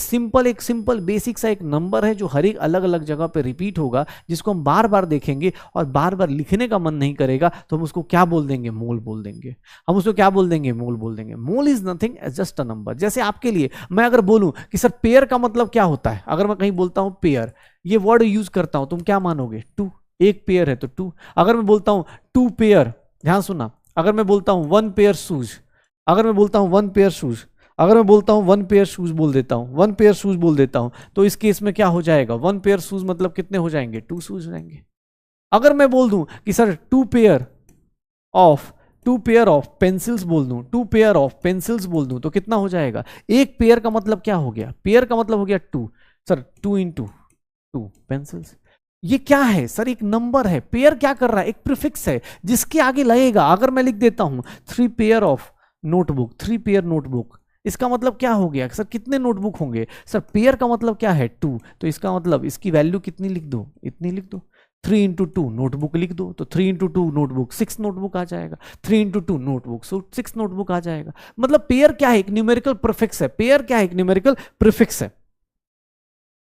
एक सिंपल बेसिक सा एक नंबर है, जो हर एक अलग अलग जगह पे रिपीट होगा, जिसको हम बार बार देखेंगे और बार बार लिखने का मन नहीं करेगा, तो हम उसको क्या बोल देंगे? मोल बोल देंगे। हम उसको क्या बोल देंगे? मोल बोल देंगे। Mole is nothing just a number. जैसे आपके लिए मैं अगर बोलूं कि सर पेयर का मतलब क्या होता है, अगर मैं कहीं बोलता हूं पेयर, ये वर्ड यूज करता हूं, तुम क्या मानोगे? 2, एक पेयर है तो 2। अगर मैं बोलता हूं 2 पेयर, ध्यान सुनना, अगर मैं बोलता हूं 1 पेयर शूज, अगर मैं बोलता हूं 1 पेयर शूज, अगर मैं बोलता हूं 1 पेयर शूज बोल देता हूं, 1 पेयर शूज बोल देता हूं, तो इस केस में क्या हो जाएगा? 1 पेयर शूज मतलब कितने हो जाएंगे? 2 शूज हो जाएंगे। अगर मैं बोल दूं कि सर 2 पेयर ऑफ पेंसिल्स बोल दूं, 2 पेयर ऑफ पेंसिल्स बोल दूं, तो कितना हो जाएगा? एक पेयर का मतलब क्या हो गया? पेयर का मतलब हो गया 2। Sir 2 into 2 pencils. ये क्या है सर? एक नंबर है। पेयर क्या कर रहा है? एक प्रीफिक्स है जिसके आगे लगेगा। अगर मैं लिख देता हूं 3 pair of notebook, 3 pair notebook, इसका मतलब क्या हो गया? सर कितने नोटबुक होंगे? सर पेयर का मतलब क्या है? 2, तो इसका मतलब इसकी वैल्यू कितनी लिख दो? इतनी लिख दो। 3 इंटू 2 नोटबुक लिख दो, तो 3 इंटू 2 नोटबुक 6 नोटबुक आ जाएगा। 3 इंटू 2 नोटबुक 6 नोटबुक आ जाएगा। मतलब पेयर क्या है? एक न्यूमेरिकल प्रीफिक्स है। पेयर क्या है? एक न्यूमेरिकल प्रीफिक्स है।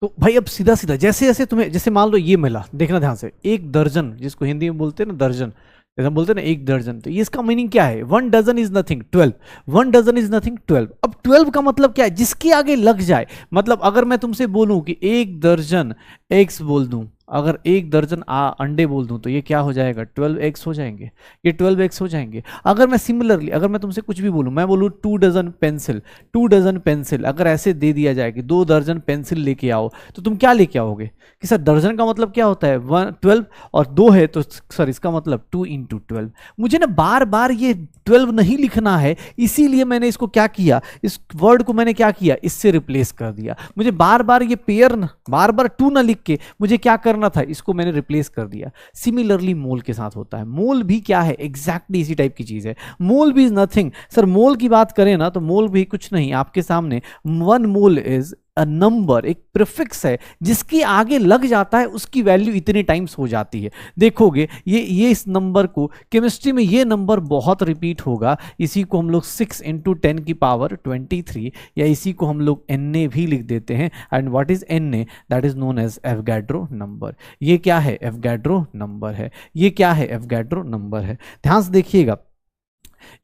तो भाई अब सीधा सीधा जैसे जैसे तुम्हें, जैसे मान लो ये मिला, देखना ध्यान से, 1 दर्जन, जिसको हिंदी में बोलते हैं ना दर्जन, जैसे हम बोलते हैं ना 1 दर्जन, तो ये इसका मीनिंग क्या है? 1 dozen is nothing 12, 1 dozen is nothing 12। अब 12 का मतलब क्या है? जिसके आगे लग जाए। मतलब अगर मैं तुमसे बोलूं कि 1 दर्जन एग्स बोल दूं, अगर 1 दर्जन अंडे बोल दूं, तो ये क्या हो जाएगा? 12 एग्स हो जाएंगे, ये 12 एग्स हो जाएंगे। अगर मैं सिमिलरली, अगर मैं तुमसे कुछ भी बोलूं, मैं बोलूं 2 डजन पेंसिल, 2 डजन पेंसिल, अगर ऐसे दे दिया जाए कि 2 दर्जन पेंसिल लेके आओ, तो तुम क्या लेके आओगे? कि सर दर्जन का मतलब क्या होता है? 12, और 2 है तो सर इसका मतलब 2 इंटू 12। मुझे ना बार बार ये 12 नहीं लिखना है, इसीलिए मैंने इसको क्या किया, इस वर्ड को मैंने क्या किया, इससे रिप्लेस कर दिया। मुझे बार बार ये पेयर बार बार 2 ना लिख के मुझे क्या करना था, इसको मैंने रिप्लेस कर दिया। सिमिलरली मोल के साथ होता है। मोल भी क्या है? एग्जैक्टली इसी टाइप की चीज है। मोल भी इज नथिंग। सर मोल की बात करें ना, तो मोल भी कुछ नहीं, आपके सामने 1 मोल इज अ नंबर, एक प्रीफिक्स है जिसके आगे लग जाता है उसकी वैल्यू इतने टाइम्स हो जाती है। देखोगे ये इस नंबर को केमिस्ट्री में ये नंबर बहुत रिपीट होगा। इसी को हम लोग 6 इंटू 10 की पावर 23 या इसी को हम लोग Na भी लिख देते हैं। And what is Na? That is known as Avogadro number. ये क्या है? एवोगाड्रो नंबर है। ये क्या है? एवोगाड्रो नंबर है। ध्यान से देखिएगा,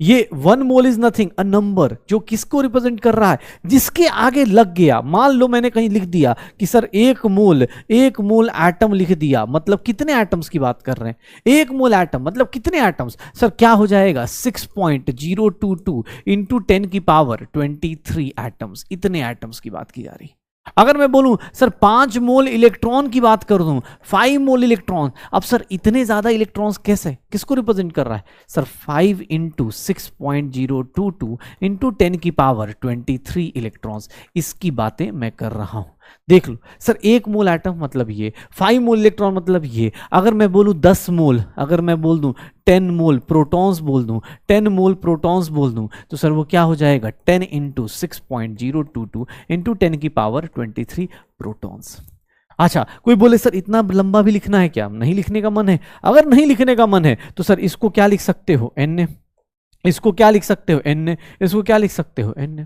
ये 1 mole is nothing, a number जो किसको रिप्रेजेंट कर रहा है? जिसके आगे लग गया। मान लो मैंने कहीं लिख दिया कि सर 1 मोल एटम लिख दिया, मतलब कितने एटम्स की बात कर रहे हैं? 1 मोल एटम मतलब कितने एटम्स? सर क्या हो जाएगा? 6.022 इंटू 10 की पावर 23 एटम्स। इतने एटम्स की बात की जा रही। अगर मैं बोलूं सर 5 मोल इलेक्ट्रॉन की बात कर दूं, 5 मोल इलेक्ट्रॉन, अब सर इतने ज्यादा इलेक्ट्रॉन्स कैसे, किसको रिप्रेजेंट कर रहा है? सर 5 इंटू 6.022 इंटू 10 की पावर 23 इलेक्ट्रॉन्स, इसकी बातें मैं कर रहा हूं। देख लो सर 1 मोल एटम मतलब ये, 5 मोल इलेक्ट्रॉन मतलब ये। अगर मैं बोलूं 10 मोल, अगर मैं बोल दूं 10 मोल प्रोटॉन्स बोल दूं, 10 मोल प्रोटॉन्स बोल दूं, तो सर वो क्या हो जाएगा? 10 इंटू 6.022 इंटू 10 की पावर 23 प्रोटॉन्स। अच्छा, कोई बोले सर इतना लंबा भी लिखना है क्या? नहीं लिखने का मन है? अगर नहीं लिखने का मन है तो सर इसको क्या लिख सकते हो? Na। इसको क्या लिख सकते हो? Na। इसको क्या लिख सकते हो? Na।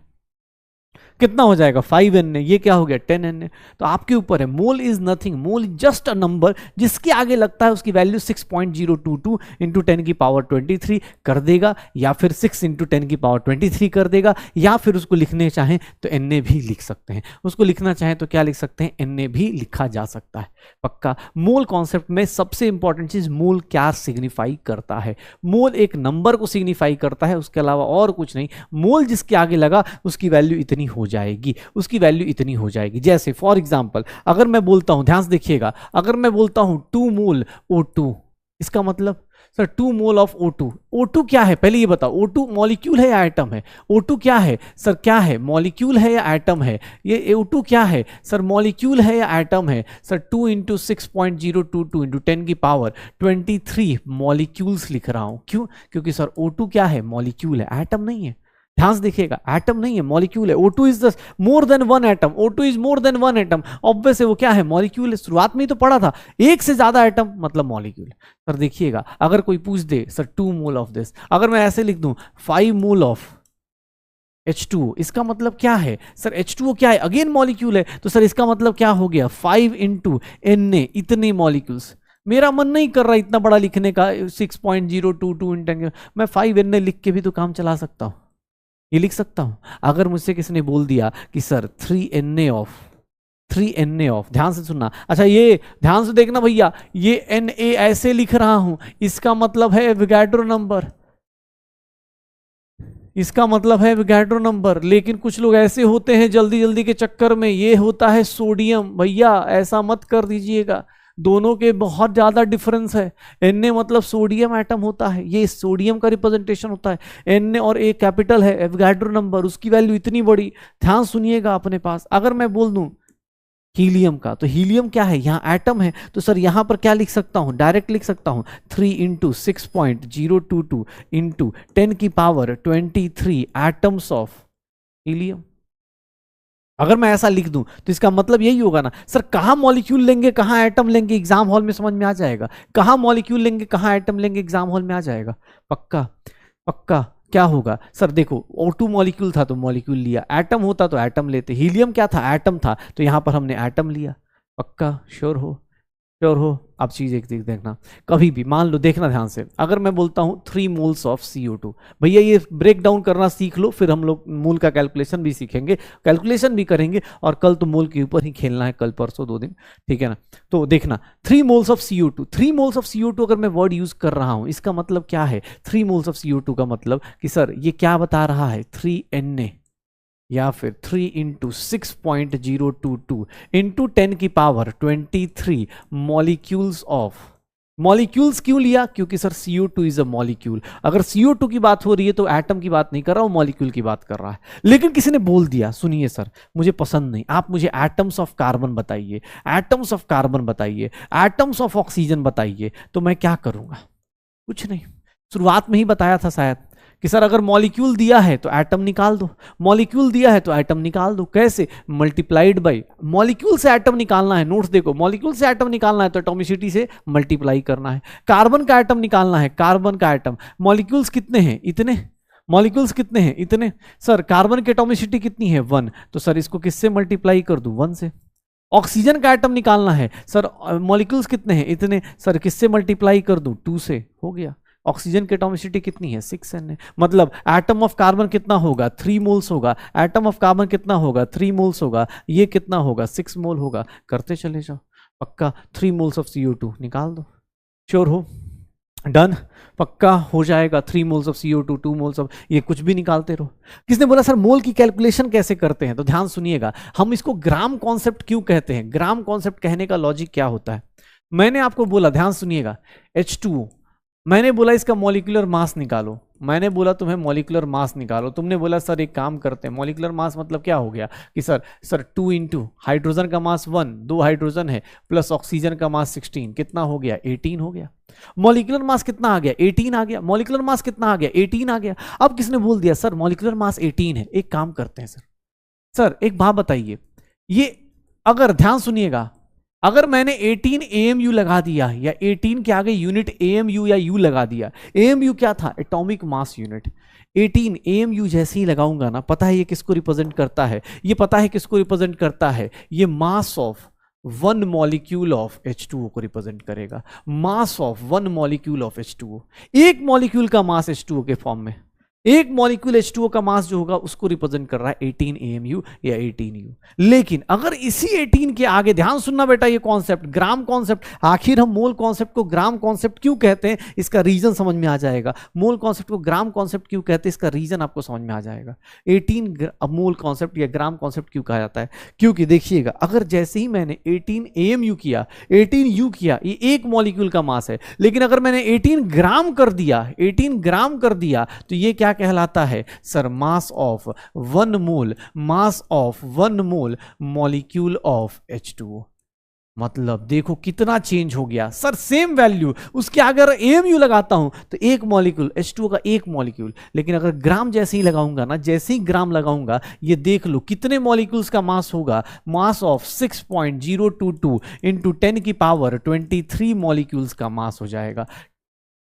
कितना हो जाएगा? 5Na। ये क्या हो गया? 10Na। तो आपके ऊपर है। Mole is nothing, mole just a number जिसके आगे लगता है उसकी वैल्यू 6.022 इंटू 10 की पावर 23 कर देगा, या फिर 6 इंटू 10 की पावर 23 कर देगा, या फिर उसको लिखने चाहें तो Na भी लिख सकते हैं। उसको लिखना चाहें तो क्या लिख सकते हैं? Na भी लिखा जा सकता है। पक्का। मोल कॉन्सेप्ट में सबसे इंपॉर्टेंट चीज मोल क्या सिग्निफाई करता है। मोल एक नंबर को सिग्निफाई करता है, उसके अलावा और कुछ नहीं। मोल जिसके आगे लगा उसकी वैल्यू इतनी हो जाएगी, उसकी वैल्यू इतनी हो जाएगी। जैसे फॉर एग्जांपल अगर मैं बोलता हूं, ध्यान से देखिएगा, अगर मैं बोलता हूं 2 मोल O2, इसका मतलब sir 2 mole of O2। O2 क्या है पहले ये बताओ? O2 मॉलिक्यूल है या एटम है? O2 क्या है सर? क्या है? मॉलिक्यूल है या एटम है? ये O2 क्या है सर? मॉलिक्यूल है या एटम है? सर 2 इंटू 6.022 इंटू 10 की पावर 23 मॉलिक्यूल्स लिख रहा हूं। क्यों? क्योंकि सर O2 क्या है? मॉलिक्यूल है, एटम नहीं है। ध्यान से देखिएगा, एटम नहीं है, मॉलिक्यूल है। O2 is the more than one atom. O2 is more than one atom. Obvious है वो क्या है? मॉलिक्यूल है। शुरुआत में ही तो पढ़ा था, एक से ज्यादा एटम मतलब मॉलिक्यूल। सर देखिएगा, अगर कोई पूछ दे सर 2 मोल ऑफ दिस, अगर मैं ऐसे लिख दूं 5 मोल ऑफ H2O, इसका मतलब क्या है? सर H2O क्या है? अगेन मॉलिक्यूल है। तो सर इसका मतलब क्या हो गया? 5 इंटू Na, इतने मॉलिक्यूल्स। मेरा मन नहीं कर रहा इतना बड़ा लिखने का, 6.022 इंटू, मैं 5Na लिख के भी तो काम चला सकता हूं, ये लिख सकता हूं। अगर मुझसे किसी ने बोल दिया कि सर 3Na ऑफ, ध्यान से सुनना, अच्छा ये ध्यान से देखना भैया, ये Na ऐसे लिख रहा हूं, इसका मतलब है एवोगाड्रो नंबर, इसका मतलब है एवोगाड्रो नंबर। लेकिन कुछ लोग ऐसे होते हैं जल्दी जल्दी के चक्कर में, ये होता है सोडियम। भैया ऐसा मत कर दीजिएगा, दोनों के बहुत ज्यादा डिफरेंस है। Na मतलब सोडियम एटम होता है, ये सोडियम का रिप्रेजेंटेशन होता है। Na और A कैपिटल है, एवोगाड्रो नंबर, उसकी वैल्यू इतनी बड़ी। ध्यान सुनिएगा अपने पास। अगर मैं बोल दूं हीलियम का, तो हीलियम क्या है? यहाँ एटम है, तो सर यहाँ पर क्या लिख सकता हूँ? डायरेक्ट लिख सकता हूँ 3 इंटू 6.022 इंटू 10 की पावर 23 एटम्स ऑफ हीलियम। अगर मैं ऐसा लिख दूं तो इसका मतलब यही होगा ना सर, कहाँ मॉलिक्यूल लेंगे कहाँ एटम लेंगे एग्जाम हॉल में समझ में आ जाएगा। कहाँ मॉलिक्यूल लेंगे कहाँ एटम लेंगे एग्जाम हॉल में आ जाएगा। पक्का पक्का। क्या होगा सर? देखो O2 मॉलिक्यूल था तो मॉलिक्यूल लिया, एटम होता तो एटम लेते, हीलियम क्या था? एटम था, तो यहां पर हमने एटम लिया। पक्का? श्योर हो? श्योर हो? अब चीज एक देखना, कभी भी मान लो, देखना ध्यान से, अगर मैं बोलता हूं 3 मोल्स ऑफ CO2, भैया ये ब्रेक डाउन करना सीख लो, फिर हम लोग मोल का कैलकुलेशन भी सीखेंगे, कैलकुलेशन भी करेंगे, और कल तो मोल के ऊपर ही खेलना है, कल परसों 2 दिन, ठीक है ना। तो देखना 3 moles of CO2, 3 moles of CO2 अगर मैं वर्ड यूज कर रहा हूं, इसका मतलब क्या है? 3 मोल्स ऑफ CO2 का मतलब कि सर ये क्या बता रहा है? 3Na या फिर 3 इंटू 6.022 इंटू 10 की पावर 23 मॉलिक्यूल्स ऑफ। मॉलिक्यूल्स क्यों लिया? क्योंकि sir CO2 is a molecule. अगर CO2 की बात हो रही है तो एटम की बात नहीं कर रहा हूं, मॉलिक्यूल की बात कर रहा है। लेकिन किसी ने बोल दिया सुनिए सर मुझे पसंद नहीं, आप मुझे एटम्स ऑफ कार्बन बताइए, एटम्स ऑफ कार्बन बताइए, एटम्स ऑफ ऑक्सीजन बताइए, तो मैं क्या करूंगा? कुछ नहीं। शुरुआत में ही बताया था शायद कि सर अगर मॉलिक्यूल दिया है तो एटम निकाल दो, मॉलिक्यूल दिया है तो एटम निकाल दो। कैसे? मल्टीप्लाइड बाय, मॉलिक्यूल से एटम निकालना है, नोट्स देखो, मॉलिक्यूल से एटम निकालना है तो एटॉमिसिटी से मल्टीप्लाई करना है। कार्बन का एटम निकालना है, कार्बन का एटम, मॉलिक्यूल्स कितने हैं? इतने, मॉलिक्यूल्स कितने हैं? इतने। सर कार्बन की एटॉमिसिटी कितनी है? 1, तो सर इसको किससे मल्टीप्लाई कर दूं? 1 से। ऑक्सीजन का एटम निकालना है, सर मॉलिक्यूल्स कितने हैं? इतने, सर किससे मल्टीप्लाई कर दूं? 2 से, हो गया। ऑक्सीजन की एटॉमिसिटी कितनी है? 6n है। मतलब एटम ऑफ कार्बन कितना होगा? 3 मोल्स होगा। एटम ऑफ कार्बन कितना होगा? 3 मोल्स होगा। ये कितना होगा? 6 मोल होगा। करते चले जाओ, पक्का 3 मोल्स ऑफ CO2 निकाल दो। श्योर हो? डन, पक्का हो जाएगा। 3 moles of CO2, 2 moles of, ये कुछ भी निकालते रहो। किसने बोला सर मोल की कैलकुलेशन कैसे करते हैं? तो ध्यान सुनिएगा, हम इसको ग्राम कॉन्सेप्ट क्यों कहते हैं? ग्राम कॉन्सेप्ट कहने का लॉजिक क्या होता है? मैंने आपको बोला, ध्यान सुनिएगा, H2O, मैंने बोला इसका मॉलिक्यूलर मास निकालो, मैंने बोला तुम्हें मॉलिक्यूलर मास निकालो, तुमने बोला सर एक काम करते हैं, मॉलिक्यूलर मास मतलब क्या हो गया कि सर 2 इंटू हाइड्रोजन का मास 1, 2 हाइड्रोजन है, प्लस ऑक्सीजन का मास 16, कितना हो गया? 18 हो गया। मॉलिक्यूलर मास कितना आ गया? 18 आ गया। मॉलिक्यूलर मास कितना आ गया? 18 आ गया। अब किसने बोल दिया सर मॉलिक्यूलर मास 18 है? एक काम करते हैं सर एक बात बताइए, ये अगर ध्यान सुनिएगा, अगर मैंने 18 AMU लगा दिया या 18 के आगे यूनिट AMU या U लगा दिया, AMU क्या था? Atomic mass unit. 18 AMU जैसे ही लगाऊंगा ना, पता है ये किसको रिप्रेजेंट करता है? ये पता है किसको रिप्रेजेंट करता है? ये मास ऑफ 1 मॉलिक्यूल ऑफ H2O को रिप्रेजेंट करेगा। मास ऑफ 1 मॉलिक्यूल ऑफ H2O, एक मॉलिक्यूल का मास H2O के फॉर्म में, एक मॉलिक्यूल H2O का मास जो होगा उसको रिप्रेजेंट कर रहा है 18 AMU या 18U। लेकिन अगर इसी 18 के आगे, ध्यान सुनना बेटा, ये कॉन्सेप्ट ग्राम कॉन्सेप्ट, आखिर हम मोल कॉन्सेप्ट को ग्राम कॉन्सेप्ट क्यों कहते हैं, इसका रीजन समझ में आ जाएगा। मोल कॉन्सेप्ट को ग्राम कॉन्सेप्ट क्यों कहते हैं, इसका रीजन आपको समझ में आ जाएगा। 18 मोल कॉन्सेप्ट या ग्राम कॉन्सेप्ट क्यों कहा जाता है? क्योंकि देखिएगा, अगर जैसे ही मैंने 18 AMU किया, 18U किया, ये एक मॉलिक्यूल का मास है, लेकिन अगर मैंने 18 ग्राम कर दिया, 18 ग्राम कर दिया, तो ये क्या कहलाता है sir? Mass of 1 mole, mass of 1 mole molecule of H2O। मतलब देखो कितना चेंज हो गया सर, सेम वैल्यू, उसके अगर AMU लगाता हूं तो एक मॉलिक्यूल H2O का एक मॉलिक्यूल, लेकिन अगर ग्राम जैसे ही लगाऊंगा ना, जैसे ही ग्राम लगाऊंगा, ये देख लो कितने मॉलिक्यूल्स का मास होगा? मास ऑफ 6.022 इंटू 10 की पावर 23 मॉलिक्यूल्स का मास हो जाएगा।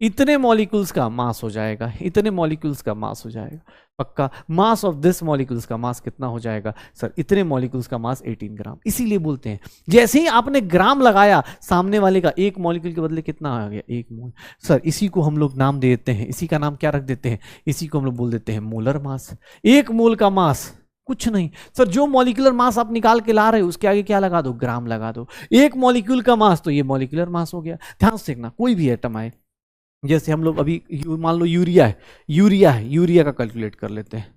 इतने मॉलिक्यूल्स का मास हो जाएगा, इतने मॉलिक्यूल्स का मास हो जाएगा। पक्का मास ऑफ दिस मॉलिक्यूल्स का मास कितना हो जाएगा सर? इतने मॉलिक्यूल्स का मास 18 ग्राम। इसीलिए बोलते हैं जैसे ही आपने ग्राम लगाया, सामने वाले का एक मॉलिक्यूल के बदले कितना आ गया? 1 मोल। सर इसी को हम लोग नाम दे देते हैं, इसी का नाम क्या रख देते हैं? इसी को हम लोग बोल देते हैं मोलर मास। 1 मोल का मास कुछ नहीं सर, जो मॉलिक्यूलर मास आप निकाल के ला रहे हो उसके आगे क्या लगा दो? ग्राम लगा दो। एक मॉलिक्यूल का मास, तो ये मॉलिक्यूलर मास हो गया। ध्यान से देखना, कोई भी एटम आए, जैसे हम लोग अभी मान लो यूरिया है, यूरिया का कैलकुलेट कर लेते हैं।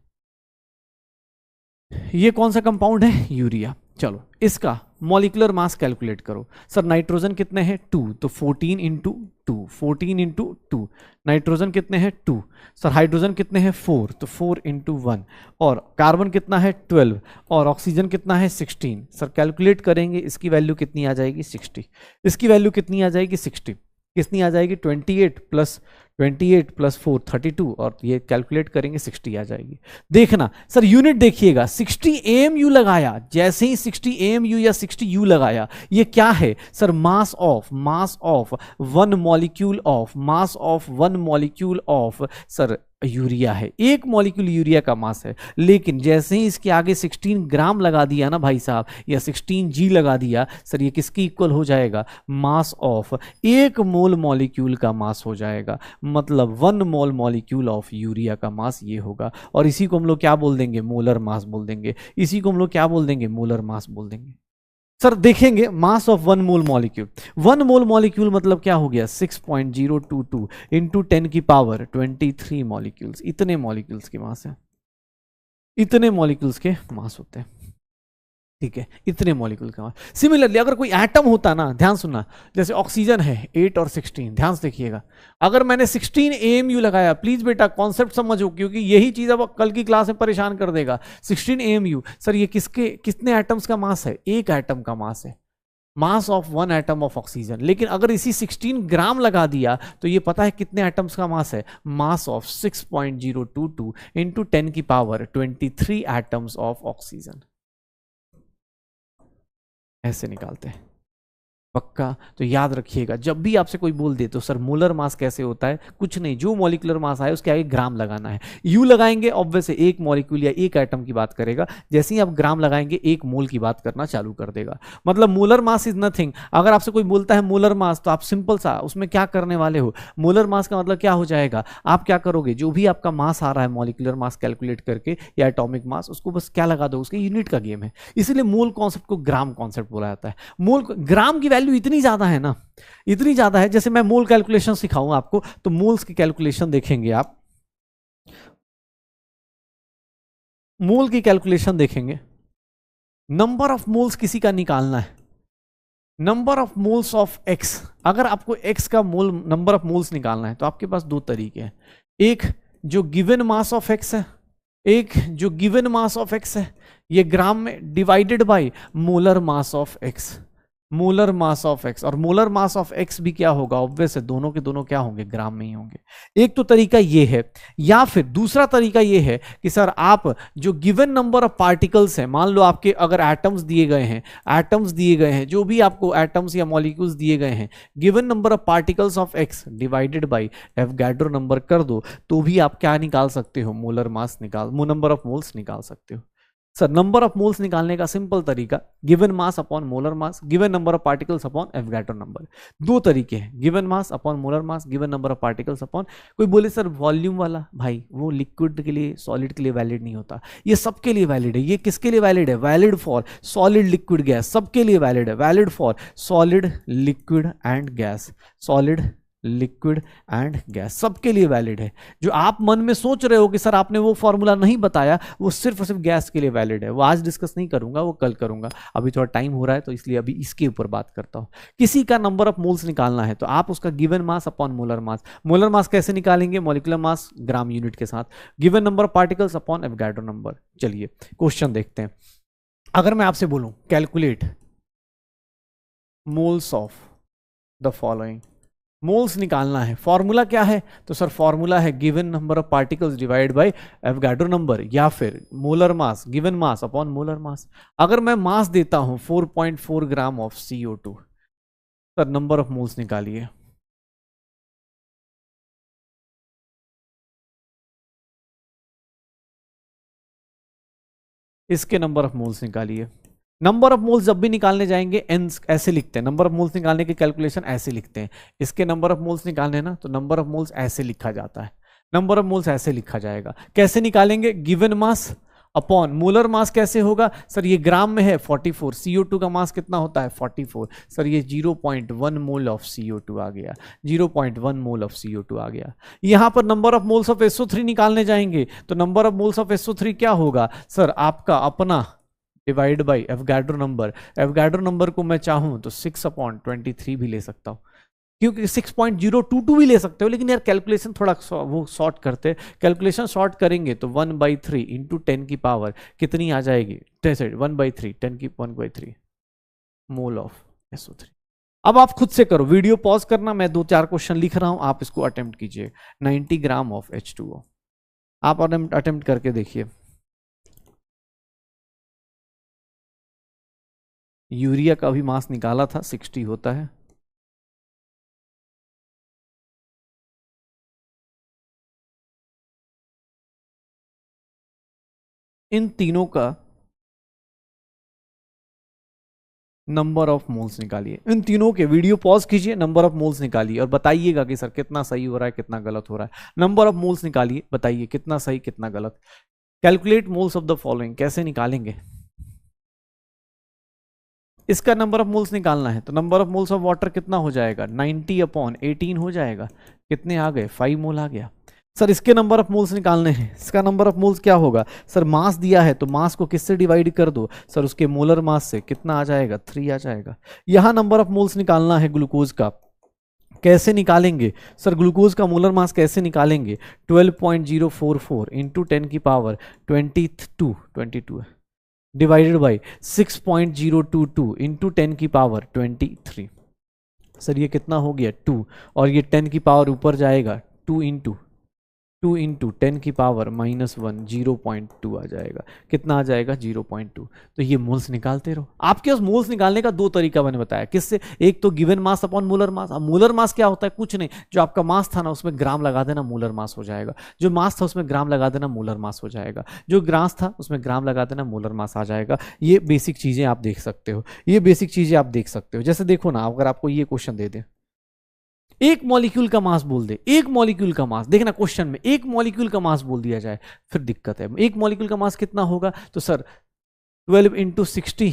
ये कौन सा कंपाउंड है? यूरिया। चलो इसका मॉलिक्यूलर मास कैलकुलेट करो। सर नाइट्रोजन कितने हैं? 2, तो 14 इंटू 2, 14 इंटू 2। नाइट्रोजन कितने हैं? 2। सर हाइड्रोजन कितने हैं? 4, तो 4 इंटू 1। और कार्बन कितना है? 12। और ऑक्सीजन कितना है? 16। सर कैलकुलेट करेंगे, इसकी वैल्यू कितनी आ जाएगी? 60। इसकी वैल्यू कितनी आ जाएगी? 60। कितनी आ जाएगी? 28 प्लस 4 32, और ये कैलकुलेट करेंगे 60 आ जाएगी। देखना सर यूनिट देखिएगा, 60 AMU लगाया, जैसे ही 60 AMU या 60 U लगाया, ये क्या है sir? Mass of 1 molecule of, mass of 1 molecule of sir urea है। एक मॉलिक्यूल यूरिया का मास है, लेकिन जैसे ही इसके आगे 16 ग्राम लगा दिया ना भाई साहब, या 16 G लगा दिया, सर ये किसकी इक्वल हो जाएगा? मास ऑफ 1 मोल मॉलिक्यूल का मास हो जाएगा। मतलब 1 मोल मॉलिक्यूल ऑफ यूरिया का मास ये होगा, और इसी को हम लोग क्या बोल देंगे? मोलर मास बोल देंगे। इसी को हम लोग क्या बोल देंगे? मोलर मास बोल देंगे। सर देखेंगे मास of 1 mole molecule, 1 mole molecule मतलब क्या हो गया? 6.022 इंटू 10 की पावर 23 मॉलिक्यूल्स। इतने मॉलिक्यूल्स के मास है, इतने मॉलिक्यूल्स के मास होते हैं। ठीक है, इतने मॉलिक्यूल का मास। सिमिलरली अगर कोई एटम होता ना, ध्यान सुनना, जैसे ऑक्सीजन है 8 और 16, ध्यान से देखिएगा, अगर मैंने 16 AMU लगाया, प्लीज बेटा कॉन्सेप्ट समझो, क्योंकि यही चीज अब कल की क्लास में परेशान कर देगा। 16 AMU, सर ये कितने एटम्स का मास है? एक एटम का मास है। मास ऑफ 1 एटम ऑफ ऑक्सीजन। लेकिन अगर इसी 16 ग्राम लगा दिया तो ये पता है कितने एटम्स का मास है, मास ऑफ 6.022 इंटू 10 की पावर 23 एटम्स ऑफ ऑक्सीजन। ऐसे निकालते हैं, पक्का। तो याद रखिएगा, जब भी आपसे कोई बोल दे तो सर मोलर मास कैसे होता है, कुछ नहीं, जो मॉलिक्यूलर मास आए उसके आगे ग्राम लगाना है। यू लगाएंगे ऑब्वियस एक मॉलिक्यूल या एक एटम की बात करेगा, जैसे ही आप ग्राम लगाएंगे एक मोल की बात करना चालू कर देगा। मतलब मोलर मास इज नथिंग। अगर आपसे कोई बोलता है मोलर मास तो आप सिंपल सा उसमें क्या करने वाले हो, मोलर मास का मतलब क्या हो जाएगा, आप क्या करोगे, जो भी आपका मास आ रहा है मॉलिक्यूलर मास कैलकुलेट करके या एटॉमिक मास, उसको बस क्या लगा दो, उसके यूनिट का गेम है। इसीलिए मोल कॉन्सेप्ट को ग्राम कॉन्सेप्ट बोला जाता है। मोल ग्राम की वैल्यू इतनी ज्यादा है ना, इतनी ज्यादा है, जैसे मैं मोल कैलकुलेशन सिखाऊं आपको तो मोल्स की कैलकुलेशन देखेंगे आप, मोल की कैलकुलेशन देखेंगे, नंबर ऑफ मोल्स किसी का निकालना है, number of moles of x. अगर आपको एक्स का मोल नंबर ऑफ मोल्स निकालना है तो आपके पास दो तरीके हैं, एक जो गिवन मास ऑफ एक्स है, एक जो गिवन मास ऑफ एक्स है ये ग्राम में divided by molar mass of x, molar mass of x. और मोलर मास ऑफ एक्स भी क्या होगा, ऑब्वियस है, दोनों के दोनों क्या होंगे, ग्राम में ही होंगे। एक तो तरीका ये है, या फिर दूसरा तरीका ये है कि सर आप जो गिवन नंबर ऑफ पार्टिकल्स हैं, मान लो आपके अगर एटम्स दिए गए हैं, एटम्स दिए गए हैं, जो भी आपको एटम्स या मॉलिक्यूल्स दिए गए हैं, given number of particles of x divided by Avogadro number कर दो, तो भी आप क्या निकाल सकते हो, molar mass number of moles निकाल सकते हो। सर नंबर ऑफ मोल्स निकालने का सिंपल तरीका, given mass upon molar mass, given number of particles upon Avogadro number. दो तरीके हैं, given mass upon molar mass, given number of particles upon. कोई बोले सर वॉल्यूम वाला, भाई वो लिक्विड के लिए, सॉलिड के लिए वैलिड नहीं होता, ये सबके लिए वैलिड है। ये किसके लिए वैलिड है, valid for solid liquid gas, सबके लिए वैलिड है, valid for solid liquid and gas, solid liquid and gas सबके लिए वैलिड है। जो आप मन में सोच रहे हो कि सर आपने वो फॉर्मूला नहीं बताया, वो सिर्फ और सिर्फ गैस के लिए वैलिड है, वो आज डिस्कस नहीं करूंगा, वो कल करूंगा, अभी थोड़ा टाइम हो रहा है तो इसलिए अभी इसके ऊपर बात करता हूं। किसी का नंबर ऑफ मोल्स निकालना है तो आप उसका given mass upon molar mass, molar mass कैसे निकालेंगे, मॉलिक्यूलर मास ग्राम यूनिट के साथ, given number of particles upon Avogadro number. चलिए क्वेश्चन देखते हैं। अगर मैं आपसे बोलूं calculate moles of the following, moles निकालना है, फॉर्मूला क्या है, तो सर फॉर्मूला है given number of particles divide by Avogadro number, या फिर molar mass, given mass upon molar mass. अगर मैं मास देता हूं 4.4 gram of CO2, sir number of moles निकालिए। इसके नंबर ऑफ मोल्स निकालिए। नंबर ऑफ मोल्स जब भी निकालने जाएंगे एन ऐसे लिखते हैं, नंबर ऑफ मोल्स निकालने की कैलकुलेशन ऐसे लिखते हैं। इसके नंबर ऑफ मोल्स निकालने ना तो नंबर ऑफ मोल्स ऐसे लिखा जाता है, नंबर ऑफ मोल्स ऐसे लिखा जाएगा। कैसे निकालेंगे, given mass upon molar mass कैसे होगा, सर ये ग्राम में है 44, CO2 का मास कितना होता है 44, सर ये 0.1 मोल ऑफ CO2 आ गया, 0.1 मोल ऑफ CO2 आ गया। यहां पर number of moles of SO3 निकालने जाएंगे तो number of moles of SO3 क्या होगा, सर आपका अपना divide by Avogadro number. Avogadro number को मैं चाहूं तो 6/23 भी ले सकता हूं, क्योंकि 6.022 भी ले सकते हो, लेकिन यार कैलकुलेशन थोड़ा वो शॉर्ट करते हैं, कैलकुलेशन शॉर्ट करेंगे तो 1/3 इंटू 10 की पावर कितनी आ जाएगी, 1/3 10 की 1/3 मोल ऑफ SO3। अब आप खुद से करो, वीडियो पॉज करना, मैं 2-4 क्वेश्चन लिख रहा हूं, आप इसको अटेम्प्ट कीजिए। 90 ग्राम ऑफ H2O आप अटेम्प्ट करके देखिए। यूरिया का भी मास निकाला था, 60 होता है। इन तीनों का नंबर ऑफ मोल्स निकालिए, इन तीनों के, वीडियो पॉज कीजिए, नंबर ऑफ मोल्स निकालिए और बताइएगा कि सर कितना सही हो रहा है कितना गलत हो रहा है। नंबर ऑफ मोल्स निकालिए, बताइए कितना सही कितना गलत। Calculate moles of the following कैसे निकालेंगे, इसका नंबर ऑफ मोल्स निकालना है तो number of moles of water कितना हो जाएगा, 90/18 हो जाएगा, कितने आ गए 5 मोल आ गया। सर इसके नंबर ऑफ मोल्स निकालने हैं, इसका नंबर ऑफ मोल्स क्या होगा, सर मास दिया है तो मास को किससे डिवाइड कर दो, सर उसके मोलर मास से, कितना आ जाएगा 3 आ जाएगा। यहां नंबर ऑफ मोल्स निकालना है ग्लूकोज का, कैसे निकालेंगे, सर ग्लूकोज का मोलर मास कैसे निकालेंगे, 12.044 इंटू 10 की पावर 22 है, डिवाइडेड बाई 6.022 इंटू 10 की पावर 23। सर ये कितना हो गया 2, और ये 10 की पावर ऊपर जाएगा 2 इंटू 10 की पावर -1 0.2 आ जाएगा। कितना आ जाएगा 0.2। तो ये मोल्स निकालते रहो। आपके पास मोल्स निकालने का दो तरीका मैंने बताया, किससे? एक तो given mass upon molar mass. अब मोलर मास क्या होता है? कुछ नहीं, जो आपका मास था ना उसमें ग्राम लगा देना, मोलर मास हो जाएगा। जो मास था उसमें ग्राम लगा देना, मोलर मास हो जाएगा। जो ग्रास था उसमें ग्राम लगा देना, मोलर मास आ जाएगा। ये बेसिक चीजें आप देख सकते हो, ये बेसिक चीजें आप देख सकते हो। जैसे देखो ना, अगर आपको ये क्वेश्चन दे दे, एक मॉलिक्यूल का मास बोल दे, एक मॉलिक्यूल का मास, देखना क्वेश्चन में एक मॉलिक्यूल का मास बोल दिया जाए, फिर दिक्कत है। एक मॉलिक्यूल का मास कितना होगा? तो sir 12 into 60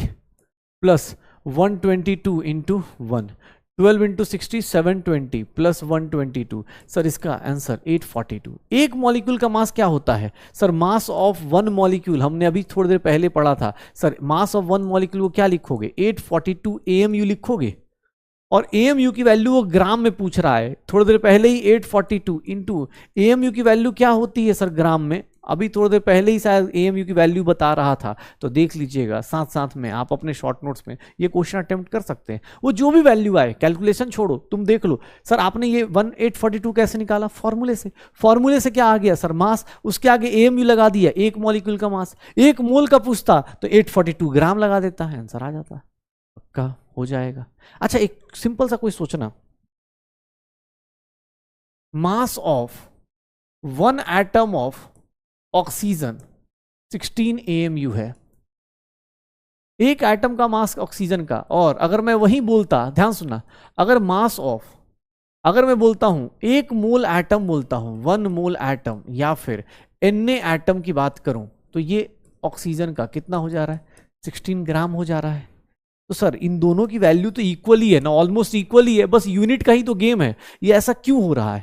plus 122 into 1, 12 into 60 720 plus 122। Sir इसका आंसर 842। एक मॉलिक्यूल का मास क्या होता है? Sir mass of one molecule, हमने अभी थोड़ी देर पहले पढ़ा था। Sir mass of one molecule को क्या लिखोगे? 842 AMU लिखोगे, और AMU की वैल्यू वो ग्राम में पूछ रहा है। थोड़ी देर पहले ही 842 इंटू AMU की वैल्यू क्या होती है सर ग्राम में? अभी थोड़ी देर पहले ही शायद AMU की वैल्यू बता रहा था, तो देख लीजिएगा साथ साथ में। आप अपने शॉर्ट नोट्स में ये क्वेश्चन अटेम्प्ट कर सकते हैं। वो जो भी वैल्यू आए, कैलकुलेशन छोड़ो, तुम देख लो। सर आपने ये 842 कैसे निकाला? फॉर्मूले से। फॉर्मूले से क्या आ गया सर? मास, उसके आगे AMU लगा दिया, एक मॉलिक्यूल का मास। एक मोल का पूछता तो 842 ग्राम लगा देता है, आंसर आ जाता। पक्का हो जाएगा। अच्छा एक सिंपल सा कोई सोचना, mass of one atom of oxygen 16 AMU है, एक एटम का मास ऑक्सीजन का। और अगर मैं वही बोलता, ध्यान सुनना, अगर मास ऑफ, अगर मैं बोलता हूं एक मोल एटम बोलता हूं, 1 मोल एटम, या फिर Na एटम की बात करूं, तो ये ऑक्सीजन का कितना हो जा रहा है? 16 ग्राम हो जा रहा है। तो सर इन दोनों की वैल्यू तो इक्वली है ना, ऑलमोस्ट इक्वली है, बस यूनिट का ही तो गेम है। ये ऐसा क्यों हो रहा है?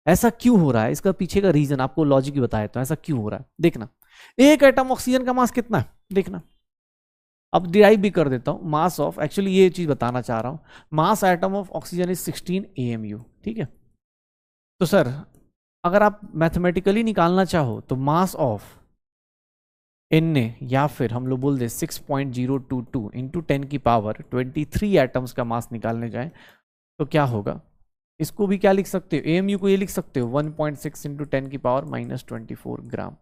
ऐसा क्यों हो रहा है? इसका पीछे का रीजन आपको लॉजिक ही बताया, तो ऐसा क्यों हो रहा है देखना। एक एटम ऑक्सीजन का मास कितना है देखना। अब डिराइव भी कर देता हूं, मास ऑफ, एक्चुअली ये चीज बताना चाह रहा हूं, mass atom of oxygen is 16 AMU, ठीक है। तो सर अगर आप मैथमेटिकली निकालना चाहो तो मास ऑफ Na, या फिर हम लोग बोल दे 6.022 इंटू 10 की पावर 23 एटम्स का मास निकालने जाए तो क्या होगा? इसको भी क्या लिख सकते हो? AMU को ये लिख सकते हो 1.6 इंटू 10 की पावर -24 ग्राम।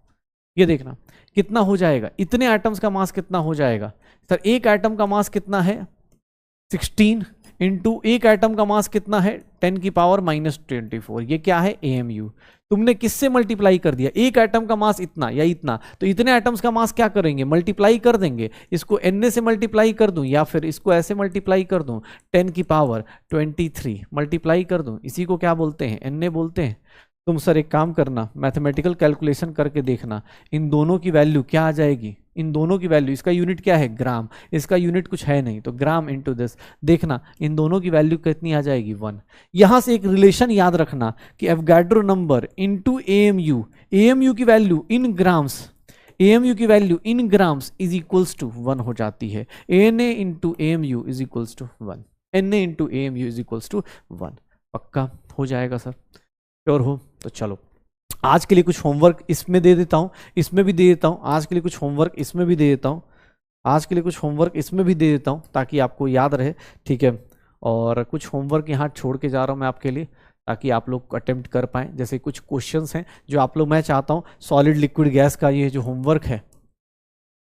ये देखना कितना हो जाएगा, इतने एटम्स का मास कितना हो जाएगा? सर एक एटम का मास कितना है? 16 इंटू एक एटम का मास कितना है? 10 की पावर -24। ये क्या है? AMU। तुमने किससे मल्टीप्लाई कर दिया? एक एटम का मास इतना या इतना, तो इतने एटम्स का मास क्या करेंगे? मल्टीप्लाई कर देंगे। इसको Na से मल्टीप्लाई कर दूं, या फिर इसको ऐसे मल्टीप्लाई कर दूं, 10 की पावर 23 मल्टीप्लाई कर दूं, इसी को क्या बोलते हैं? Na बोलते हैं। तुम सर एक काम करना, मैथमेटिकल कैलकुलेशन करके देखना, इन दोनों की वैल्यू क्या आ जाएगी? इन दोनों की वैल्यू, इसका यूनिट क्या है? ग्राम, इसका यूनिट कुछ है नहीं, तो ग्राम इंटू दिस, देखना इन दोनों की वैल्यू कितनी आ जाएगी? 1। यहां से एक रिलेशन याद रखना कि Avogadro number into AMU, AMU की वैल्यू इन ग्राम्स, AMU की value in grams is equals to 1 हो जाती है। Na into AMU is equals to 1, Na into AMU is equals to 1। पक्का हो जाएगा सर, श्योर हो? तो चलो आज के लिए कुछ होमवर्क इसमें दे देता हूं, इसमें भी दे देता हूं, आज के लिए कुछ होमवर्क इसमें भी दे देता हूं, आज के लिए कुछ होमवर्क इसमें भी दे देता हूं ताकि आपको याद रहे, ठीक है। और कुछ होमवर्क यहाँ छोड़ के जा रहा हूं मैं आपके लिए, ताकि आप लोग अटेम्प्ट कर पाएं। जैसे कुछ क्वेश्चंस हैं जो आप लोग, मैं चाहता हूं सॉलिड लिक्विड गैस का ये जो होमवर्क है,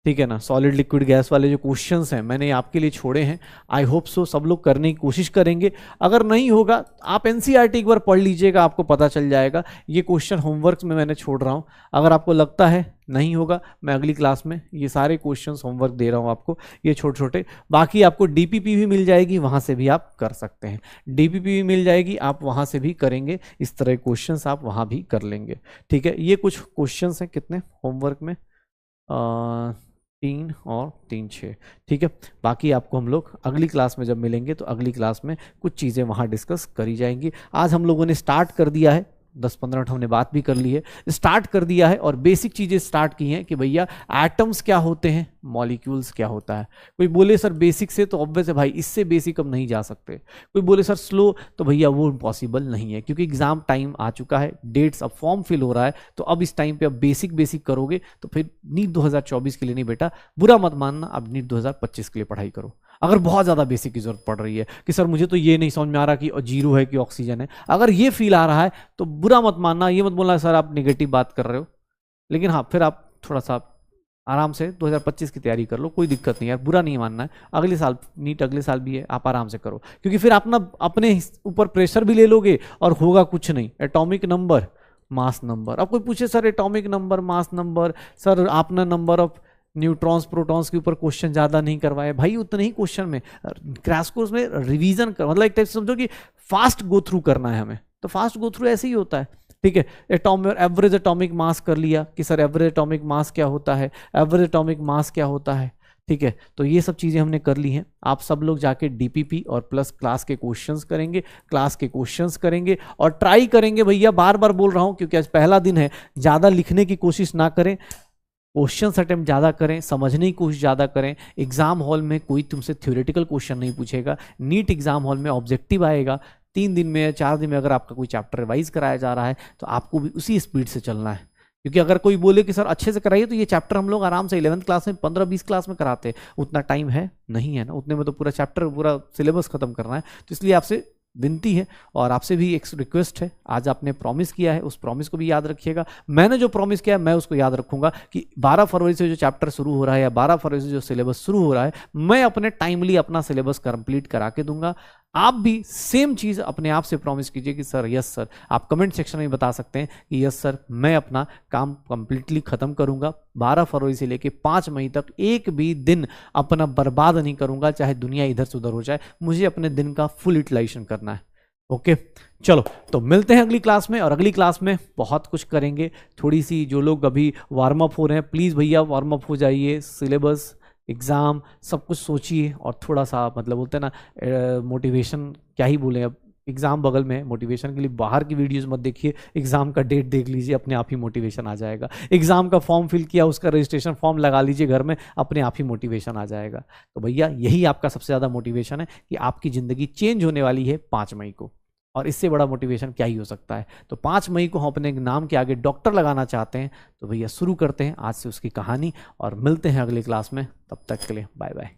ठीक है ना, सॉलिड लिक्विड गैस वाले जो क्वेश्चंस हैं मैंने आपके लिए छोड़े हैं। आई होप सो सब लोग करने की कोशिश करेंगे। अगर नहीं होगा आप NCERT एक बार पढ़ लीजिएगा, आपको पता चल जाएगा। ये क्वेश्चन होमवर्क में मैंने छोड़ रहा हूँ। अगर आपको लगता है नहीं होगा, मैं अगली क्लास में ये सारे क्वेश्चंस होमवर्क दे रहा हूँ आपको, ये छोटे छोटे। बाकी आपको DPP भी मिल जाएगी, वहाँ से भी आप कर सकते हैं। DPP भी मिल जाएगी, आप वहाँ से भी करेंगे, इस तरह क्वेश्चंस आप वहाँ भी कर लेंगे, ठीक है। ये कुछ क्वेश्चंस हैं कितने होमवर्क में, 3 और 3 6, ठीक है। बाकी आपको हम लोग अगली क्लास में जब मिलेंगे तो अगली क्लास में कुछ चीज़ें वहाँ डिस्कस करी जाएंगी। आज हम लोगों ने स्टार्ट कर दिया है 10-15 मिनट हमने बात भी कर ली है, स्टार्ट कर दिया है और बेसिक चीज़ें स्टार्ट की हैं कि भैया एटम्स क्या होते हैं, मॉलिक्यूल्स क्या होता है। कोई बोले सर बेसिक से, तो ऑब्वियस है भाई इससे बेसिक हम नहीं जा सकते। कोई बोले सर स्लो, तो भैया वो इम्पॉसिबल नहीं है, क्योंकि एग्जाम टाइम आ चुका है, डेट्स अब फॉर्म फिल हो रहा है, तो अब इस टाइम पे अब बेसिक बेसिक करोगे तो फिर नीट 2024 के लिए नहीं बेटा, बुरा मत मानना, अब नीट 2025 के लिए पढ़ाई करो। अगर बहुत ज़्यादा बेसिक की जरूरत पड़ रही है कि सर मुझे तो ये नहीं समझ में आ रहा कि जीरो है कि ऑक्सीजन है, अगर ये फील आ रहा है तो बुरा मत मानना, ये मत बोलना सर आप नेगेटिव बात कर रहे हो। लेकिन हाँ, फिर आप थोड़ा सा आराम से 2025 की तैयारी कर लो, कोई दिक्कत नहीं यार, बुरा नहीं मानना है। अगले साल नीट अगले साल भी है, आप आराम से करो, क्योंकि फिर आप ना अपने ऊपर प्रेशर भी ले लोगे और होगा कुछ नहीं। एटॉमिक नंबर, मास नंबर, अब कोई पूछे sir atomic number, mass number, sir आपने नंबर ऑफ न्यूट्रॉन्स प्रोटॉन्स के ऊपर क्वेश्चन ज्यादा नहीं करवाए, भाई उतने ही क्वेश्चन में क्रैश कोर्स में रिवीजन कर, मतलब एक टाइप से समझो कि फास्ट गो थ्रू करना है हमें, तो फास्ट गो थ्रू ऐसे ही होता है। ठीक है, एवरेज एटॉमिक मास कर लिया कि सर एवरेज एटॉमिक मास क्या होता है, एवरेज एटॉमिक मास क्या होता है। ठीक है, तो ये सब चीज़ें हमने कर ली हैं। आप सब लोग जाके डीपीपी और प्लस क्लास के क्वेश्चंस करेंगे, क्लास के क्वेश्चंस करेंगे और ट्राई करेंगे भैया, बार बार बोल रहा हूँ क्योंकि आज पहला दिन है, ज़्यादा लिखने की कोशिश ना करें, क्वेश्चन अटेम्प्ट ज़्यादा करें, समझने की कोशिश ज़्यादा करें। एग्जाम हॉल में कोई तुमसे थ्योरेटिकल क्वेश्चन नहीं पूछेगा, नीट एग्जाम हॉल में ऑब्जेक्टिव आएगा। 3 दिन में या 4 दिन में अगर आपका कोई चैप्टर रिवाइज कराया जा रहा है तो आपको भी उसी स्पीड से चलना है, क्योंकि अगर कोई बोले कि सर अच्छे से कराइए, तो ये चैप्टर हम लोग आराम से 11th क्लास में 15-20 क्लास में कराते हैं, उतना टाइम है नहीं है ना, उतने में तो पूरा चैप्टर पूरा सिलेबस खत्म करना है। तो इसलिए आपसे विनती है और आपसे भी एक रिक्वेस्ट है, आज आपने प्रॉमिस किया है, उस प्रॉमिस को भी याद रखिएगा। मैंने जो प्रॉमिस किया है मैं उसको याद रखूंगा कि 12 फरवरी से जो चैप्टर शुरू हो रहा है या 12 फरवरी से जो सिलेबस शुरू हो रहा है, मैं अपने टाइमली अपना सिलेबस कंप्लीट करा के दूंगा। आप भी सेम चीज अपने आप से प्रॉमिस कीजिए कि सर यस सर, आप कमेंट सेक्शन में बता सकते हैं कि यस सर मैं अपना काम कंप्लीटली खत्म करूंगा, 12 फरवरी से लेके 5 मई तक एक भी दिन अपना बर्बाद नहीं करूंगा, चाहे दुनिया इधर से उधर हो जाए, मुझे अपने दिन का फुल यूटिलाइजेशन करना है। ओके, चलो तो मिलते हैं अगली क्लास में, और अगली क्लास में बहुत कुछ करेंगे। थोड़ी सी जो लोग अभी वार्म अप हो रहे हैं, प्लीज़ भैया वार्म अप हो जाइए, सिलेबस एग्ज़ाम सब कुछ सोचिए और थोड़ा सा मतलब बोलते हैं ना मोटिवेशन, क्या ही बोले, अब एग्ज़ाम बगल में, मोटिवेशन के लिए बाहर की वीडियोस मत देखिए, एग्ज़ाम का डेट देख लीजिए, अपने आप ही मोटिवेशन आ जाएगा। एग्ज़ाम का फॉर्म फिल किया, उसका रजिस्ट्रेशन फॉर्म लगा लीजिए घर में, अपने आप ही मोटिवेशन आ जाएगा। तो भैया यही आपका सबसे ज़्यादा मोटिवेशन है कि आपकी ज़िंदगी चेंज होने वाली है 5 मई को, और इससे बड़ा मोटिवेशन क्या ही हो सकता है। तो 5 मई को हम अपने नाम के आगे डॉक्टर लगाना चाहते हैं, तो भैया शुरू करते हैं आज से उसकी कहानी, और मिलते हैं अगली क्लास में। तब तक के लिए बाय बाय।